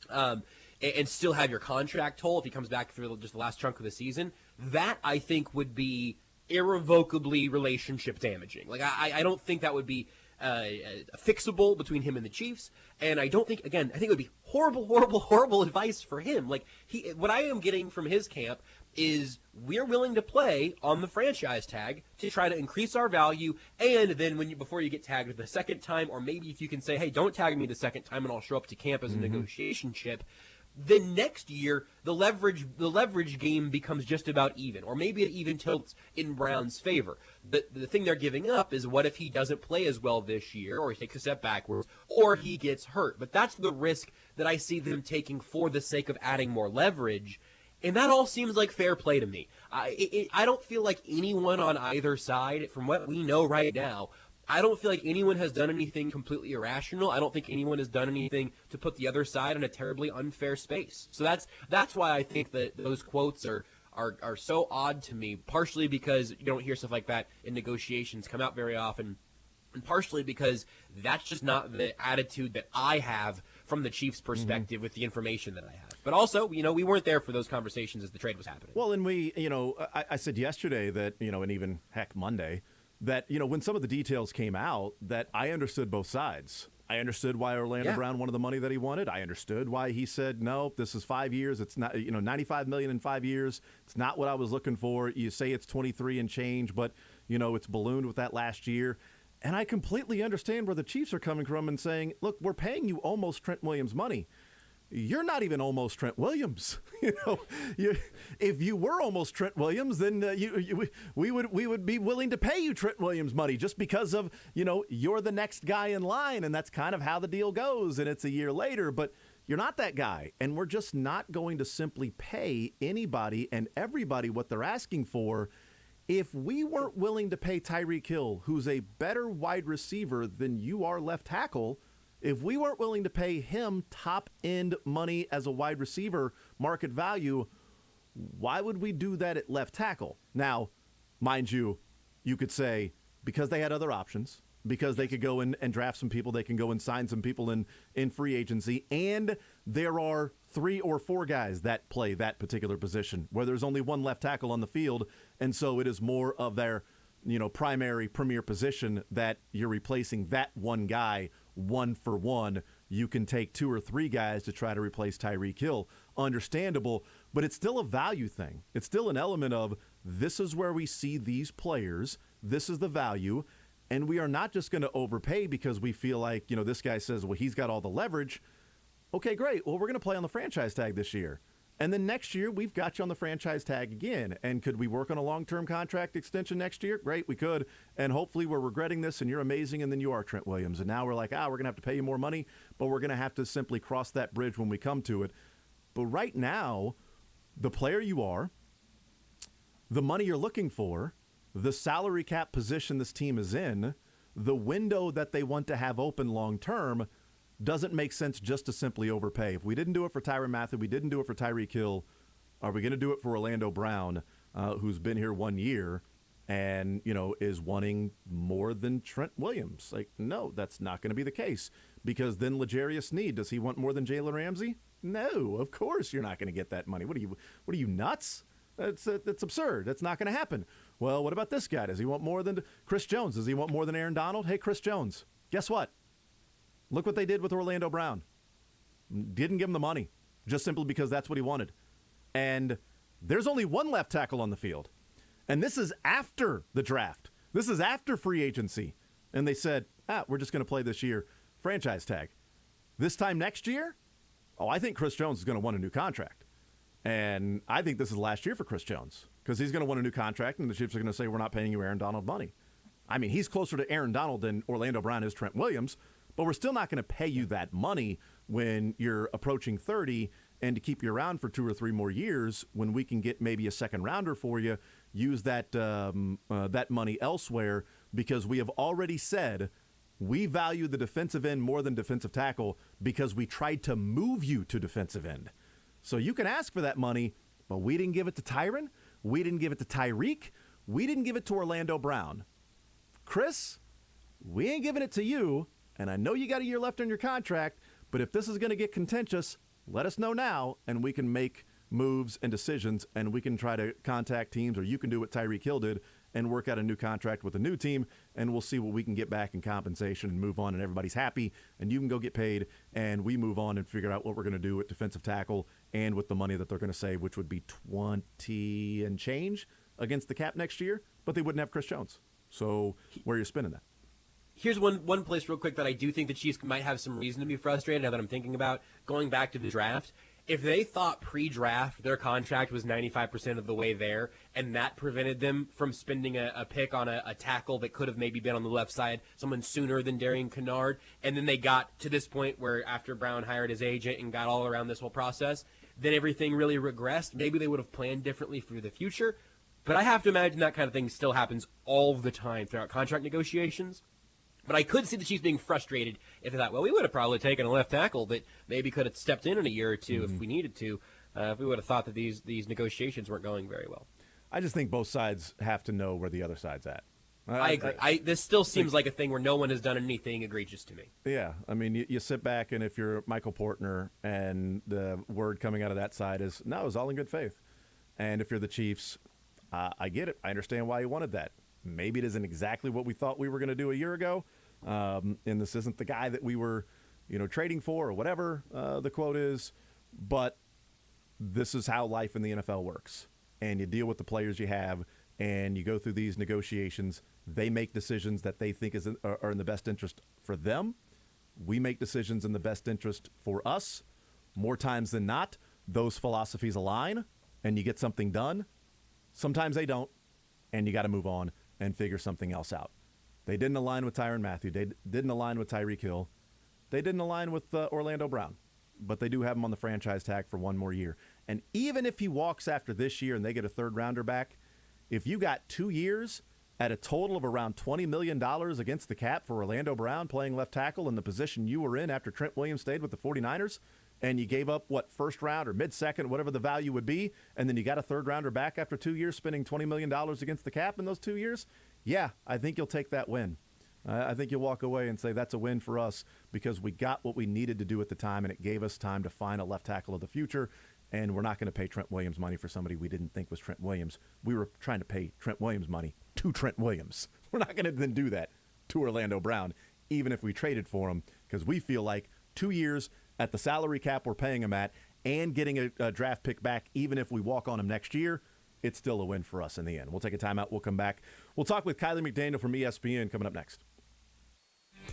that. And still have your contract toll if he comes back through just the last chunk of the season. That, I think, would be irrevocably relationship damaging. Like, I don't think that would be fixable between him and the Chiefs. And I think it would be horrible advice for him. Like, what I am getting from his camp is we're willing to play on the franchise tag to try to increase our value, and then before you get tagged the second time, or maybe if you can say, hey, don't tag me the second time and I'll show up to camp as a negotiation chip, then next year the leverage game becomes just about even, or maybe it even tilts in Brown's favor. The thing they're giving up is what if he doesn't play as well this year, or he takes a step backwards, or he gets hurt. But that's the risk that I see them taking for the sake of adding more leverage. And that all seems like fair play to me. I don't feel like anyone on either side, from what we know right now, I don't feel like anyone has done anything completely irrational. I don't think anyone has done anything to put the other side in a terribly unfair space. So that's why I think that those quotes are so odd to me, partially because you don't hear stuff like that in negotiations come out very often, and partially because that's just not the attitude that I have from the Chiefs' perspective with the information that I have. But also, we weren't there for those conversations as the trade was happening. Well, and I said yesterday that, and even heck Monday, that, when some of the details came out, that I understood both sides. I understood why Orlando Brown wanted the money that he wanted. I understood why he said, no, this is 5 years. It's not, $95 million in 5 years. It's not what I was looking for. You say it's 23 and change, but, it's ballooned with that last year. And I completely understand where the Chiefs are coming from and saying, look, we're paying you almost Trent Williams money. You're not even almost Trent Williams. If you were almost Trent Williams, then we would be willing to pay you Trent Williams money just because of, you're the next guy in line, and that's kind of how the deal goes, and it's a year later, but you're not that guy, and we're just not going to simply pay anybody and everybody what they're asking for. If we weren't willing to pay Tyreek Hill, who's a better wide receiver than you are left tackle, if we weren't willing to pay him top-end money as a wide receiver market value, why would we do that at left tackle? Now, mind you, you could say because they had other options, because they could go in and draft some people, they can go and sign some people in free agency, and there are 3 or 4 guys that play that particular position where there's only one left tackle on the field, and so it is more of their primary premier position that you're replacing that one guy 1 for 1. You can take 2 or 3 guys to try to replace Tyreek Hill. Understandable, but it's still a value thing. It's still an element of this is where we see these players. This is the value. And we are not just going to overpay because we feel like, this guy says, well, he's got all the leverage. Okay, great. Well, we're going to play on the franchise tag this year. And then next year, we've got you on the franchise tag again. And could we work on a long-term contract extension next year? Great, we could. And hopefully we're regretting this and you're amazing and then you are Trent Williams. And now we're like, we're going to have to pay you more money, but we're going to have to simply cross that bridge when we come to it. But right now, the player you are, the money you're looking for, the salary cap position this team is in, the window that they want to have open long-term, doesn't make sense just to simply overpay. If we didn't do it for Tyrann Mathieu, we didn't do it for Tyreek Hill, are we going to do it for Orlando Brown, who's been here 1 year and, is wanting more than Trent Williams? Like, no, that's not going to be the case, because then L'Jarius Sneed, does he want more than Jalen Ramsey? No, of course you're not going to get that money. What are you nuts? That's absurd. That's not going to happen. Well, what about this guy? Does he want more than Chris Jones? Does he want more than Aaron Donald? Hey, Chris Jones, guess what? Look what they did with Orlando Brown. Didn't give him the money, just simply because that's what he wanted. And there's only one left tackle on the field. And this is after the draft. This is after free agency. And they said, we're just going to play this year. franchise tag. This time next year, I think Chris Jones is going to want a new contract. And I think this is last year for Chris Jones because he's going to want a new contract, and the Chiefs are going to say, we're not paying you Aaron Donald money. I mean, he's closer to Aaron Donald than Orlando Brown is Trent Williams, but we're still not going to pay you that money when you're approaching 30 and to keep you around for 2 or 3 more years when we can get maybe a second rounder for you, use that that money elsewhere because we have already said we value the defensive end more than defensive tackle because we tried to move you to defensive end. So you can ask for that money, but we didn't give it to Tyron. We didn't give it to Tyreek. We didn't give it to Orlando Brown. Chris, we ain't giving it to you, and I know you got a year left on your contract, but if this is going to get contentious, let us know now, and we can make moves and decisions, and we can try to contact teams, or you can do what Tyreek Hill did and work out a new contract with a new team, and we'll see what we can get back in compensation and move on, and everybody's happy, and you can go get paid, and we move on and figure out what we're going to do with defensive tackle and with the money that they're going to save, which would be 20 and change against the cap next year, but they wouldn't have Chris Jones. So where are you spending that? Here's one place real quick that I do think the Chiefs might have some reason to be frustrated now that I'm thinking about going back to the draft. If they thought pre-draft their contract was 95% of the way there and that prevented them from spending a pick on a tackle that could have maybe been on the left side, someone sooner than Darian Kennard, and then they got to this point where after Brown hired his agent and got all around this whole process, then everything really regressed. Maybe they would have planned differently for the future. But I have to imagine that kind of thing still happens all the time throughout contract negotiations. But I could see the Chiefs being frustrated if they thought, well, we would have probably taken a left tackle that maybe could have stepped in a year or two if we needed to, if we would have thought that these negotiations weren't going very well. I just think both sides have to know where the other side's at. I agree. This still seems like a thing where no one has done anything egregious to me. Yeah. I mean, you sit back, and if you're Michael Portner and the word coming out of that side is, no, it was all in good faith. And if you're the Chiefs, I get it. I understand why you wanted that. Maybe it isn't exactly what we thought we were going to do a year ago. And this isn't the guy that we were, trading for or whatever the quote is. But this is how life in the NFL works. And you deal with the players you have, and you go through these negotiations. They make decisions that they think are in the best interest for them. We make decisions in the best interest for us. More times than not, those philosophies align, and you get something done. Sometimes they don't, and you got to move on and figure something else out. They didn't align with Tyrann Mathieu. They didn't align with Tyreek Hill. They didn't align with Orlando Brown. But they do have him on the franchise tag for 1 more year. And even if he walks after this year and they get a third-rounder back, if you got 2 years at a total of around $20 million against the cap for Orlando Brown playing left tackle in the position you were in after Trent Williams stayed with the 49ers, and you gave up, first round or mid-second, whatever the value would be, and then you got a third-rounder back after 2 years, spending $20 million against the cap in those 2 years, yeah, I think you'll take that win. I think you'll walk away and say that's a win for us because we got what we needed to do at the time, and it gave us time to find a left tackle of the future, and we're not going to pay Trent Williams money for somebody we didn't think was Trent Williams. We were trying to pay Trent Williams money to Trent Williams. We're not going to then do that to Orlando Brown, even if we traded for him, because we feel like 2 years at the salary cap we're paying him at and getting a draft pick back, even if we walk on him next year, it's still a win for us in the end. We'll take a timeout. We'll come back. We'll talk with Kiley McDaniel from ESPN coming up next.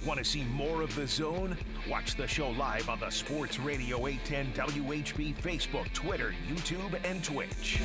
Want to see more of The Zone? Watch the show live on the Sports Radio 810 WHB Facebook, Twitter, YouTube, and Twitch.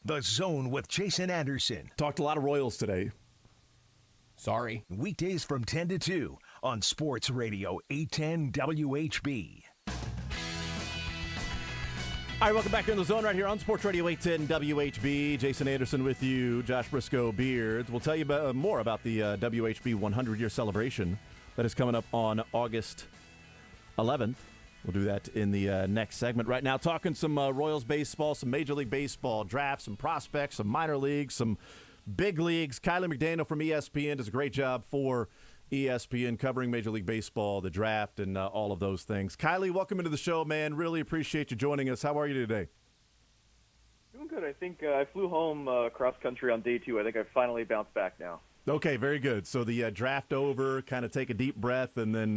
The Zone with Jason Anderson. Talked a lot of Royals today. Sorry. Weekdays from 10 to 2 on Sports Radio 810 WHB. All right, welcome back in the Zone right here on Sports Radio 810 WHB. Jason Anderson with you, Josh Brisco Beards. We'll tell you more about the WHB 100-year celebration that is coming up on August 11th. We'll do that in the next segment. Right now, talking some Royals baseball, some Major League Baseball draft, some prospects, some minor leagues, some big leagues. Kiley McDaniel from ESPN does a great job for ESPN covering Major League Baseball, the draft, and all of those things. Kiley, welcome into the show, man. Really appreciate you joining us. How are you today? Doing good. I think I flew home cross country on day 2. I think I finally bounced back now. Okay, very good. So the draft over, kind of take a deep breath, and then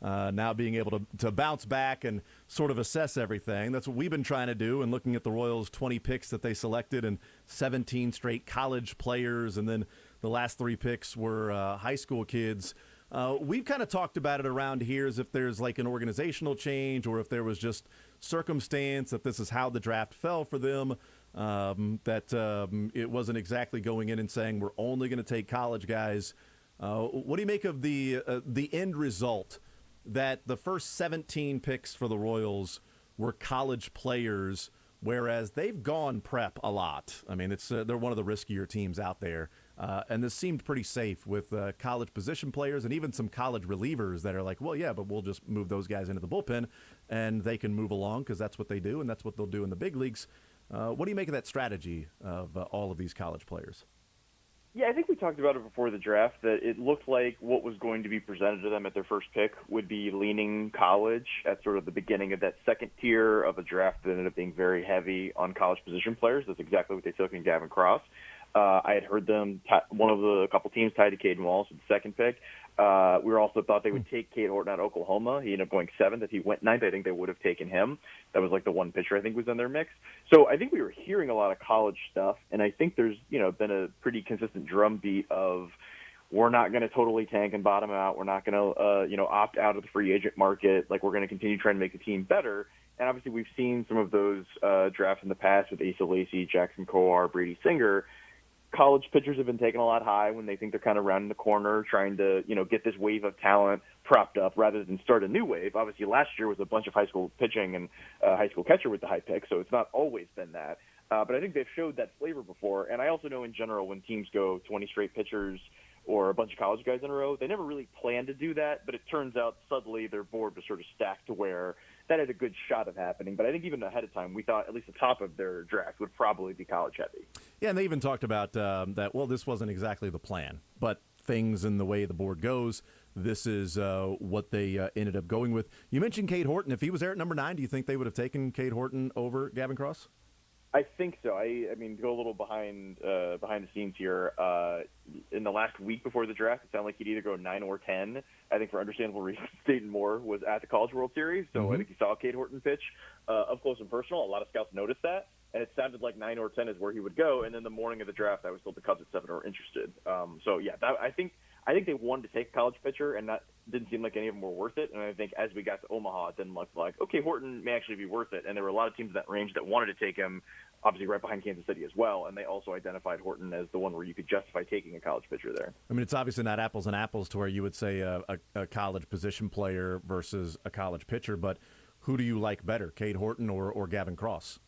now being able to bounce back and sort of assess everything. That's what we've been trying to do, and looking at the Royals' 20 picks that they selected and 17 straight college players, and then the last 3 picks were high school kids. We've kind of talked about it around here as if there's like an organizational change or if there was just circumstance that this is how the draft fell for them, that it wasn't exactly going in and saying we're only going to take college guys. What do you make of the end result that the first 17 picks for the Royals were college players, whereas they've gone prep a lot? I mean, it's they're one of the riskier teams out there. And this seemed pretty safe with college position players and even some college relievers that are like, well, yeah, but we'll just move those guys into the bullpen and they can move along because that's what they do and that's what they'll do in the big leagues. What do you make of that strategy of all of these college players? Yeah, I think we talked about it before the draft, that it looked like what was going to be presented to them at their first pick would be leaning college at sort of the beginning of that second tier of a draft that ended up being very heavy on college position players. That's exactly what they took in Gavin Cross. I had heard them, one of the couple teams tied to Caden Wallace with the second pick. We also thought they would take Cade Horton out of Oklahoma. He ended up going 7th. If he went 9th, I think they would have taken him. That was like the one pitcher I think was in their mix. So I think we were hearing a lot of college stuff, and I think there's been a pretty consistent drumbeat of we're not going to totally tank and bottom out. We're not going to opt out of the free agent market. Like, we're going to continue trying to make the team better. And obviously we've seen some of those drafts in the past with Asa Lacy, Jackson Kowar, Brady Singer. College pitchers have been taken a lot high when they think they're kind of rounding the corner, trying to, get this wave of talent propped up rather than start a new wave. Obviously, last year was a bunch of high school pitching and high school catcher with the high pick, so it's not always been that. But I think they've showed that flavor before. And I also know in general when teams go 20 straight pitchers or a bunch of college guys in a row, they never really plan to do that, but it turns out suddenly their board was sort of stacked to where that had a good shot of happening. But I think even ahead of time, we thought at least the top of their draft would probably be college heavy. Yeah, and they even talked about that, well, this wasn't exactly the plan, but things in the way the board goes, this is what they ended up going with. You mentioned Cade Horton. If he was there at number 9, do you think they would have taken Cade Horton over Gavin Cross? I think so. I mean, go a little behind the scenes here. In the last week before the draft, it sounded like he'd either go 9 or 10. I think for understandable reasons, Dayton Moore was at the College World Series, so I think he saw Cade Horton pitch up close and personal. A lot of scouts noticed that, and it sounded like 9 or 10 is where he would go. And then the morning of the draft, I was told the Cubs at 7 were interested. So yeah, I think they wanted to take a college pitcher, and that didn't seem like any of them were worth it. And I think as we got to Omaha, it then looked like, okay, Horton may actually be worth it. And there were a lot of teams in that range that wanted to take him, obviously right behind Kansas City as well. And they also identified Horton as the one where you could justify taking a college pitcher there. I mean, it's obviously not apples and apples to where you would say a college position player versus a college pitcher, but who do you like better, Cade Horton or Gavin Cross?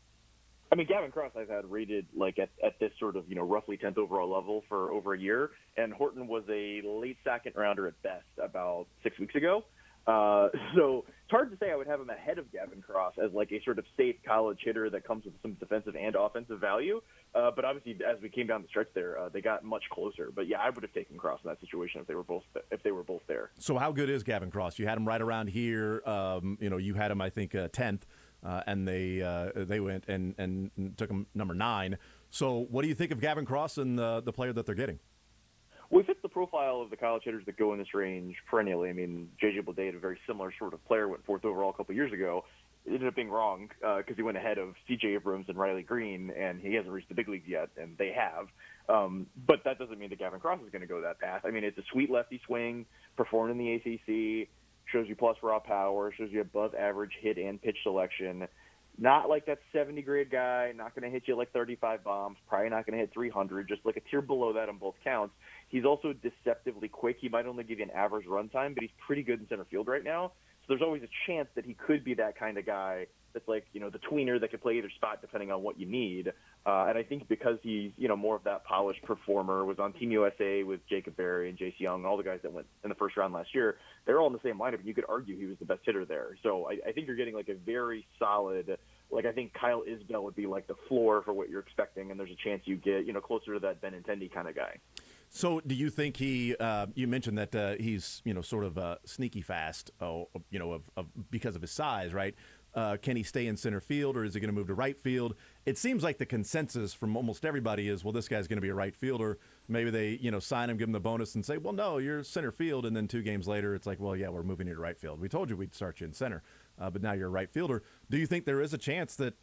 I mean, Gavin Cross I've had rated like at this sort of, roughly 10th overall level for over a year. And Horton was a late second rounder at best about 6 weeks ago. So it's hard to say I would have him ahead of Gavin Cross as like a sort of safe college hitter that comes with some defensive and offensive value. But obviously, as we came down the stretch there, they got much closer. But yeah, I would have taken Cross in that situation if they were both there. So how good is Gavin Cross? You had him right around here. You had him, I think, 10th. And they went and took him number 9. So what do you think of Gavin Cross and the player that they're getting? Well, he fits the profile of the college hitters that go in this range perennially. I mean, J.J. Bleday, a very similar sort of player, went 4th overall a couple years ago. It ended up being wrong because he went ahead of C.J. Abrams and Riley Green, and he hasn't reached the big leagues yet, and they have. But that doesn't mean that Gavin Cross is going to go that path. I mean, it's a sweet lefty swing, performed in the ACC, shows you plus raw power, shows you above average hit and pitch selection. Not like that 70 grade guy, not going to hit you like 35 bombs, probably not going to hit 300, just like a tier below that on both counts. He's also deceptively quick. He might only give you an average run time, but he's pretty good in center field right now. So there's always a chance that he could be that kind of guy that's like, the tweener that could play either spot depending on what you need. And I think because he's, more of that polished performer, was on Team USA with Jacob Berry and Jace Young and all the guys that went in the first round last year, they're all in the same lineup, and you could argue he was the best hitter there. So I think you're getting like a very solid, I think Kyle Isbell would be like the floor for what you're expecting, and there's a chance you get, closer to that Benintendi kind of guy. So do you think he you mentioned that he's, sort of sneaky fast, because of his size, right? Can he stay in center field, or is he going to move to right field? It seems like the consensus from almost everybody is, well, this guy's going to be a right fielder. Maybe they, sign him, give him the bonus, and say, well, no, you're center field. And then 2 games later, it's like, well, yeah, we're moving you to right field. We told you we'd start you in center, but now you're a right fielder. Do you think there is a chance that,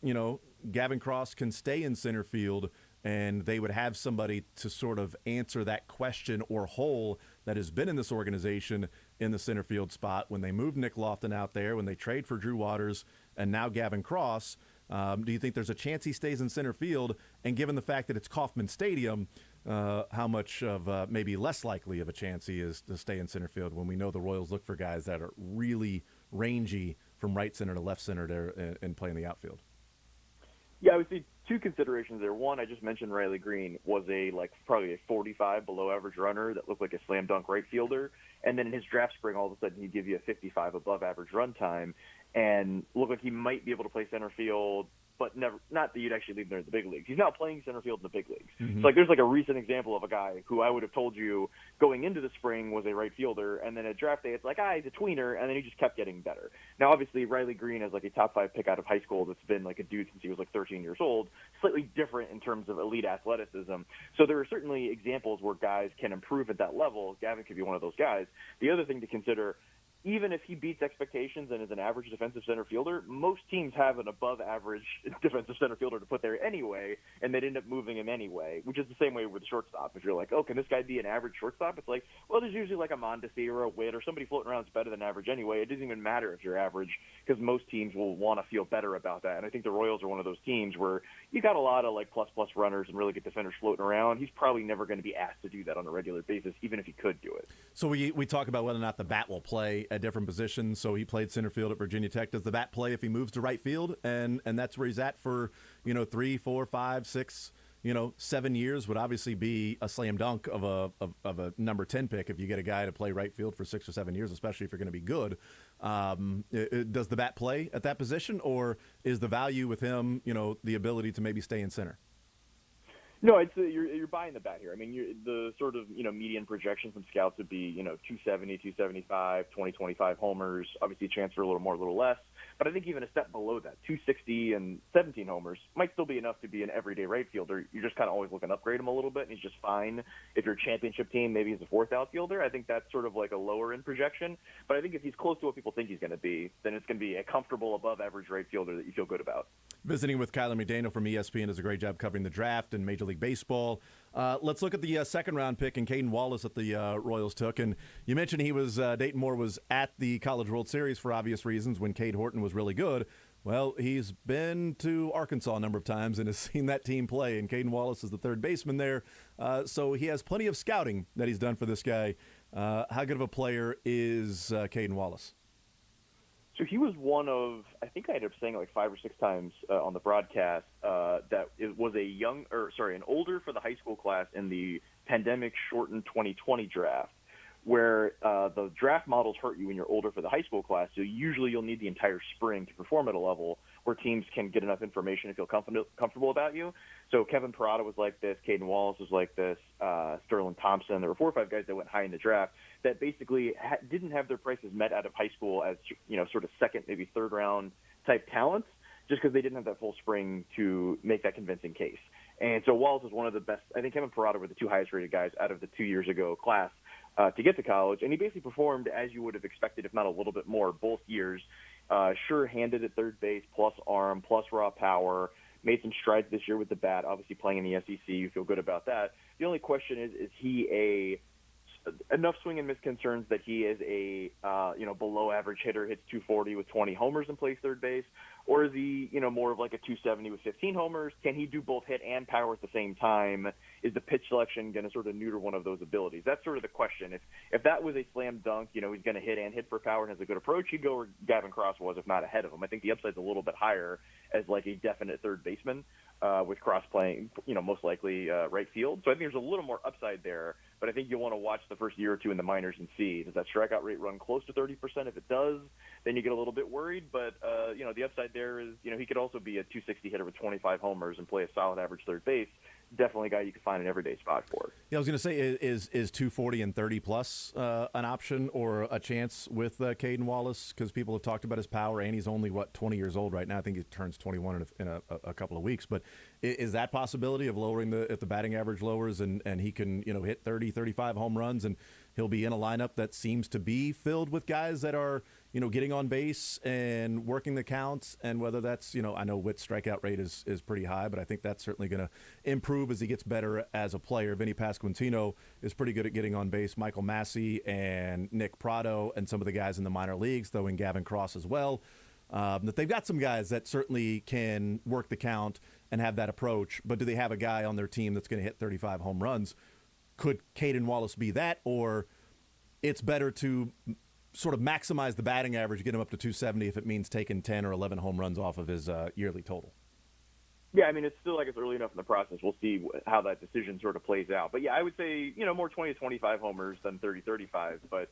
Gavin Cross can stay in center field, and they would have somebody to sort of answer that question or hole that has been in this organization in the center field spot when they move Nick Lofton out there, when they trade for Drew Waters, and now Gavin Cross? Do you think there's a chance he stays in center field? And given the fact that it's Kauffman Stadium, how much of maybe less likely of a chance he is to stay in center field when we know the Royals look for guys that are really rangy from right center to left center there and play in the outfield? Yeah, I would say 2 considerations there. One, I just mentioned Riley Green was probably a 45 below average runner that looked like a slam dunk right fielder. And then in his draft spring, all of a sudden he'd give you a 55 above average run time and look like he might be able to play center field, but never, not that you'd actually leave him there in the big leagues. He's now playing center field in the big leagues. Mm-hmm. So there's a recent example of a guy who I would have told you going into the spring was a right fielder, and then at draft day it's like, he's a tweener, and then he just kept getting better. Now, obviously, Riley Green is a top 5 pick out of high school that's been a dude since he was 13 years old, slightly different in terms of elite athleticism. So there are certainly examples where guys can improve at that level. Gavin could be one of those guys. The other thing to consider, even if he beats expectations and is an average defensive center fielder, most teams have an above-average defensive center fielder to put there anyway, and they'd end up moving him anyway, which is the same way with the shortstop. If you're like, can this guy be an average shortstop? It's like, well, there's usually a Mondesi or a Witt or somebody floating around that's better than average anyway. It doesn't even matter if you're average because most teams will want to feel better about that. And I think the Royals are one of those teams where you got a lot of plus-plus runners and really good defenders floating around. He's probably never going to be asked to do that on a regular basis, even if he could do it. So we talk about whether or not the bat will play at different positions. So he played center field at Virginia Tech. Does the bat play if he moves to right field? And that's where he's at for, 3, 4, 5, 6, 7 years would obviously be a slam dunk of a number 10 pick if you get a guy to play right field for 6 or 7 years, especially if you're going to be good. Does the bat play at that position, or is the value with him, the ability to maybe stay in center? No, it's you're buying the bat here. I mean, the sort of median projection from scouts would be 270, 275, 20, 25 homers. Obviously, a chance for a little more, a little less. But I think even a step below that, 260 and 17 homers might still be enough to be an everyday right fielder. You're just kind of always looking to upgrade him a little bit, and he's just fine. If you're a championship team, maybe he's a 4th outfielder. I think that's sort of like a lower end projection. But I think if he's close to what people think he's going to be, then it's going to be a comfortable above average right fielder that you feel good about. Visiting with Kiley McDaniel from ESPN does a great job covering the draft and Major League Baseball. Let's look at the second-round pick and Caden Wallace that the Royals took. And you mentioned he was Dayton Moore was at the College World Series for obvious reasons when Cade Horton was really good. Well, he's been to Arkansas a number of times and has seen that team play, and Caden Wallace is the third baseman there. So he has plenty of scouting that he's done for this guy. How good of a player is Caden Wallace? So he was one of, I think I ended up saying 5 or 6 times on the broadcast that it was an older for the high school class in the pandemic-shortened 2020 draft, where the draft models hurt you when you're older for the high school class. So usually you'll need the entire spring to perform at a level where teams can get enough information to feel comfortable about you. So Kevin Parada was like this, Caden Wallace was like this, Sterling Thompson. There were 4 or 5 guys that went high in the draft that basically didn't have their prices met out of high school as sort of second, maybe third round type talents, just because they didn't have that full spring to make that convincing case. And so Wallace was one of the best. I think him and Parada were the 2 highest rated guys out of the 2 years ago class to get to college, and he basically performed as you would have expected, if not a little bit more, both years. Sure-handed at third base, plus arm, plus raw power. Made some strides this year with the bat, obviously playing in the SEC. You feel good about that. The only question is he a enough swing and miss concerns that he is a below average hitter, hits 240 with 20 homers and plays third base? Or is he, more of like a 270 with 15 homers? Can he do both hit and power at the same time? Is the pitch selection going to sort of neuter one of those abilities? That's sort of the question. If that was a slam dunk, he's going to hit and hit for power and has a good approach, he'd go where Gavin Cross was, if not ahead of him. I think the upside's a little bit higher as like a definite third baseman, with Cross playing, most likely right field. So I think there's a little more upside there. But I think you'll want to watch the first year or two in the minors and see, does that strikeout rate run close to 30%? If it does, then you get a little bit worried. But, the upside there is, he could also be a 260 hitter with 25 homers and play a solid average third base. Definitely a guy you can find an everyday spot for. Yeah, I was going to say, is 240 and 30 plus an option or a chance with Caden Wallace? Because people have talked about his power, and he's only, 20 years old right now. I think he turns 21 in a couple of weeks. But is that possibility of lowering if the batting average lowers and he can, hit 30, 35 home runs, and he'll be in a lineup that seems to be filled with guys that are, getting on base and working the counts, and whether that's, I know Witt's strikeout rate is pretty high, but I think that's certainly going to improve as he gets better as a player. Vinny Pasquantino is pretty good at getting on base. Michael Massey and Nick Prado and some of the guys in the minor leagues, throwing Gavin Cross as well. That they've got some guys that certainly can work the count and have that approach, but do they have a guy on their team that's going to hit 35 home runs? Could Caden Wallace be that, or it's better to sort of maximize the batting average, get him up to 270 if it means taking 10 or 11 home runs off of his yearly total? Yeah, I mean, it's still like it's early enough in the process. We'll see how that decision sort of plays out. But, yeah, I would say, more 20 to 25 homers than 30, 35. But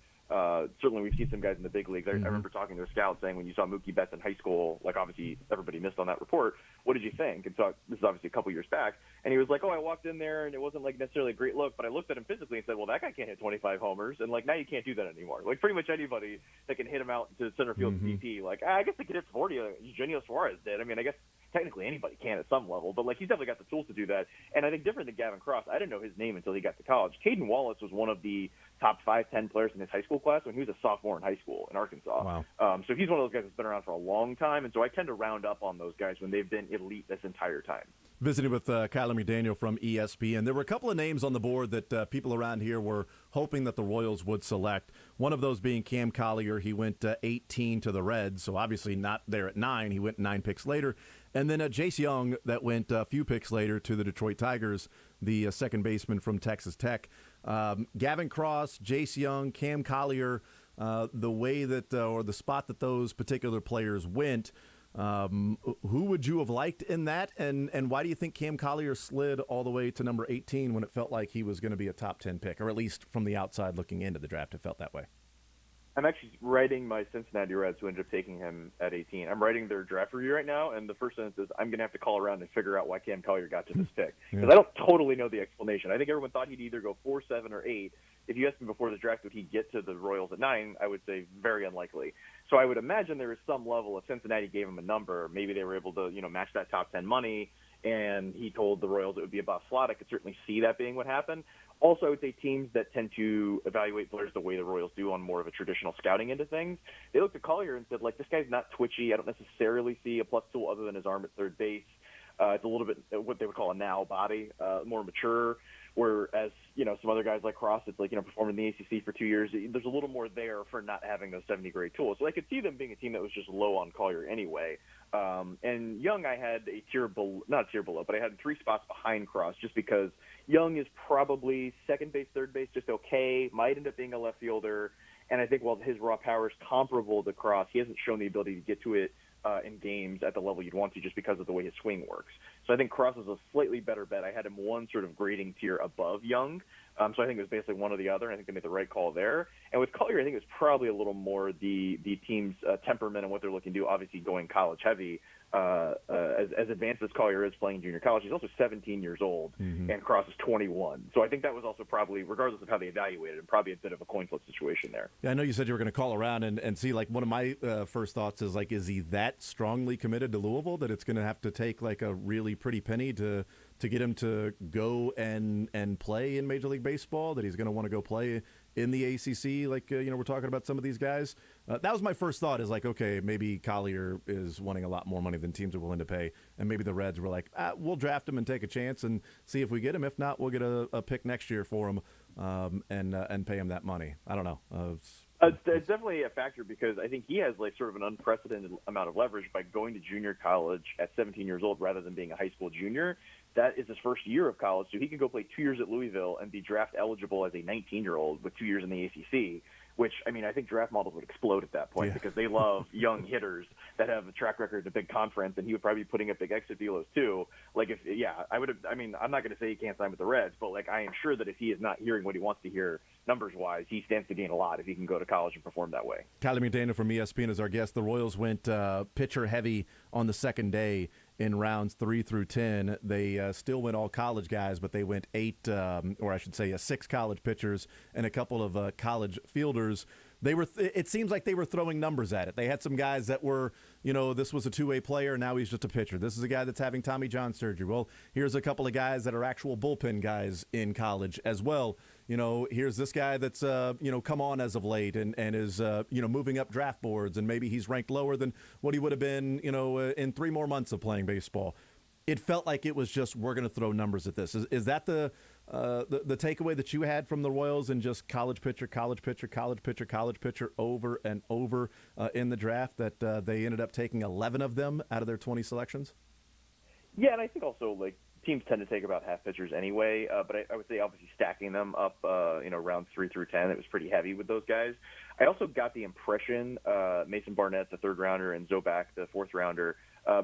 certainly we've seen some guys in the big leagues. I remember talking to a scout saying when you saw Mookie Betts in high school, like obviously everybody missed on that report, what did you think? And so this is obviously a couple years back. And he was like, I walked in there and it wasn't like necessarily a great look, but I looked at him physically and said, well, that guy can't hit 25 homers. And like now you can't do that anymore. Like pretty much anybody that can hit him out to center field DP, like I guess they could hit 40 like Eugenio Suarez did. I mean, I guess technically anybody can at some level, but like he's definitely got the tools to do that. And I think different than Gavin Cross, I didn't know his name until he got to college. Caden Wallace was one of the top 5-10 players in his high school class when he was a sophomore in high school in Arkansas. Wow. So he's one of those guys that's been around for a long time, and so I tend to round up on those guys when they've been elite this entire time. Visiting with Kiley McDaniel from ESPN. There were a couple of names on the board that people around here were hoping that the Royals would select. One of those being Cam Collier. He went 18 to the Reds, so obviously not there at 9. He went 9 picks later. And then Jace Young that went a few picks later to the Detroit Tigers, the second baseman from Texas Tech. Gavin Cross, Jace Young, Cam Collier, the way that or the spot that those particular players went, who would you have liked in that? And why do you think Cam Collier slid all the way to number 18 when it felt like he was going to be a top 10 pick, or at least from the outside looking into the draft, it felt that way? I'm actually writing my Cincinnati Reds, who ended up taking him at 18. I'm writing their draft review right now, and the first sentence is, I'm going to have to call around and figure out why Cam Collier got to this pick. Because I don't totally know the explanation. I think everyone thought he'd either go 4, 7, or 8. If you asked me before the draft, would he get to the Royals at 9, I would say very unlikely. So I would imagine there is some level, if Cincinnati gave him a number, maybe they were able to match that top 10 money, and he told the Royals it would be a bust slot. I could certainly see that being what happened. Also, I would say teams that tend to evaluate players the way the Royals do on more of a traditional scouting into things, they looked at Collier and said, like, this guy's not twitchy. I don't necessarily see a plus tool other than his arm at third base. It's a little bit what they would call a now body, more mature. Whereas, some other guys like Cross, it's like, performing in the ACC for 2 years. There's a little more there for not having those 70-grade tools. So I could see them being a team that was just low on Collier anyway. And Young, I had a tier below, not a tier below, but I had 3 spots behind Cross just because Young is probably second base, third base, just okay, might end up being a left fielder. And I think while his raw power is comparable to Cross, he hasn't shown the ability to get to it in games at the level you'd want to just because of the way his swing works. So I think Cross is a slightly better bet. I had him one sort of grading tier above Young. So I think it was basically one or the other. I think they made the right call there. And with Collier, I think it was probably a little more the team's temperament and what they're looking to do, obviously going college heavy. As advanced as Collier is playing junior college, he's also 17 years old, and Cross is 21. So I think that was also probably, regardless of how they evaluated him, probably a bit of a coin flip situation there. Yeah, I know you said you were going to call around and see, like, one of my first thoughts is, like, is he that strongly committed to Louisville that it's going to have to take, like, a really pretty penny to get him to go and play in Major League Baseball, that he's going to want to go play in the ACC, like, we're talking about some of these guys. That was my first thought, is like, okay, maybe Collier is wanting a lot more money than teams are willing to pay, and maybe the Reds were like, we'll draft him and take a chance and see if we get him. If not, we'll get a pick next year for him and pay him that money. I don't know. It's definitely a factor because I think he has like sort of an unprecedented amount of leverage by going to junior college at 17 years old rather than being a high school junior. That is his first year of college, so he can go play 2 years at Louisville and be draft eligible as a 19-year-old with 2 years in the ACC. Which, I mean, I think draft models would explode at that point because they love young hitters that have a track record in a big conference, and he would probably be putting up big exit deals too. Like, I mean, I'm not going to say he can't sign with the Reds, but like, I am sure that if he is not hearing what he wants to hear numbers-wise, he stands to gain a lot if he can go to college and perform that way. Kiley McDaniel from ESPN is our guest. The Royals went pitcher heavy on the second day in rounds 3 through 10. They still went all college guys, but they went 6 college pitchers and a couple of college fielders. They were. It seems like they were throwing numbers at it. They had some guys that were, this was a two-way player, now he's just a pitcher. This is a guy that's having Tommy John surgery. Well, here's a couple of guys that are actual bullpen guys in college as well. Here's this guy that's, come on as of late and is, moving up draft boards, and maybe he's ranked lower than what he would have been, in 3 more months of playing baseball. It felt like it was just, we're going to throw numbers at this. Is that the takeaway that you had from the Royals, and just college pitcher over and over in the draft, that they ended up taking 11 of them out of their 20 selections? Yeah, and I think also, like, teams tend to take about half pitchers anyway, but I would say obviously stacking them up, rounds 3 through 10, it was pretty heavy with those guys. I also got the impression Mason Barnett, the third rounder, and Zobak, the fourth rounder,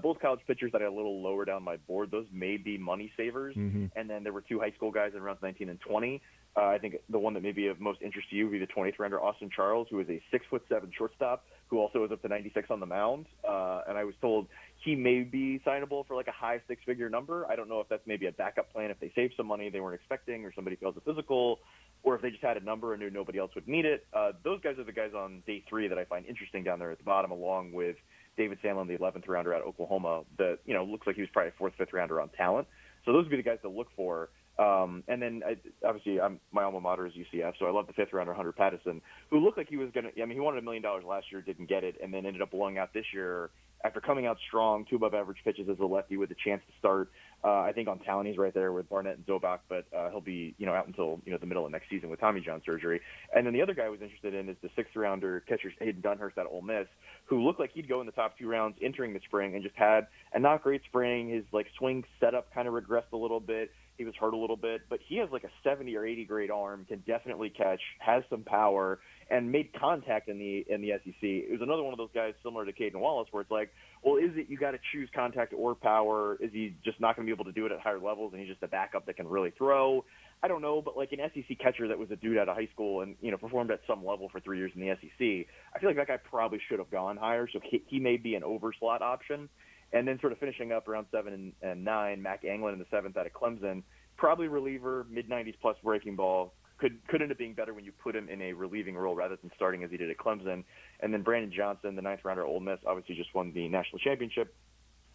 both college pitchers that I had a little lower down my board. Those may be money savers. Mm-hmm. And then there were 2 high school guys in rounds 19 and 20. I think the one that may be of most interest to you would be the 20th rounder, Austin Charles, who is a 6'7" shortstop, who also is up to 96 on the mound. And I was told he may be signable for like a high 6-figure number. I don't know if that's maybe a backup plan if they save some money they weren't expecting, or somebody fails a physical, or if they just had a number and knew nobody else would need it. Those guys are the guys on day 3 that I find interesting down there at the bottom, along with David Sandlin, the 11th rounder out of Oklahoma, that looks like he was probably a 4th, 5th rounder on talent. So those would be the guys to look for. And then obviously my alma mater is UCF, so I love the 5th rounder, Hunter Patterson, who looked like he was going to – he wanted $1 million last year, didn't get it, and then ended up blowing out this year after coming out strong, 2 above-average pitches as a lefty with a chance to start. I think on talent he's right there with Barnett and Zobak, but he'll be out until the middle of next season with Tommy John surgery. And then the other guy I was interested in is the 6th rounder catcher Hayden Dunhurst out of Ole Miss, who looked like he'd go in the top 2 rounds entering the spring and just had a not great spring. His swing setup kind of regressed a little bit. He was hurt a little bit, but he has like a 70 or 80 grade arm, can definitely catch, has some power, and made contact in the SEC. It was another one of those guys similar to Caden Wallace, where it's like, well, is it you got to choose contact or power? Is he just not going to be able to do it at higher levels, and he's just a backup that can really throw? I don't know, but like an SEC catcher that was a dude out of high school and performed at some level for 3 years in the SEC, I feel like that guy probably should have gone higher. So he may be an overslot option. And then sort of finishing up around 7 and 9, Mac Anglin in the 7th out of Clemson, probably reliever, mid-90s plus breaking ball. Could end up being better when you put him in a relieving role rather than starting as he did at Clemson. And then Brandon Johnson, the 9th rounder at Ole Miss, obviously just won the national championship,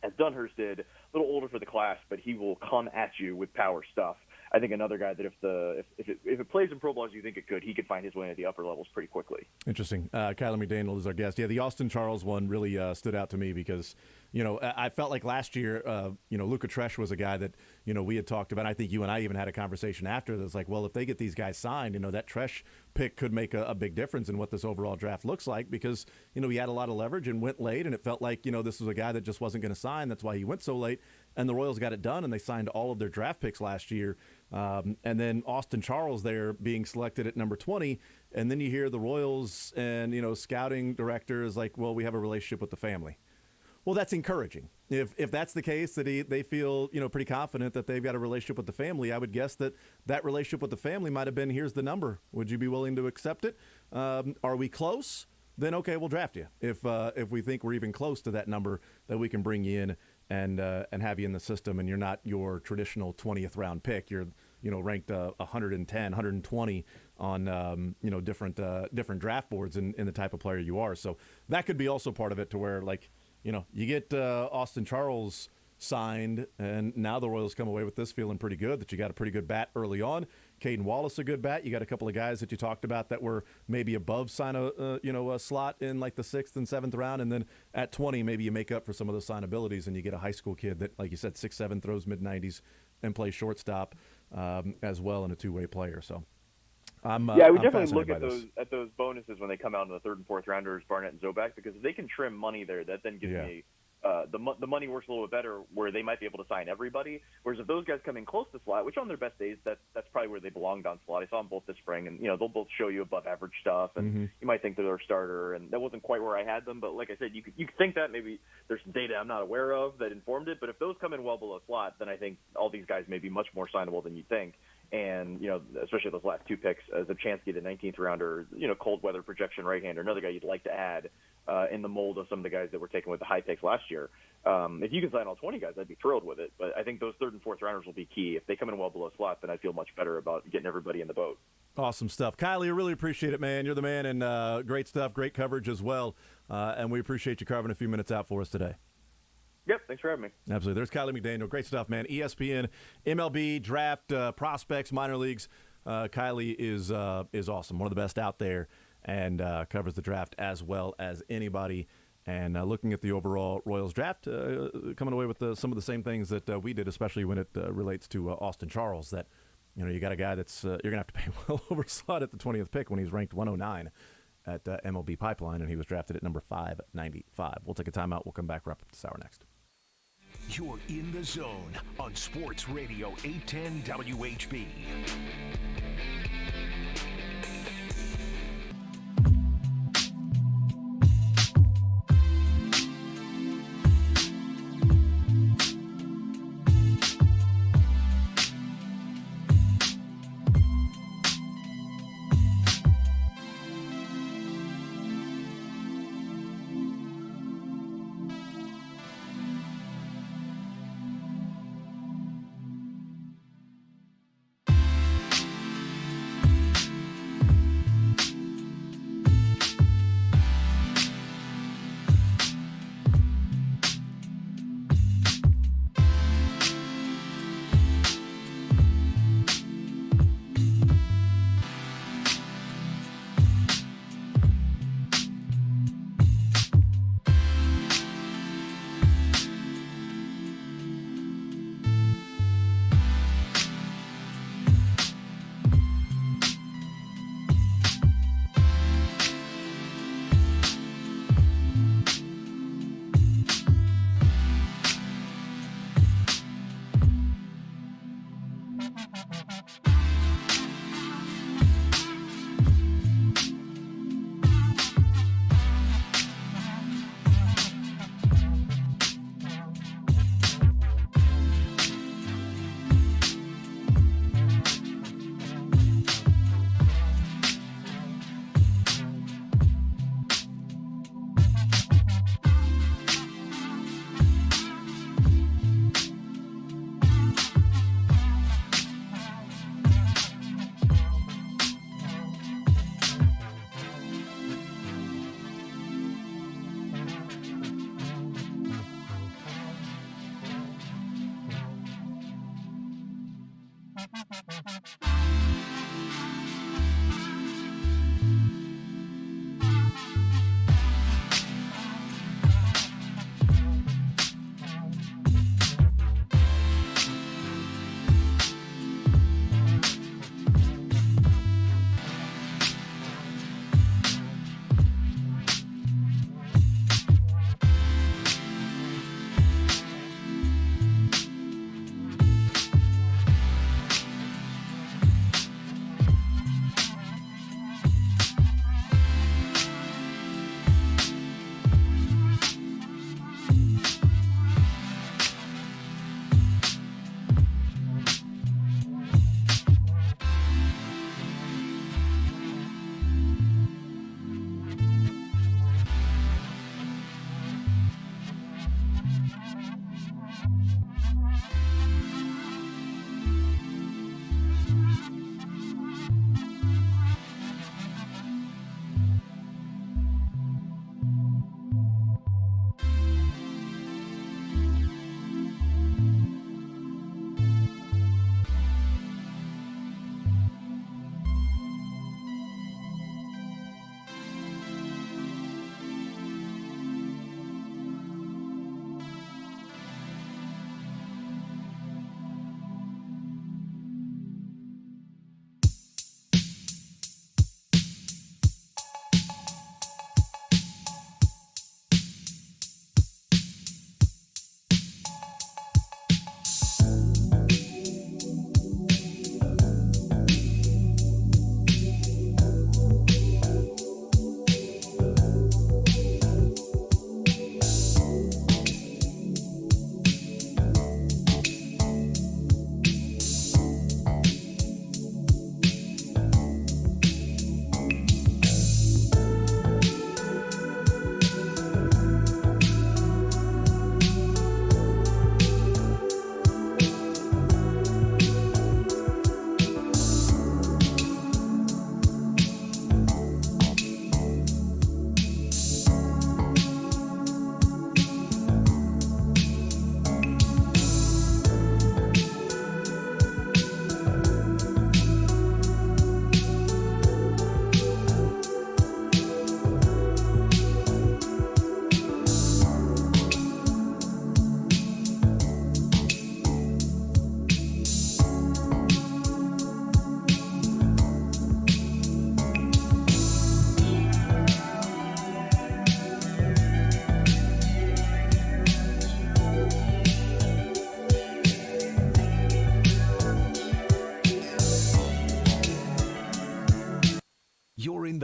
as Dunhurst did. A little older for the class, but he will come at you with power stuff. I think another guy that if it plays in pro ball as you think it could, he could find his way at the upper levels pretty quickly. Interesting. Kiley McDaniel is our guest. Yeah, the Austin Charles one really stood out to me because, I felt like last year, Luca Tresh was a guy that, we had talked about. I think you and I even had a conversation after that's like, well, if they get these guys signed, that Tresh pick could make a big difference in what this overall draft looks like because, he had a lot of leverage and went late, and it felt like, this was a guy that just wasn't going to sign. That's why he went so late. And the Royals got it done, and they signed all of their draft picks last year. And then Austin Charles there being selected at number 20. And then you hear the Royals and, scouting director is like, well, we have a relationship with the family. Well, that's encouraging. If that's the case, that they feel, pretty confident that they've got a relationship with the family, I would guess that relationship with the family might have been, here's the number. Would you be willing to accept it? Are we close? Then, okay, we'll draft you. If we think we're even close to that number, that we can bring you in and have you in the system, and you're not your traditional 20th round pick. You're ranked 110, 120 on different draft boards in the type of player you are. So that could be also part of it, to where you get Austin Charles signed, and now the Royals come away with this feeling pretty good that you got a pretty good bat early on. Caden Wallace, a good bat. You got a couple of guys that you talked about that were maybe above a slot in like the 6th and 7th round, and then at 20 maybe you make up for some of those signabilities and you get a high school kid that, like you said, 6'7", throws mid-90s and plays shortstop as well, and a two-way player. So I'm we I'm definitely fascinated look by at this. those bonuses when they come out in the third and fourth rounders, Barnett and Zobak, because if they can trim money there, that then gives me the money works a little bit better where they might be able to sign everybody. Whereas if those guys come in close to slot, which on their best days, that's probably where they belonged on slot. I saw them both this spring, and they'll both show you above average stuff, and you might think they're their starter, and that wasn't quite where I had them. But like I said, you could think that maybe there's some data I'm not aware of that informed it. But if those come in well below slot, then I think all these guys may be much more signable than you think. And, especially those last two picks, Zabchansky, the 19th rounder, cold weather projection right-hander, another guy you'd like to add in the mold of some of the guys that were taken with the high picks last year. If you can sign all 20 guys, I'd be thrilled with it. But I think those third and fourth rounders will be key. If they come in well below slot, then I feel much better about getting everybody in the boat. Awesome stuff. Kiley, I really appreciate it, man. You're the man, and great stuff, great coverage as well. And we appreciate you carving a few minutes out for us today. Yep, thanks for having me. Absolutely. There's Kiley McDaniel. Great stuff, man. ESPN, MLB, draft, prospects, minor leagues. Kiley is awesome. One of the best out there, and covers the draft as well as anybody. And looking at the overall Royals draft, coming away with some of the same things that we did, especially when it relates to Austin Charles, that you got a guy that's you're going to have to pay well over slot at the 20th pick when he's ranked 109 at MLB Pipeline, and he was drafted at number 595. We'll take a timeout. We'll come back, wrap up this hour next. You're in the zone on Sports Radio 810 WHB.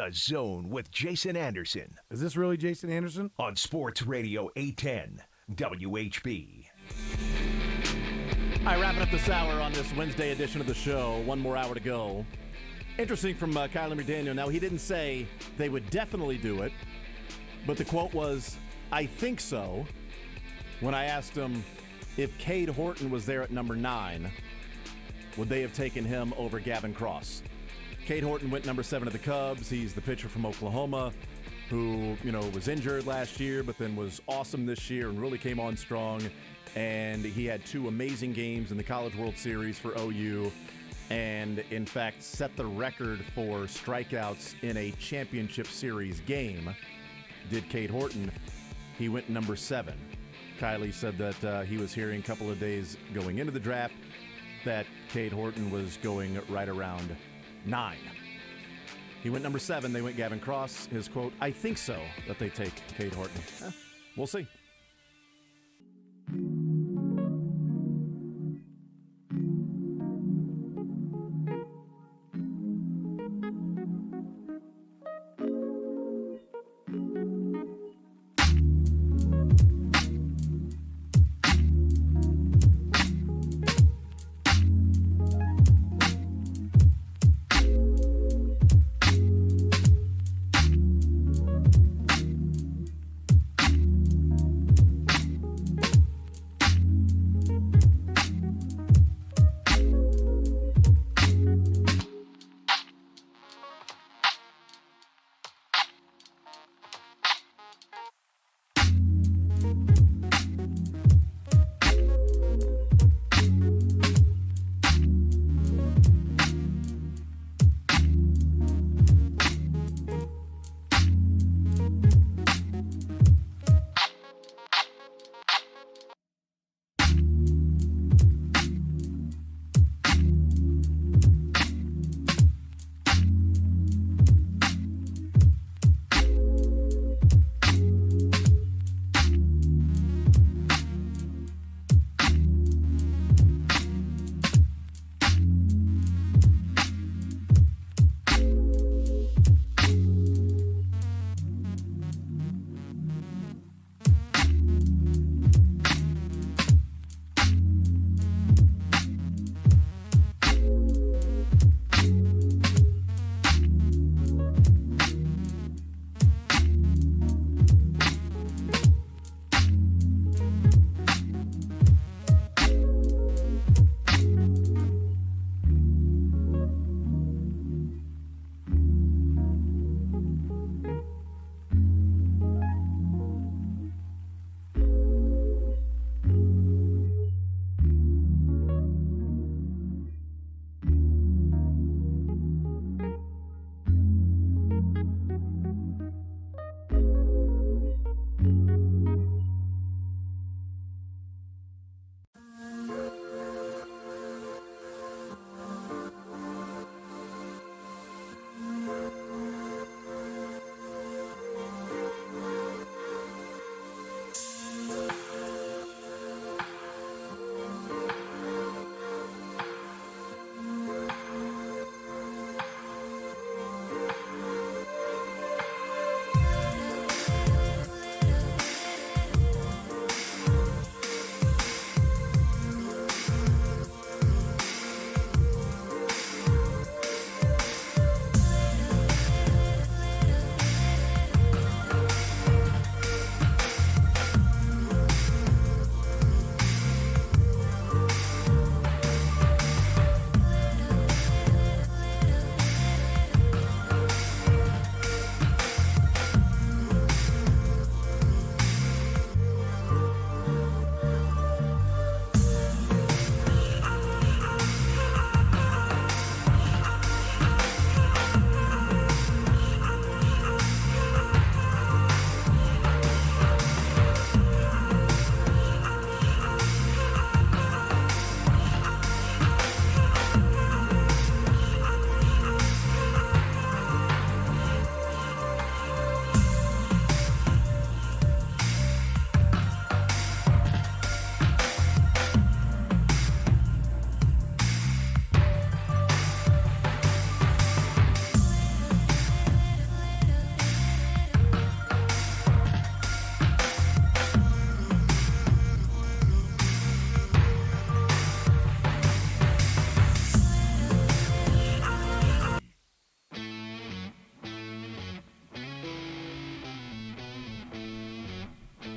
The Zone with Jason Anderson. Is this really Jason Anderson? On Sports Radio 810 WHB. All right, wrapping up this hour on this Wednesday edition of the show. One more hour to go. Interesting from Kiley McDaniel. Now, he didn't say they would definitely do it, but the quote was, "I think so," when I asked him if Cade Horton was there at number 9, would they have taken him over Gavin Cross? Cade Horton went number 7 to the Cubs. He's the pitcher from Oklahoma who, was injured last year, but then was awesome this year and really came on strong. And he had 2 amazing games in the College World Series for OU and, in fact, set the record for strikeouts in a championship series game. Did Cade Horton. He went number 7. Kiley said that he was hearing a couple of days going into the draft that Cade Horton was going right around 9. He went number 7. They went Gavin Cross. His quote, "I think so," that they take Cade Horton. We'll see.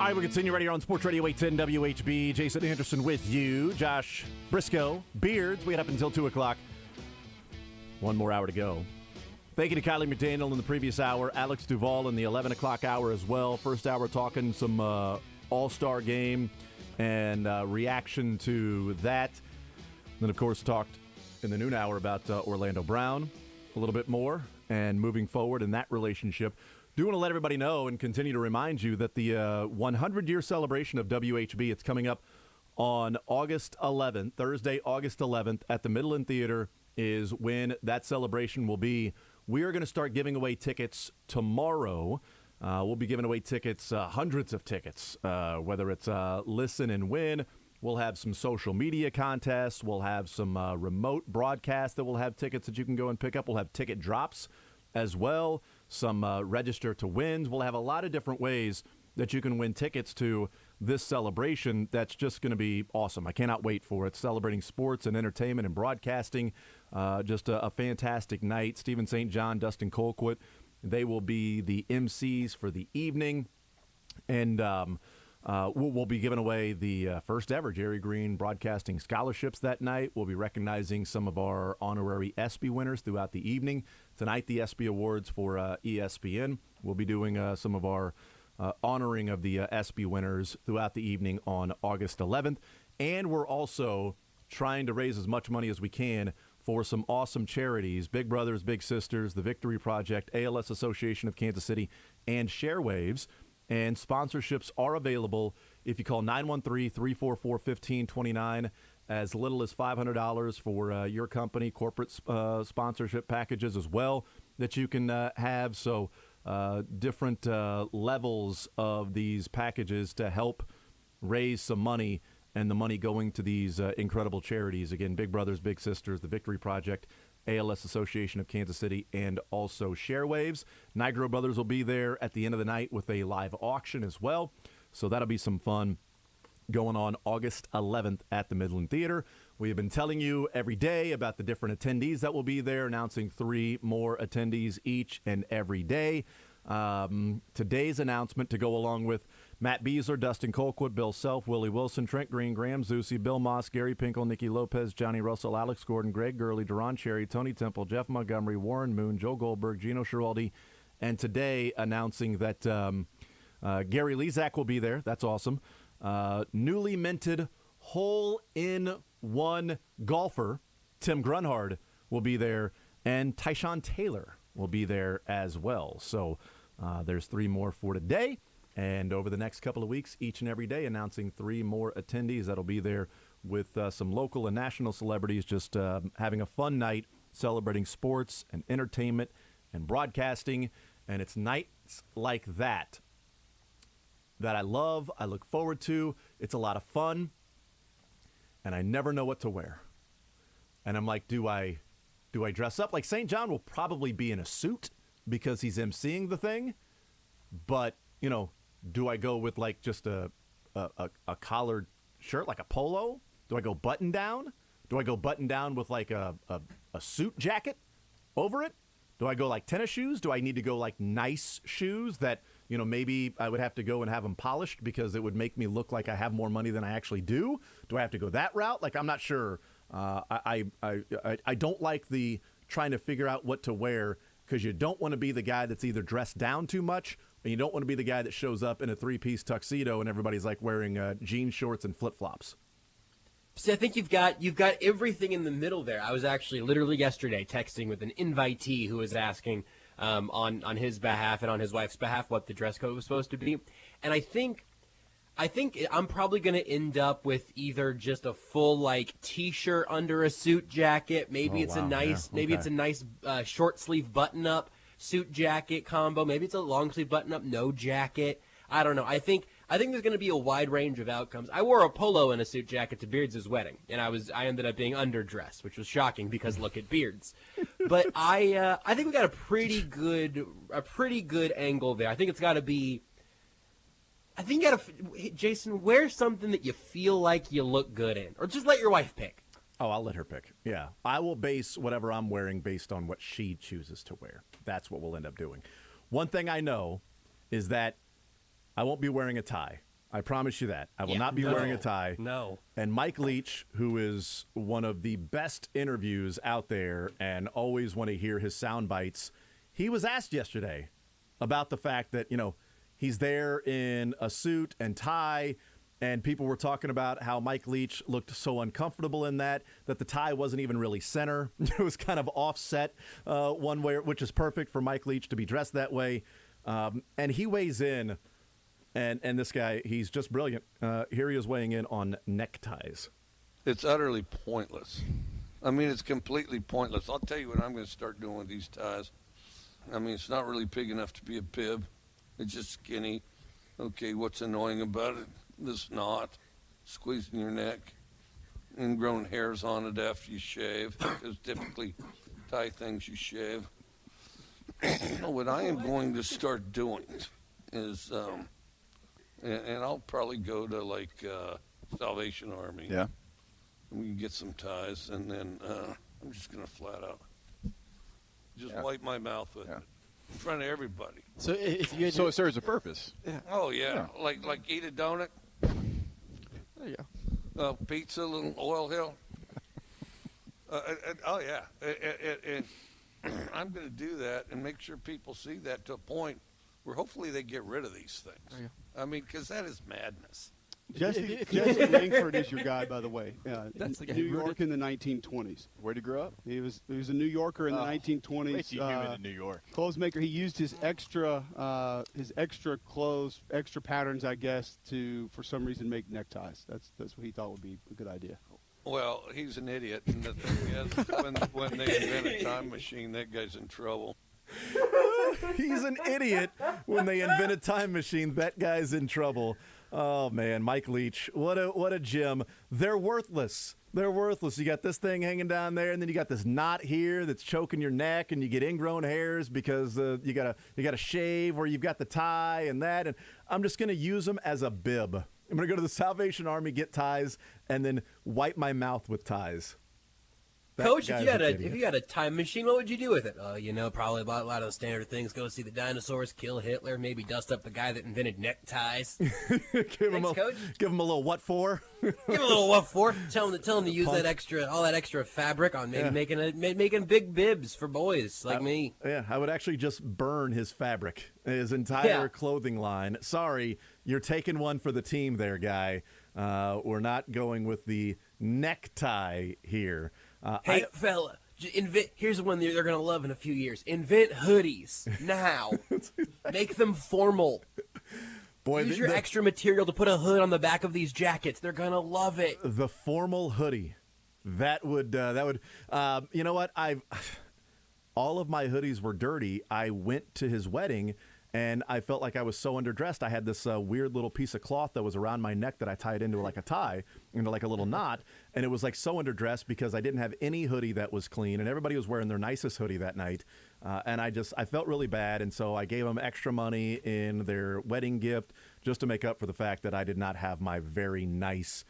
All right, we continue right here on Sports Radio 810 WHB. Jason Anderson with you. Josh Brisco, Beards. We had up until 2 o'clock. One more hour to go. Thank you to Kiley McDaniel in the previous hour. Alex Duvall in the 11 o'clock hour as well. First hour talking some All Star Game and reaction to that. Then, of course, talked in the noon hour about Orlando Brown a little bit more and moving forward in that relationship. Do want to let everybody know and continue to remind you that the 100-year celebration of WHB, it's coming up on August 11th, Thursday, August 11th, at the Midland Theater is when that celebration will be. We are going to start giving away tickets tomorrow. We'll be giving away tickets, hundreds of tickets, whether it's listen and win. We'll have some social media contests. We'll have some remote broadcasts that will have tickets that you can go and pick up. We'll have ticket drops as well, some register to wins. We'll have a lot of different ways that you can win tickets to this celebration that's just going to be awesome. I cannot wait for it. Celebrating sports and entertainment and broadcasting. Just a fantastic night. Stephen St. John, Dustin Colquitt, they will be the MCs for the evening. And we'll be giving away the first ever Jerry Green Broadcasting Scholarships that night. We'll be recognizing some of our honorary ESPY winners throughout the evening. Tonight, the ESPY Awards for ESPN. We'll be doing some of our honoring of the ESPY winners throughout the evening on August 11th. And we're also trying to raise as much money as we can for some awesome charities, Big Brothers Big Sisters, the Victory Project, ALS Association of Kansas City, and Sharewaves. And sponsorships are available if you call 913-344-1529, as little as $500 for your company, corporate sponsorship packages as well that you can have. So different levels of these packages to help raise some money, and the money going to these incredible charities. Again, Big Brothers Big Sisters, the Victory Project, ALS Association of Kansas City, and also Sharewaves. Nigro Brothers will be there at the end of the night with a live auction as well. So that'll be some fun going on August 11th at the Midland Theater. We have been telling you every day about the different attendees that will be there, announcing 3 more attendees each and every day. Today's announcement to go along with Matt Beasler, Dustin Colquitt, Bill Self, Willie Wilson, Trent Green, Graham Zusi, Bill Moss, Gary Pinkel, Nikki Lopez, Johnny Russell, Alex Gordon, Greg Gurley, Duron Cherry, Tony Temple, Jeff Montgomery, Warren Moon, Joe Goldberg, Gino Schiraldi, and today announcing that Gary Lezak will be there. That's awesome. Newly minted hole-in-one golfer Tim Grunhard will be there, and Tyshawn Taylor will be there as well. So there's 3 more for today. And over the next couple of weeks, each and every day, announcing 3 more attendees that'll be there with some local and national celebrities, just having a fun night celebrating sports and entertainment and broadcasting. And it's nights like that I love, I look forward to. It's a lot of fun, and I never know what to wear. And I'm like, do I dress up? Like, St. John will probably be in a suit because he's emceeing the thing, but, you know, do I go with like just a collared shirt, like a polo? Do I go button down? Do I go button down with like a suit jacket over it? Do I go like tennis shoes? Do I need to go like nice shoes that, you know, maybe I would have to go and have them polished because it would make me look like I have more money than I actually do? Do I have to go that route? Like, I'm not sure. I don't like the trying to figure out what to wear, because you don't want to be the guy that's either dressed down too much, and you don't want to be the guy that shows up in a 3-piece tuxedo and everybody's like wearing jean shorts and flip-flops. See, I think you've got everything in the middle there. I was actually literally yesterday texting with an invitee who was asking on his behalf and on his wife's behalf what the dress code was supposed to be, and I think I'm probably going to end up with either just a full like T-shirt under a suit jacket. Maybe it's a nice short sleeve button up suit jacket combo. Maybe it's a long sleeve button up no jacket. I don't know. I think there's going to be a wide range of outcomes. I wore a polo and a suit jacket to Beards' wedding, and I ended up being underdressed, which was shocking because look at Beards. But I think we got a pretty good angle there. I think it's got to be. Jason, wear something that you feel like you look good in, or just let your wife pick. Oh, I'll let her pick. Yeah. I will base whatever I'm wearing based on what she chooses to wear. That's what we'll end up doing. One thing I know is that I won't be wearing a tie. I promise you that. I will not be wearing a tie. No. And Mike Leach, who is one of the best interviews out there and always want to hear his sound bites, he was asked yesterday about the fact that, he's there in a suit and tie, and people were talking about how Mike Leach looked so uncomfortable in that the tie wasn't even really center. It was kind of offset one way, which is perfect for Mike Leach to be dressed that way. And he weighs in. And this guy, he's just brilliant. Here he is weighing in on neckties. It's utterly pointless. I mean, it's completely pointless. I'll tell you what I'm going to start doing with these ties. I mean, it's not really big enough to be a bib. It's just skinny. Okay, what's annoying about it? This knot, squeezing your neck, ingrown hairs on it after you shave, because typically tie things you shave. What I am going to start doing is... And I'll probably go to Salvation Army. Yeah. And we can get some ties, and then I'm just gonna flat out just wipe my mouth with it in front of everybody. So it serves a purpose. Yeah. Oh yeah, like eat a donut. There you go. Pizza, a little oil hill. Oh yeah, and I'm gonna do that and make sure people see that to a point where hopefully they get rid of these things. There you go. I mean, because that is madness. Jesse Langford is your guy, by the way. That's the guy New who wrote York in the 1920s. Where'd he grow up? He was a New Yorker in the 1920s. Wait till you hear him in New York. Clothes maker. He used his extra clothes, extra patterns, I guess, to for some reason make neckties. That's what he thought would be a good idea. Well, he's an idiot, and the thing is, when they invent a time machine, that guy's in trouble. He's an idiot. When they invent a time machine, that guy's in trouble. Oh man, Mike Leach, what a gem. They're worthless. They're worthless. You got this thing hanging down there, and then you got this knot here that's choking your neck, and you get ingrown hairs because you gotta shave, or you've got the tie and that. And I'm just gonna use them as a bib. I'm gonna go to the Salvation Army, get ties, and then wipe my mouth with ties. Coach, if you had a time machine, what would you do with it? Probably a lot of the standard things. Go see the dinosaurs, kill Hitler, maybe dust up the guy that invented neckties. Give him a little what for? Give him a little what for? Tell him to use all that extra fabric on maybe making big bibs for boys like me. Yeah, I would actually just burn his fabric, his entire clothing line. Sorry, you're taking one for the team there, guy. We're not going with the necktie here. Hey, fella, here's one they're going to love in a few years. Invent hoodies now. Make them formal. Boy, use your extra material to put a hood on the back of these jackets. They're going to love it. The formal hoodie. That would you know what? All of my hoodies were dirty. I went to his wedding, and I felt like I was so underdressed. I had this weird little piece of cloth that was around my neck that I tied into like a tie, into like a little knot. And it was like so underdressed because I didn't have any hoodie that was clean, and everybody was wearing their nicest hoodie that night. And I felt really bad. And so I gave them extra money in their wedding gift just to make up for the fact that I did not have my very nice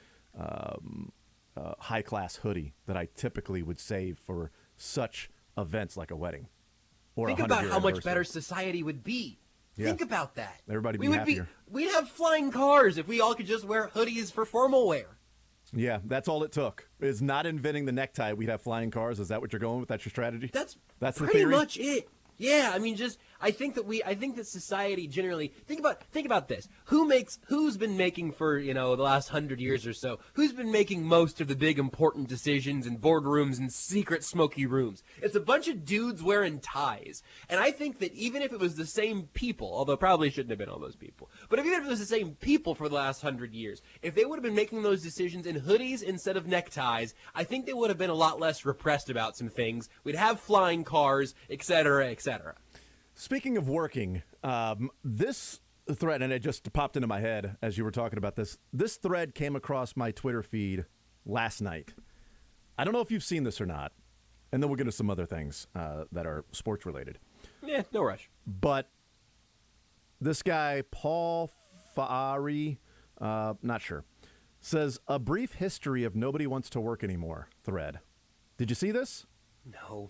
high-class hoodie that I typically would save for such events like a wedding or Think about how much better society would be. Yeah. Think about that. Everybody would be happier. We'd have flying cars if we all could just wear hoodies for formal wear. Yeah, that's all it took. Is not inventing the necktie. We'd have flying cars. Is that what you're going with? That's your strategy? That's the pretty theory? much it. Yeah, I mean, I think that society generally think about this. Who's been making for the last 100 years or so? Who's been making most of the big important decisions in boardrooms and secret smoky rooms? It's a bunch of dudes wearing ties. And I think that even if it was the same people, although it probably shouldn't have been all those people, but even if it was the same people for the last 100 years, if they would have been making those decisions in hoodies instead of neckties, I think they would have been a lot less repressed about some things. We'd have flying cars, etc., etc. Speaking of working, this thread, and it just popped into my head as you were talking about this. This thread came across my Twitter feed last night. I don't know if you've seen this or not, and then we'll get into some other things that are sports related. Yeah, no rush. But this guy, Paul Faari, not sure, says, a brief history of nobody wants to work anymore thread. Did you see this? No.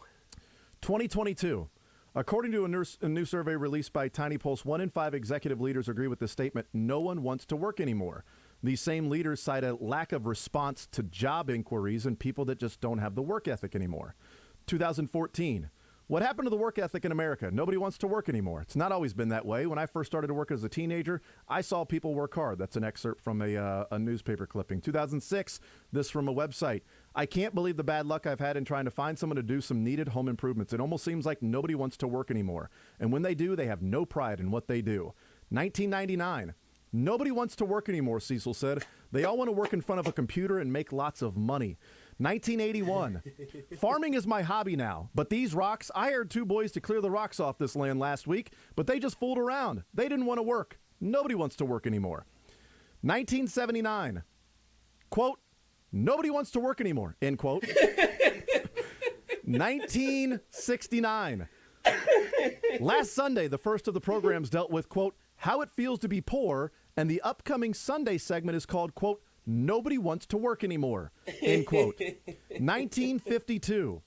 2022. According to a new survey released by Tiny Pulse, 1 in 5 executive leaders agree with this statement. No one wants to work anymore. These same leaders cite a lack of response to job inquiries and people that just don't have the work ethic anymore. 2014. What happened to the work ethic in America? Nobody wants to work anymore. It's not always been that way. When I first started to work as a teenager, I saw people work hard. That's an excerpt from a newspaper clipping. 2006, this from a website. I can't believe the bad luck I've had in trying to find someone to do some needed home improvements. It almost seems like nobody wants to work anymore. And when they do, they have no pride in what they do. 1999. Nobody wants to work anymore, Cecil said. They all want to work in front of a computer and make lots of money. 1981. Farming is my hobby now, but these rocks, I hired 2 boys to clear the rocks off this land last week, but they just fooled around. They didn't want to work. Nobody wants to work anymore. 1979. Quote, nobody wants to work anymore, end quote. 1969. Last Sunday, the first of the programs dealt with, quote, how it feels to be poor, and the upcoming Sunday segment is called, quote, nobody wants to work anymore, end quote. 1952.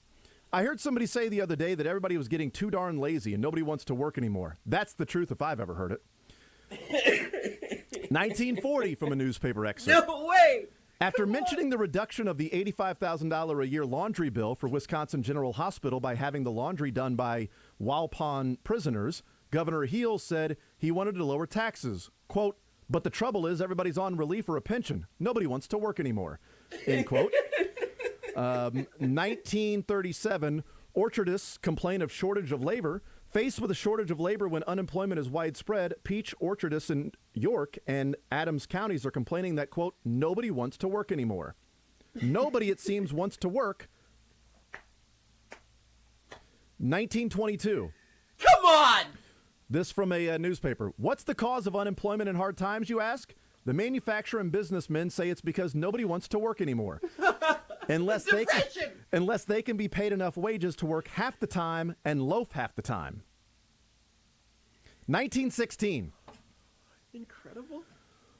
I heard somebody say the other day that everybody was getting too darn lazy and nobody wants to work anymore. That's the truth if I've ever heard it. 1940 from a newspaper excerpt. No way! After mentioning the reduction of the $85,000 a year laundry bill for Wisconsin General Hospital by having the laundry done by Walpon prisoners, Governor Heel said he wanted to lower taxes. Quote, but the trouble is everybody's on relief or a pension. Nobody wants to work anymore, end quote. 1937, orchardists complain of shortage of labor. Faced with a shortage of labor when unemployment is widespread, peach orchardists in York and Adams counties are complaining that, quote, nobody wants to work anymore. Nobody, it seems, wants to work. 1922. Come on! This from a newspaper. What's the cause of unemployment and hard times, you ask? The manufacturer and businessmen say it's because nobody wants to work anymore. unless they can be paid enough wages to work half the time and loaf half the time. 1916. Incredible.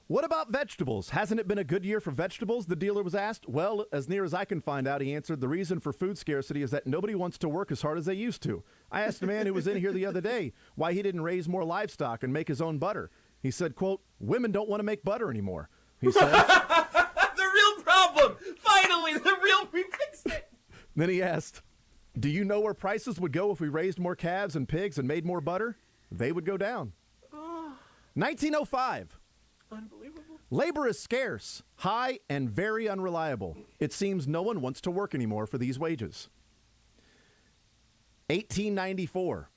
What about vegetables? Hasn't it been a good year for vegetables? The dealer was asked. Well, as near as I can find out, he answered, the reason for food scarcity is that nobody wants to work as hard as they used to. I asked a man who was in here the other day why he didn't raise more livestock and make his own butter. He said, quote, women don't want to make butter anymore. He said. The real problem! Finally, we fixed it! Then he asked, do you know where prices would go if we raised more calves and pigs and made more butter? They would go down. 1905. Unbelievable. Labor is scarce, high, and very unreliable. It seems no one wants to work anymore for these wages. 1894.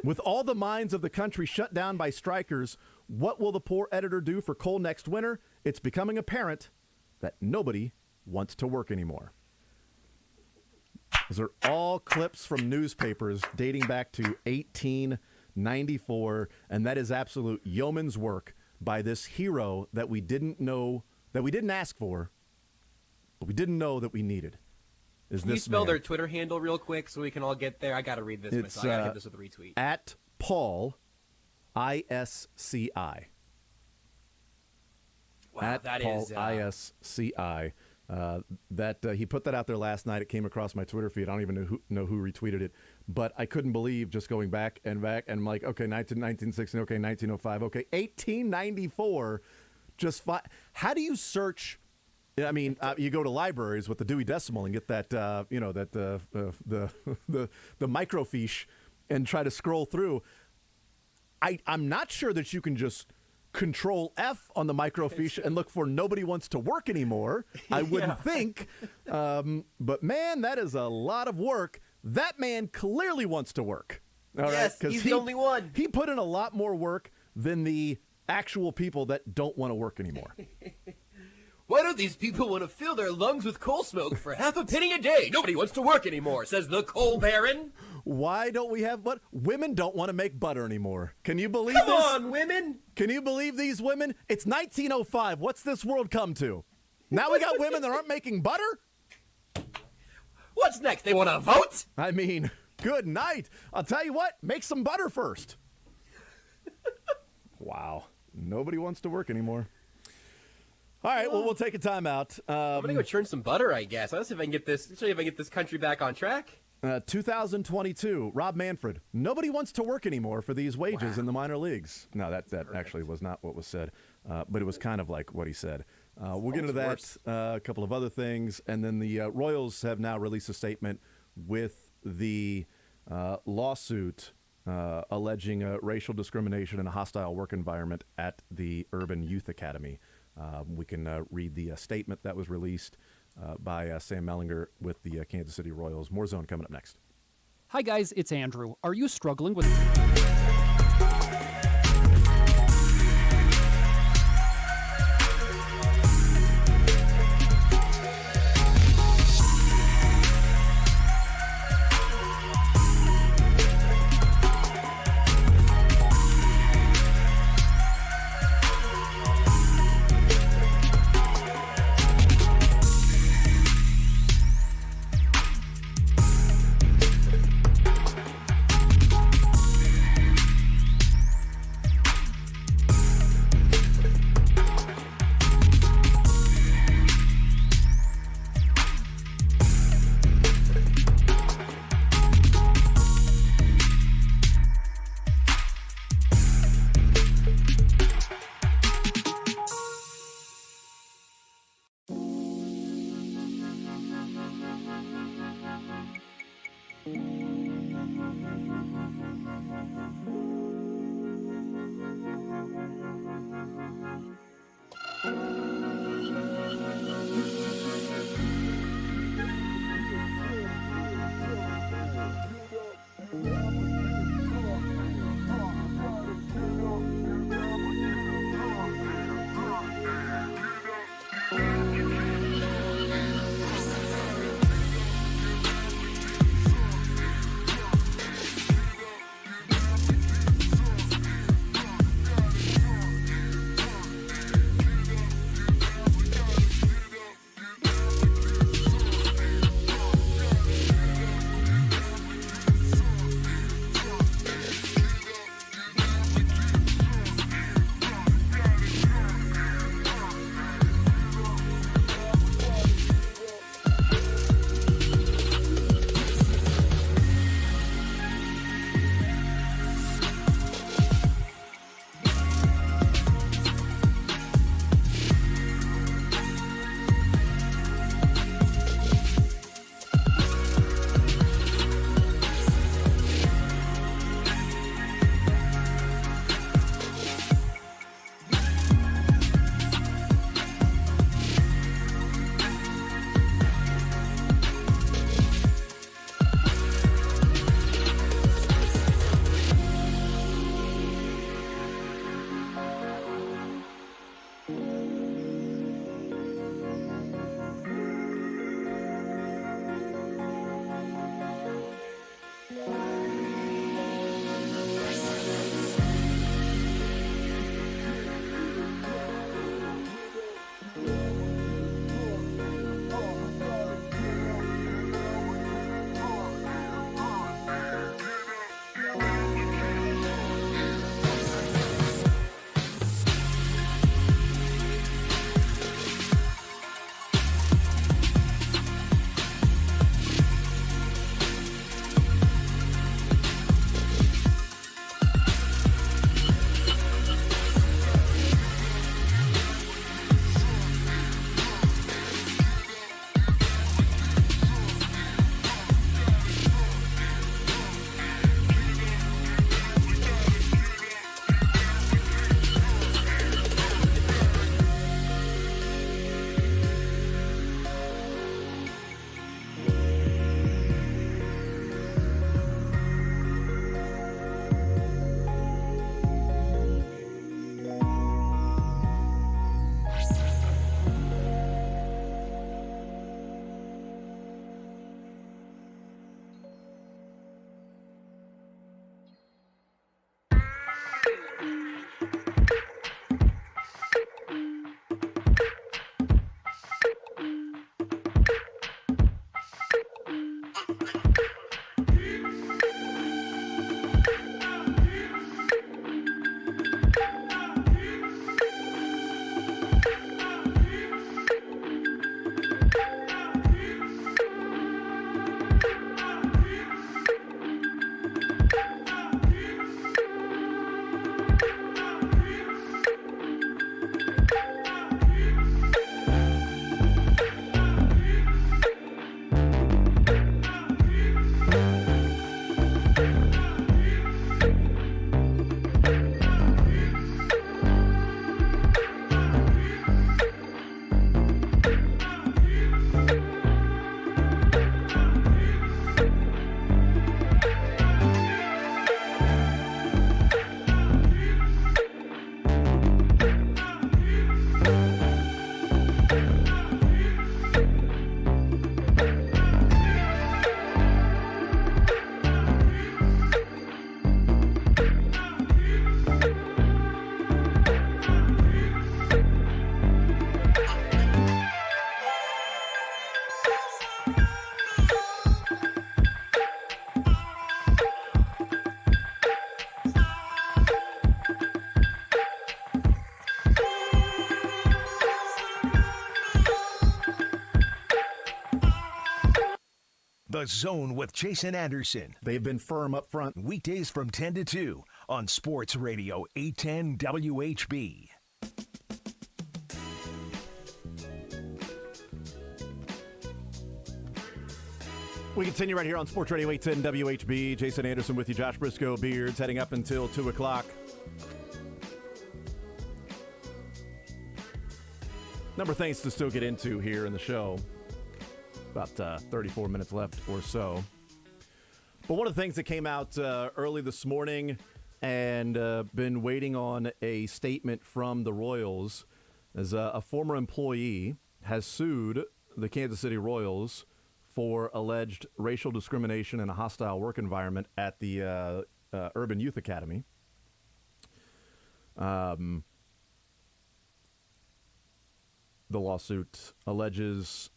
With all the mines of the country shut down by strikers, what will the poor editor do for coal next winter? It's becoming apparent that nobody wants to work anymore. Those are all clips from newspapers dating back to 1894, and that is absolute yeoman's work by this hero that we didn't know, that we didn't ask for, but we didn't know that we needed. Can you spell their Twitter handle real quick so we can all get there? I got to read this myself. I got to hit this with a retweet. At Paul, ISCI. Wow, at that Paul, is ISCI. He put that out there last night. It came across my Twitter feed. I don't even know who retweeted it, but I couldn't believe just going back, and I'm like, okay, 1916, okay, 1905, okay, 1894. How do you search? I mean, you go to libraries with the Dewey Decimal and get that, the microfiche, and try to scroll through. I'm not sure that you can just Control F on the microfiche and look for nobody wants to work anymore. I wouldn't think. But man, that is a lot of work. That man clearly wants to work. All right? He's the only one. He put in a lot more work than the actual people that don't want to work anymore. Why don't these people want to fill their lungs with coal smoke for half a penny a day? Nobody wants to work anymore, says the coal baron. Why don't we have women don't want to make butter anymore? Can you believe this? Come on, women. Can you believe these women? It's 1905. What's this world come to? Now we got women that aren't making butter? What's next? They want to vote? I mean, good night. I'll tell you what, make some butter first. Wow. Nobody wants to work anymore. All right, well, we'll take a timeout. I'm gonna go churn some butter, I guess. Let's see if I can get this. Show you if I can get this country back on track. 2022, Rob Manfred. Nobody wants to work anymore for these wages in the minor leagues. No, that actually was not what was said, but it was kind of like what he said. We'll get into that, a couple of other things, and then the Royals have now released a statement with the lawsuit alleging racial discrimination and a hostile work environment at the Urban Youth Academy. We can read the statement that was released by Sam Mellinger with the Kansas City Royals. More Zone coming up next. Hi, guys. It's Andrew. Are you struggling with... The Zone with Jason Anderson. They've been firm up front. Weekdays from 10 to 2 on Sports Radio 810 WHB. We continue right here on Sports Radio 810 WHB. Jason Anderson with you, Josh Brisco, Beards, heading up until 2 o'clock. Number of things to still get into here in the show. About 34 minutes left or so. But one of the things that came out early this morning and been waiting on a statement from the Royals is a former employee has sued the Kansas City Royals for alleged racial discrimination in a hostile work environment at the Urban Youth Academy. The lawsuit alleges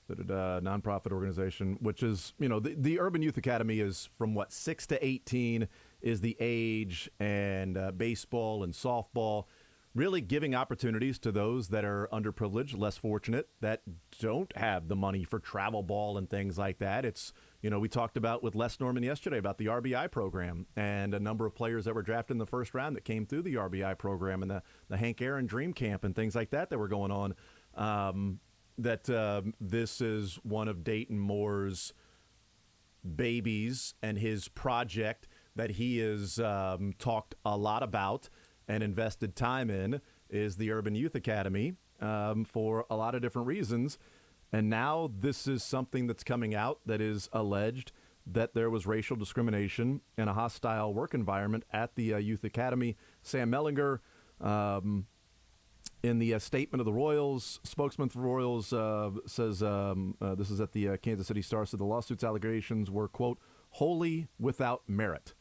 that a nonprofit organization, which is, the Urban Youth Academy is from 6 to 18 is the age, and baseball and softball, really giving opportunities to those that are underprivileged, less fortunate, that don't have the money for travel ball and things like that. It's, we talked about with Les Norman yesterday about the RBI program and a number of players that were drafted in the first round that came through the RBI program and the Hank Aaron Dream Camp and things like that were going on. This is one of Dayton Moore's babies and his project that he has talked a lot about and invested time in is the Urban Youth Academy for a lot of different reasons. And now this is something that's coming out that is alleged that there was racial discrimination in a hostile work environment at the Youth Academy. Sam Mellinger, in the statement of the Royals, spokesman for Royals says, this is at the Kansas City Star, said the lawsuit's allegations were, quote, wholly without merit.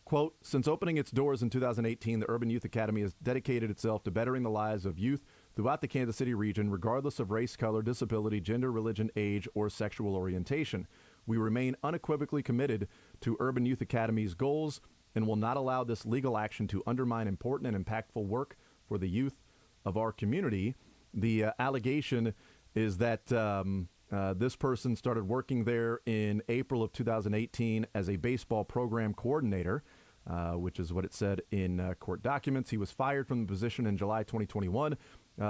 Quote, since opening its doors in 2018, the Urban Youth Academy has dedicated itself to bettering the lives of youth throughout the Kansas City region, regardless of race, color, disability, gender, religion, age, or sexual orientation. We remain unequivocally committed to Urban Youth Academy's goals and will not allow this legal action to undermine important and impactful work for the youth of our community. The allegation is that this person started working there in April of 2018 as a baseball program coordinator, which is what it said in court documents. He was fired from the position in July 2021.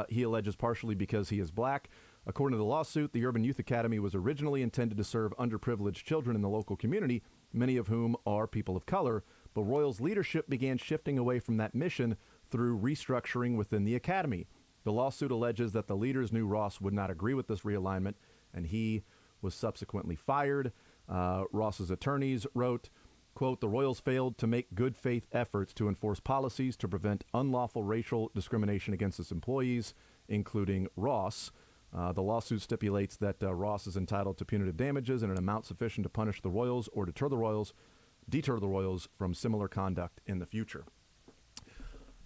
He alleges partially because he is black. According to the lawsuit, the Urban Youth Academy was originally intended to serve underprivileged children in the local community, many of whom are people of color, but Royals leadership began shifting away from that mission through restructuring within the academy. The lawsuit alleges that the leaders knew Ross would not agree with this realignment, and he was subsequently fired. Ross's attorneys wrote, quote, the Royals failed to make good faith efforts to enforce policies to prevent unlawful racial discrimination against its employees, including Ross. The lawsuit stipulates that Ross is entitled to punitive damages in an amount sufficient to punish the Royals or deter the Royals from similar conduct in the future.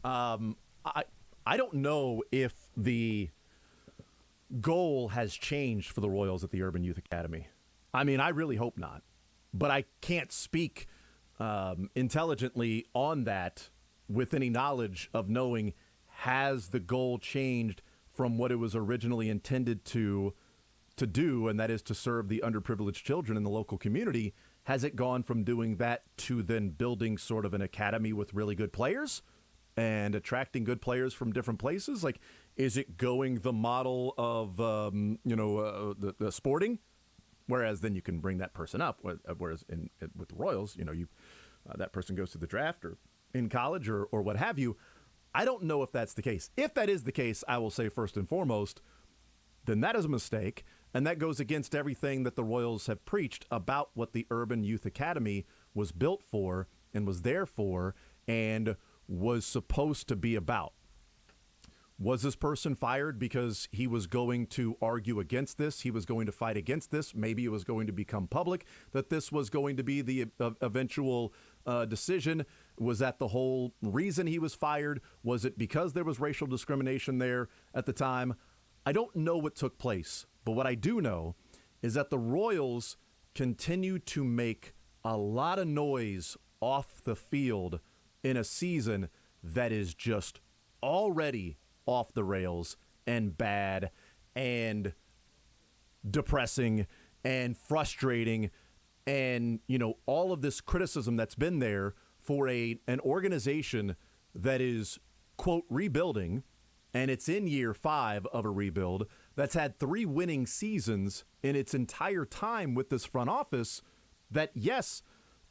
I don't know if the goal has changed for the Royals at the Urban Youth Academy. I mean, I really hope not. But I can't speak intelligently on that with any knowledge of knowing, has the goal changed from what it was originally intended to do, and that is to serve the underprivileged children in the local community? Has it gone from doing that to then building sort of an academy with really good players and attracting good players from different places? Like, is it going the model of, the Sporting? Whereas then you can bring that person up. Whereas with the Royals, that person goes to the draft or in college or what have you. I don't know if that's the case. If that is the case, I will say first and foremost, then that is a mistake. And that goes against everything that the Royals have preached about what the Urban Youth Academy was built for and was there for and was supposed to be about. Was this person fired because he was going to argue against this? He was going to fight against this? Maybe it was going to become public that this was going to be the eventual decision. Was that the whole reason he was fired? Was it because there was racial discrimination there at the time? I don't know what took place, but what I do know is that the Royals continue to make a lot of noise off the field in a season that is just already off the rails and bad and depressing and frustrating and, all of this criticism that's been there for an organization that is, quote, rebuilding, and it's in year 5 of a rebuild, that's had 3 winning seasons in its entire time with this front office, that, yes,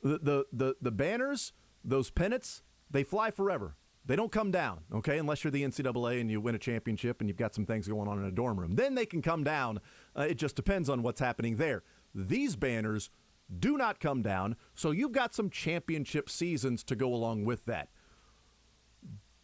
the banners, those pennants, they fly forever. They don't come down, okay, unless you're the NCAA and you win a championship and you've got some things going on in a dorm room. Then they can come down. It just depends on what's happening there. These banners do not come down, so you've got some championship seasons to go along with that.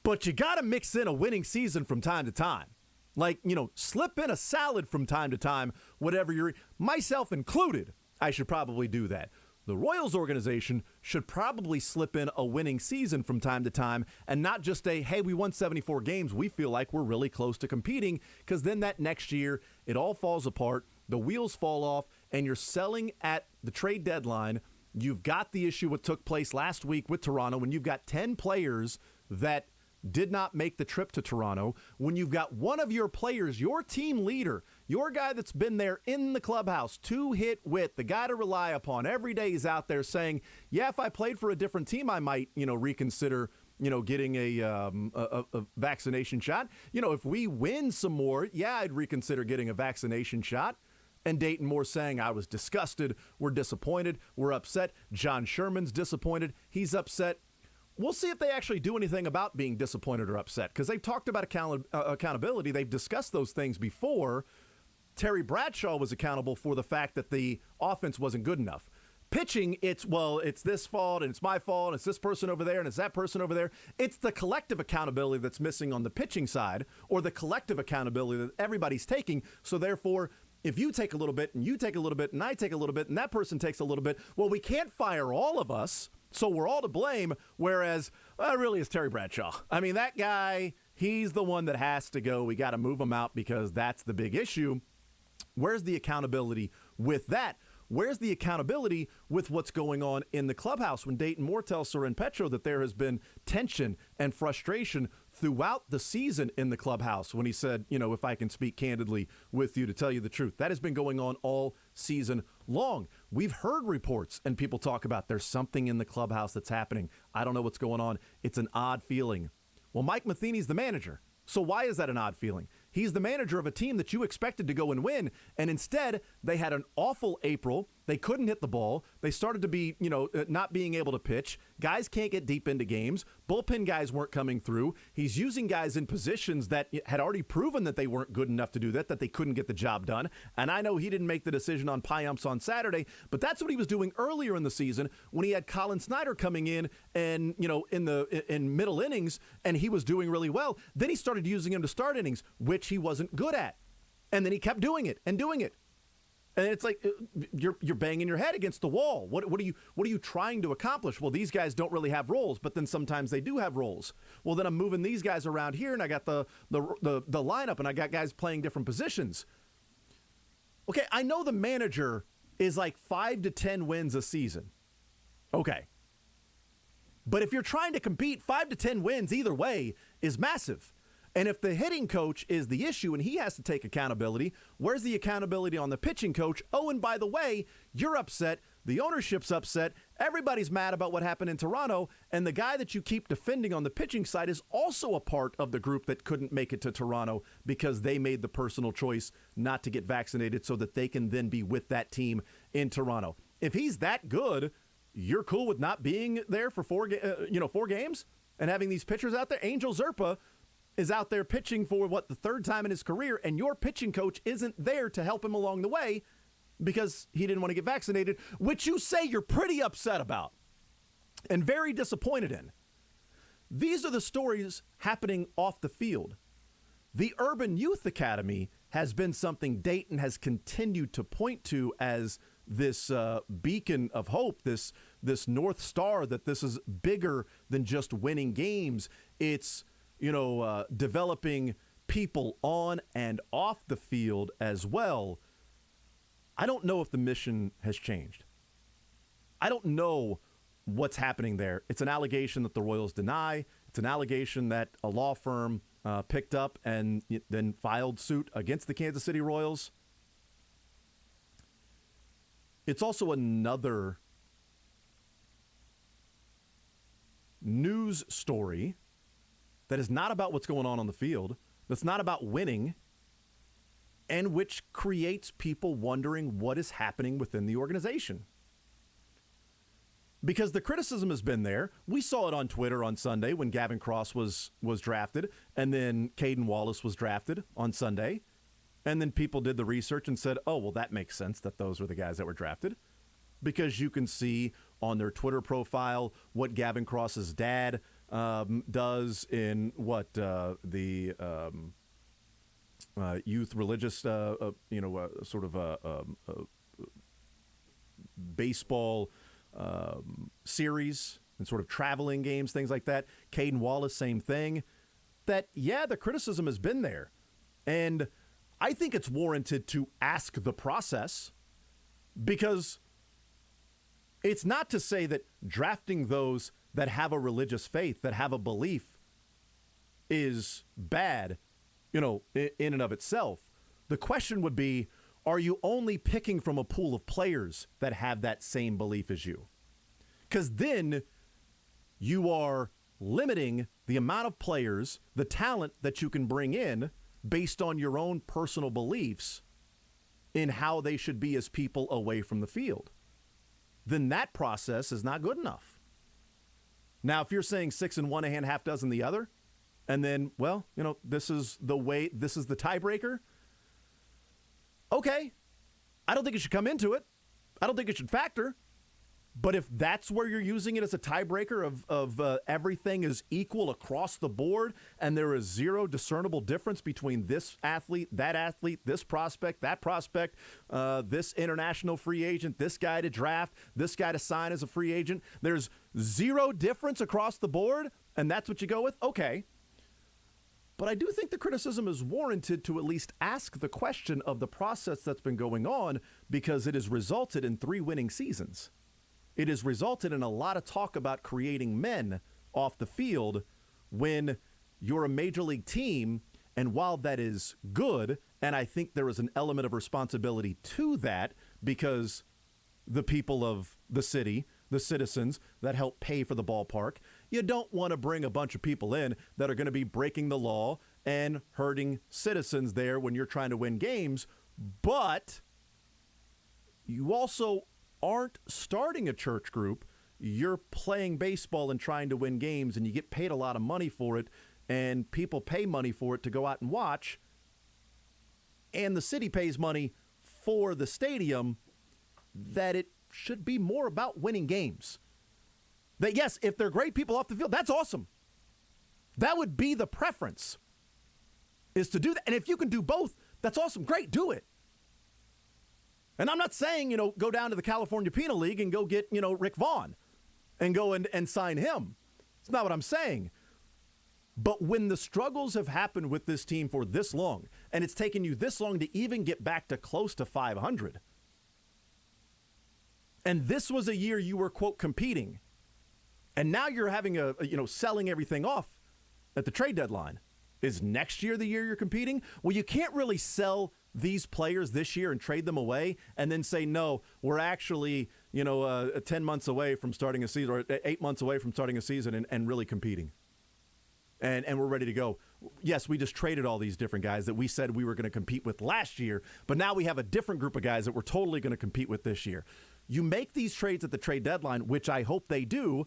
But you got to mix in a winning season from time to time. Like, slip in a salad from time to time, whatever you're, myself included, I should probably do that. The Royals organization should probably slip in a winning season from time to time and not just hey, we won 74 games. We feel like we're really close to competing, because then that next year it all falls apart. The wheels fall off and you're selling at the trade deadline. You've got the issue what took place last week with Toronto when you've got 10 players that did not make the trip to Toronto, when you've got one of your players, your team leader, your guy that's been there in the clubhouse, 2-hit wit, the guy to rely upon every day is out there saying, yeah, if I played for a different team, I might, reconsider, getting a vaccination shot. If we win some more, yeah, I'd reconsider getting a vaccination shot. And Dayton Moore saying, I was disgusted, we're disappointed, we're upset. John Sherman's disappointed, he's upset. We'll see if they actually do anything about being disappointed or upset, because they've talked about accountability. They've discussed those things before. Terry Bradshaw was accountable for the fact that the offense wasn't good enough. Pitching, it's this fault, and it's my fault, and it's this person over there, and it's that person over there. It's the collective accountability that's missing on the pitching side, or the collective accountability that everybody's taking. So therefore, if you take a little bit, and you take a little bit, and I take a little bit, and that person takes a little bit, well, we can't fire all of us, so we're all to blame, whereas, really, it's Terry Bradshaw. I mean, that guy, he's the one that has to go. We got to move him out because that's the big issue. Where's the accountability with that? Where's the accountability with what's going on in the clubhouse when Dayton Moore tells Soren Petro that there has been tension and frustration throughout the season in the clubhouse when he said, if I can speak candidly with you to tell you the truth. That has been going on all season long. We've heard reports and people talk about there's something in the clubhouse that's happening. I don't know what's going on. It's an odd feeling. Well, Mike Matheny's the manager. So why is that an odd feeling? He's the manager of a team that you expected to go and win, and instead they had an awful April. They couldn't hit the ball. They started to be, not being able to pitch. Guys can't get deep into games. Bullpen guys weren't coming through. He's using guys in positions that had already proven that they weren't good enough to do that they couldn't get the job done. And I know he didn't make the decision on PIUMPS on Saturday, but that's what he was doing earlier in the season when he had Colin Snyder coming in and, in middle innings, and he was doing really well. Then he started using him to start innings, which he wasn't good at. And then he kept doing it and doing it. And it's like you're banging your head against the wall. What are you trying to accomplish? Well, these guys don't really have roles, but then sometimes they do have roles. Well, then I'm moving these guys around here, and I got the lineup, and I got guys playing different positions. Okay, I know the manager is like 5 to 10 wins a season. Okay. But if you're trying to compete, 5 to 10 wins either way is massive. And if the hitting coach is the issue and he has to take accountability, where's the accountability on the pitching coach? Oh, and by the way, you're upset. The ownership's upset. Everybody's mad about what happened in Toronto. And the guy that you keep defending on the pitching side is also a part of the group that couldn't make it to Toronto because they made the personal choice not to get vaccinated so that they can then be with that team in Toronto. If he's that good, you're cool with not being there for 4 games and having these pitchers out there? Angel Zerpa is out there pitching for, the 3rd time in his career, and your pitching coach isn't there to help him along the way because he didn't want to get vaccinated, which you say you're pretty upset about and very disappointed in. These are the stories happening off the field. The Urban Youth Academy has been something Dayton has continued to point to as this beacon of hope, this North Star, that this is bigger than just winning games. It's developing people on and off the field as well. I don't know if the mission has changed. I don't know what's happening there. It's an allegation that the Royals deny. It's an allegation that a law firm picked up and then filed suit against the Kansas City Royals. it's also another news story that is not about what's going on the field, that's not about winning, and which creates people wondering what is happening within the organization. Because the criticism has been there. We saw it on Twitter on Sunday when Gavin Cross was drafted, and then Caden Wallace was drafted on Sunday. And then people did the research and said, oh, well, that makes sense that those were the guys that were drafted. Because you can see on their Twitter profile what Gavin Cross's dad does in what the youth religious, sort of baseball series and sort of traveling games, things like that. Caden Wallace, same thing. That, yeah, the criticism has been there. And I think it's warranted to ask the process, because it's not to say that drafting those that have a religious faith, that have a belief, is bad, in and of itself. The question would be, are you only picking from a pool of players that have that same belief as you? Because then you are limiting the amount of players, the talent that you can bring in based on your own personal beliefs in how they should be as people away from the field. Then that process is not good enough. Now, if you're saying 6 in one hand, half dozen the other, and then, this is the tiebreaker, okay, I don't think it should come into it. I don't think it should factor. But if that's where you're using it as a tiebreaker of everything is equal across the board and there is zero discernible difference between this athlete, this prospect, that prospect, this international free agent, this guy to draft, this guy to sign as a free agent, there's zero difference across the board, and that's what you go with, okay. But I do think the criticism is warranted to at least ask the question of the process that's been going on, because it has resulted in 3 winning seasons. It has resulted in a lot of talk about creating men off the field when you're a major league team. And while that is good, and I think there is an element of responsibility to that, because the people of the city, the citizens that help pay for the ballpark, you don't want to bring a bunch of people in that are going to be breaking the law and hurting citizens there when you're trying to win games. But you also aren't starting a church group. You're playing baseball and trying to win games, and you get paid a lot of money for it, and people pay money for it to go out and watch, and the city pays money for the stadium, that it should be more about winning games. That, yes, if they're great people off the field, that's awesome. That would be the preference, is to do that. And if you can do both, that's awesome. Great, do it. And I'm not saying, go down to the California Penal League and go get, Rick Vaughn and go and sign him. It's not what I'm saying. But when the struggles have happened with this team for this long, and it's taken you this long to even get back to close to 500, and this was a year you were, quote, competing, and now you're having selling everything off at the trade deadline. Is next year the year you're competing? Well, you can't really sell these players this year and trade them away and then say, no, we're actually, 10 months away from starting a season, or 8 months away from starting a season and really competing. And we're ready to go. Yes, we just traded all these different guys that we said we were going to compete with last year, but now we have a different group of guys that we're totally going to compete with this year. You make these trades at the trade deadline, which I hope they do.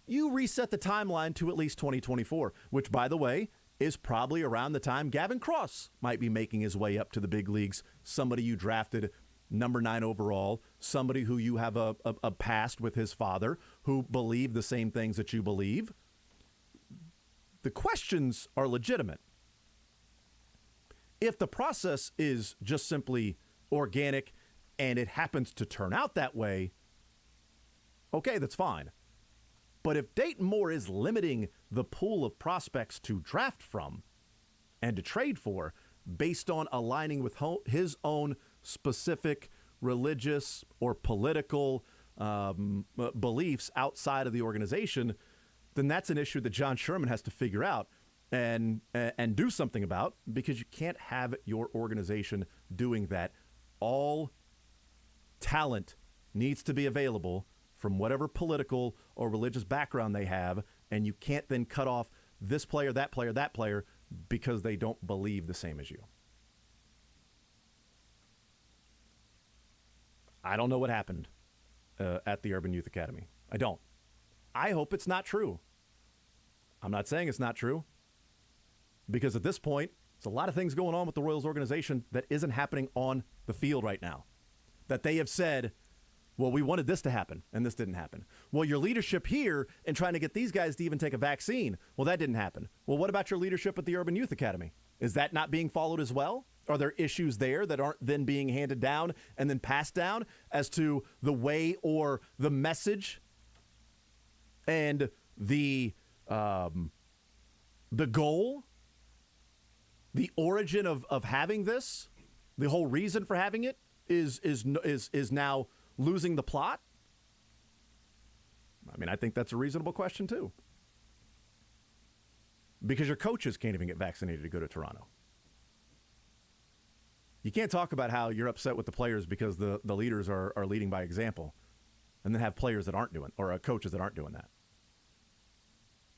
You reset the timeline to at least 2024, which, by the way, is probably around the time Gavin Cross might be making his way up to the big leagues. Somebody you drafted number 9 overall, somebody who you have a past with his father, who believe the same things that you believe. The questions are legitimate. If the process is just simply organic and it happens to turn out that way, okay, that's fine. But if Dayton Moore is limiting the pool of prospects to draft from and to trade for based on aligning with his own specific religious or political beliefs outside of the organization, then that's an issue that John Sherman has to figure out and do something about, because you can't have your organization doing that. All talent needs to be available from whatever political or religious background they have, and you can't then cut off this player, that player, that player because they don't believe the same as you. I don't know what happened at the Urban Youth Academy. I don't. I hope it's not true. I'm not saying it's not true, because at this point, there's a lot of things going on with the Royals organization that isn't happening on the field right now. That they have said, well, we wanted this to happen, and this didn't happen. Well, your leadership here in trying to get these guys to even take a vaccine, well, that didn't happen. Well, what about your leadership at the Urban Youth Academy? Is that not being followed as well? Are there issues there that aren't then being handed down and then passed down as to the way or the message and the goal, the origin of having this, the whole reason for having it is now losing the plot? I mean, I think that's a reasonable question too, because your coaches can't even get vaccinated to go to Toronto. You can't talk about how you're upset with the players because the leaders are leading by example, and then have players that aren't doing, or coaches that aren't doing that.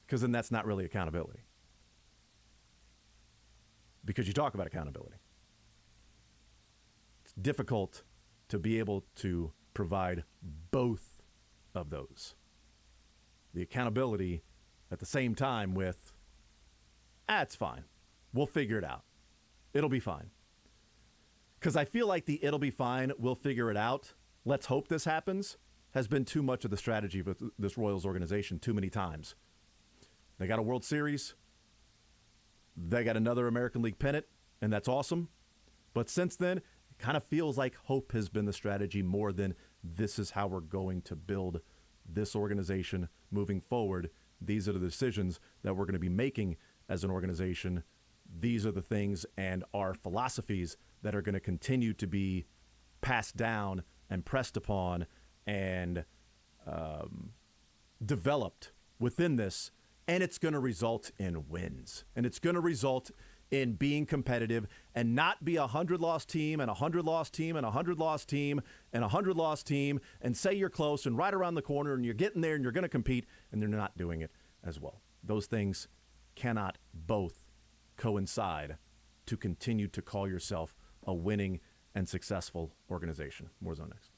Because then that's not really accountability. Because you talk about accountability. It's difficult to be able to provide both of those. The accountability at the same time with, it's fine. We'll figure it out. It'll be fine. Because I feel like the it'll be fine, we'll figure it out, let's hope this happens, has been too much of the strategy of this Royals organization too many times. They got a World Series. They got another American League pennant, and that's awesome. But since then, it kind of feels like hope has been the strategy more than this is how we're going to build this organization moving forward. These are the decisions that we're going to be making as an organization. These are the things and our philosophies that are going to continue to be passed down and pressed upon and developed within this. And it's going to result in wins. And it's going to result in being competitive and not be a 100-loss team and a 100-loss team and a 100-loss team and a 100-loss team and say you're close and right around the corner and you're getting there and you're going to compete, and they're not doing it as well. Those things cannot both coincide to continue to call yourself a winning and successful organization. More Zone next.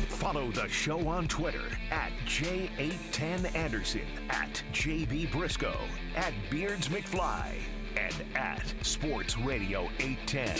Follow the show on Twitter at J810Anderson, at JB Brisco, at Beards McFly, and at Sports Radio 810.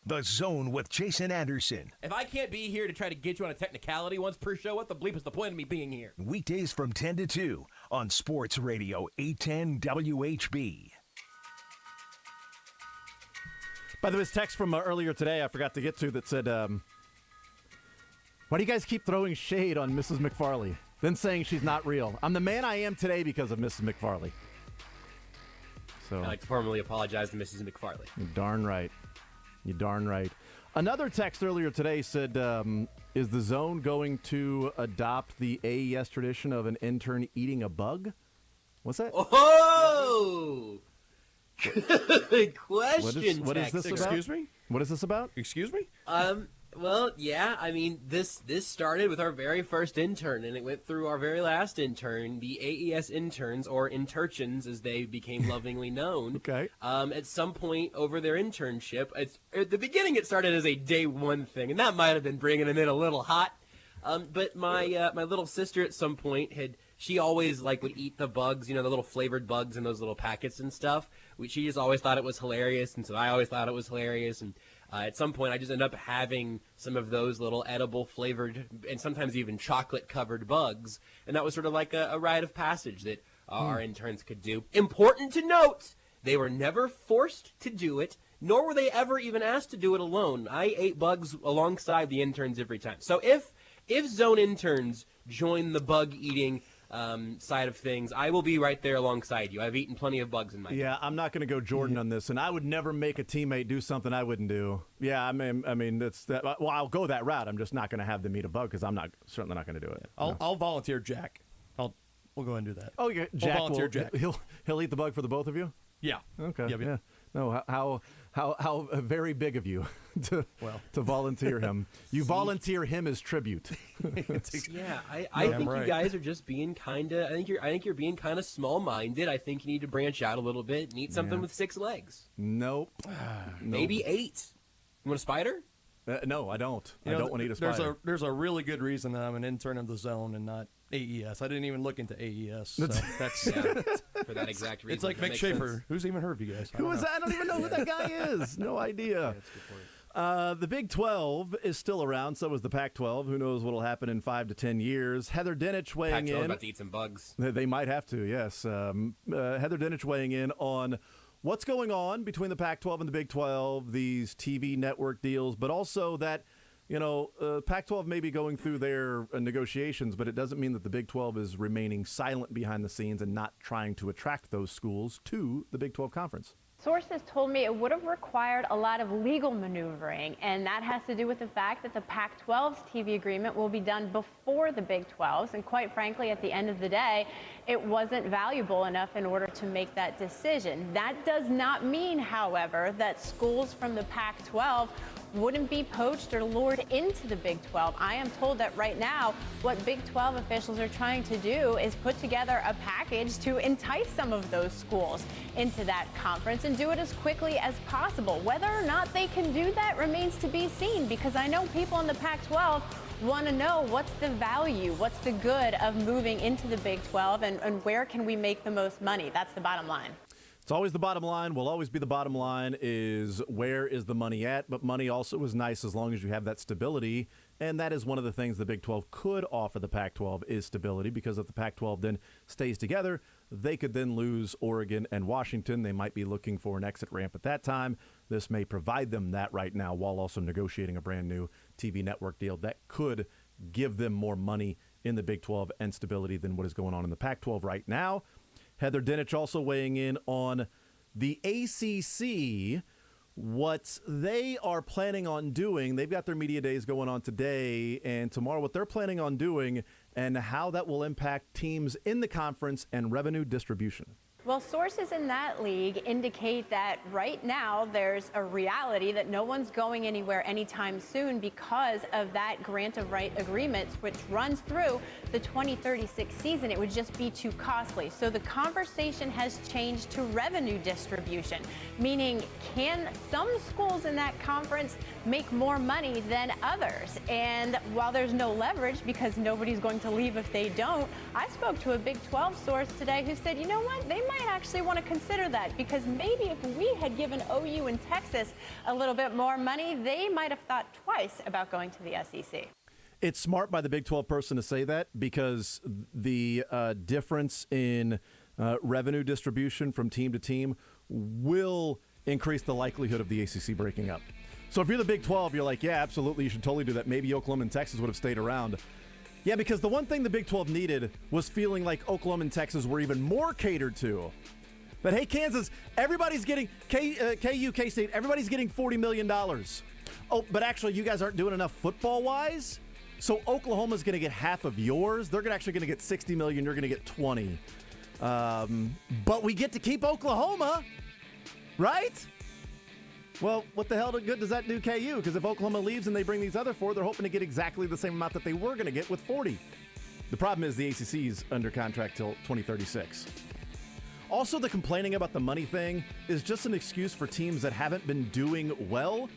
The Zone with Jason Anderson. If I can't be here to try to get you on a technicality once per show, what the bleep is the point of me being here? Weekdays from 10 to 2 on Sports Radio 810 WHB. By the way, this text from earlier today I forgot to get to that said, why do you guys keep throwing shade on Mrs. McFarley, then saying she's not real? I'm the man I am today because of Mrs. McFarley. So I'd like to formally apologize to Mrs. McFarley. You're darn right. You're darn right. Another text earlier today said, is the Zone going to adopt the AES tradition of an intern eating a bug? What's that? Oh! Good question, what is this about? Excuse me? What is this about? Excuse me? Well, yeah, I mean, this started with our very first intern, and it went through our very last intern, the AES interns, or interchins, as they became lovingly known. Okay. At some point over their internship, at the beginning it started as a day one thing, and that might have been bringing them in a little hot. But my little sister at some point she always would eat the bugs, the little flavored bugs in those little packets and stuff. She just always thought it was hilarious, and so I always thought it was hilarious. And at some point, I just ended up having some of those little edible flavored and sometimes even chocolate covered bugs, and that was sort of like a rite of passage that our interns could do. Important to note, they were never forced to do it, nor were they ever even asked to do it alone. I ate bugs alongside the interns every time. So if Zone interns join the bug eating side of things, I will be right there alongside you. I've eaten plenty of bugs in my Yeah, I'm not going to go Jordan on this, and I would never make a teammate do something I wouldn't do. Yeah, I mean, that's that. Well, I'll go that route. I'm just not going to have them eat a bug because I'm certainly not going to do it. I'll volunteer Jack. We'll go ahead and do that. Oh, yeah, Jack. We'll volunteer Jack. He'll eat the bug for the both of you. Yeah. Okay. Yeah. Yeah. No, how very big of you to volunteer him. You volunteer him as tribute. Yeah, I think you guys are just being kind of. I think you're being kind of small-minded. I think you need to branch out a little bit and eat something with 6 legs. Nope. Maybe 8. You want a spider? No, I don't. I don't want to eat a spider. There's a really good reason that I'm an intern of the Zone and not AES. I didn't even look into AES. So that's for that exact reason. It's like Mick Schaefer. Who's even heard of you guys? Who is that? I don't even know who that guy is. No idea. The Big 12 is still around. So is the Pac-12. Who knows what will happen in 5 to 10 years? Heather Dinich weighing in. About to eat some bugs. They might have to. Yes. Heather Dinich weighing in on what's going on between the Pac-12 and the Big 12. These TV network deals, but also that. Pac-12 may be going through their negotiations, but it doesn't mean that the Big 12 is remaining silent behind the scenes and not trying to attract those schools to the Big 12 conference. Sources told me it would have required a lot of legal maneuvering, and that has to do with the fact that the Pac-12's TV agreement will be done before the Big 12's, and quite frankly, at the end of the day, it wasn't valuable enough in order to make that decision. That does not mean, however, that schools from the Pac-12 wouldn't be poached or lured into the Big 12. I am told that right now what Big 12 officials are trying to do is put together a package to entice some of those schools into that conference and do it as quickly as possible. Whether or not they can do that remains to be seen, because I know people in the Pac-12 want to know what's the value, what's the good of moving into the Big 12, and where can we make the most money. That's the bottom line. It's always the bottom line. Will always be the bottom line is where is the money at? But money also is nice as long as you have that stability. And that is one of the things the Big 12 could offer the Pac-12 is stability, because if the Pac-12 then stays together, they could then lose Oregon and Washington. They might be looking for an exit ramp at that time. This may provide them that right now while also negotiating a brand new TV network deal that could give them more money in the Big 12 and stability than what is going on in the Pac-12 right now. Heather Dinich also weighing in on the ACC, what they are planning on doing. They've got their media days going on today and tomorrow, what they're planning on doing and how that will impact teams in the conference and revenue distribution. Well, sources in that league indicate that right now there's a reality that no one's going anywhere anytime soon because of that grant of right agreement, which runs through the 2036 season. It would just be too costly. So the conversation has changed to revenue distribution, meaning can some schools in that conference make more money than others? And while there's no leverage because nobody's going to leave if they don't, I spoke to a Big 12 source today who said, you know what, they might might actually want to consider that, because maybe if we had given OU and Texas a little bit more money, they might have thought twice about going to the SEC. It's smart by the Big 12 person to say that, because the difference in revenue distribution from team to team will increase the likelihood of the ACC breaking up. So if you're the Big 12, you're like, yeah, absolutely, you should totally do that. Maybe Oklahoma and Texas would have stayed around. Yeah, because the one thing the Big 12 needed was feeling like Oklahoma and Texas were even more catered to. But hey, Kansas, everybody's getting, KU, K-State, everybody's getting $40 million. Oh, but actually, you guys aren't doing enough football-wise? So Oklahoma's going to get half of yours. They're actually going to get $60 million. You're going to get $20. But we get to keep Oklahoma, right? Well, what the hell good does that do KU? Because if Oklahoma leaves and they bring these other four, they're hoping to get exactly the same amount that they were going to get with 40. The problem is the ACC's under contract till 2036. Also, the complaining about the money thing is just an excuse for teams that haven't been doing well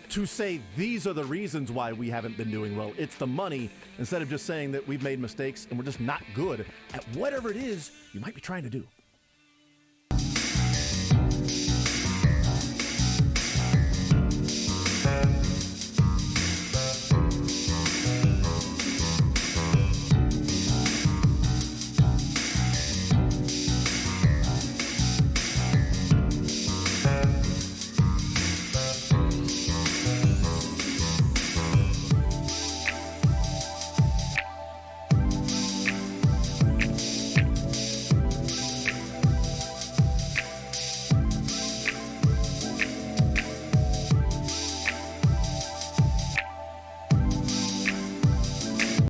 to say these are the reasons why we haven't been doing well. It's the money, instead of just saying that we've made mistakes and we're just not good at whatever it is you might be trying to do.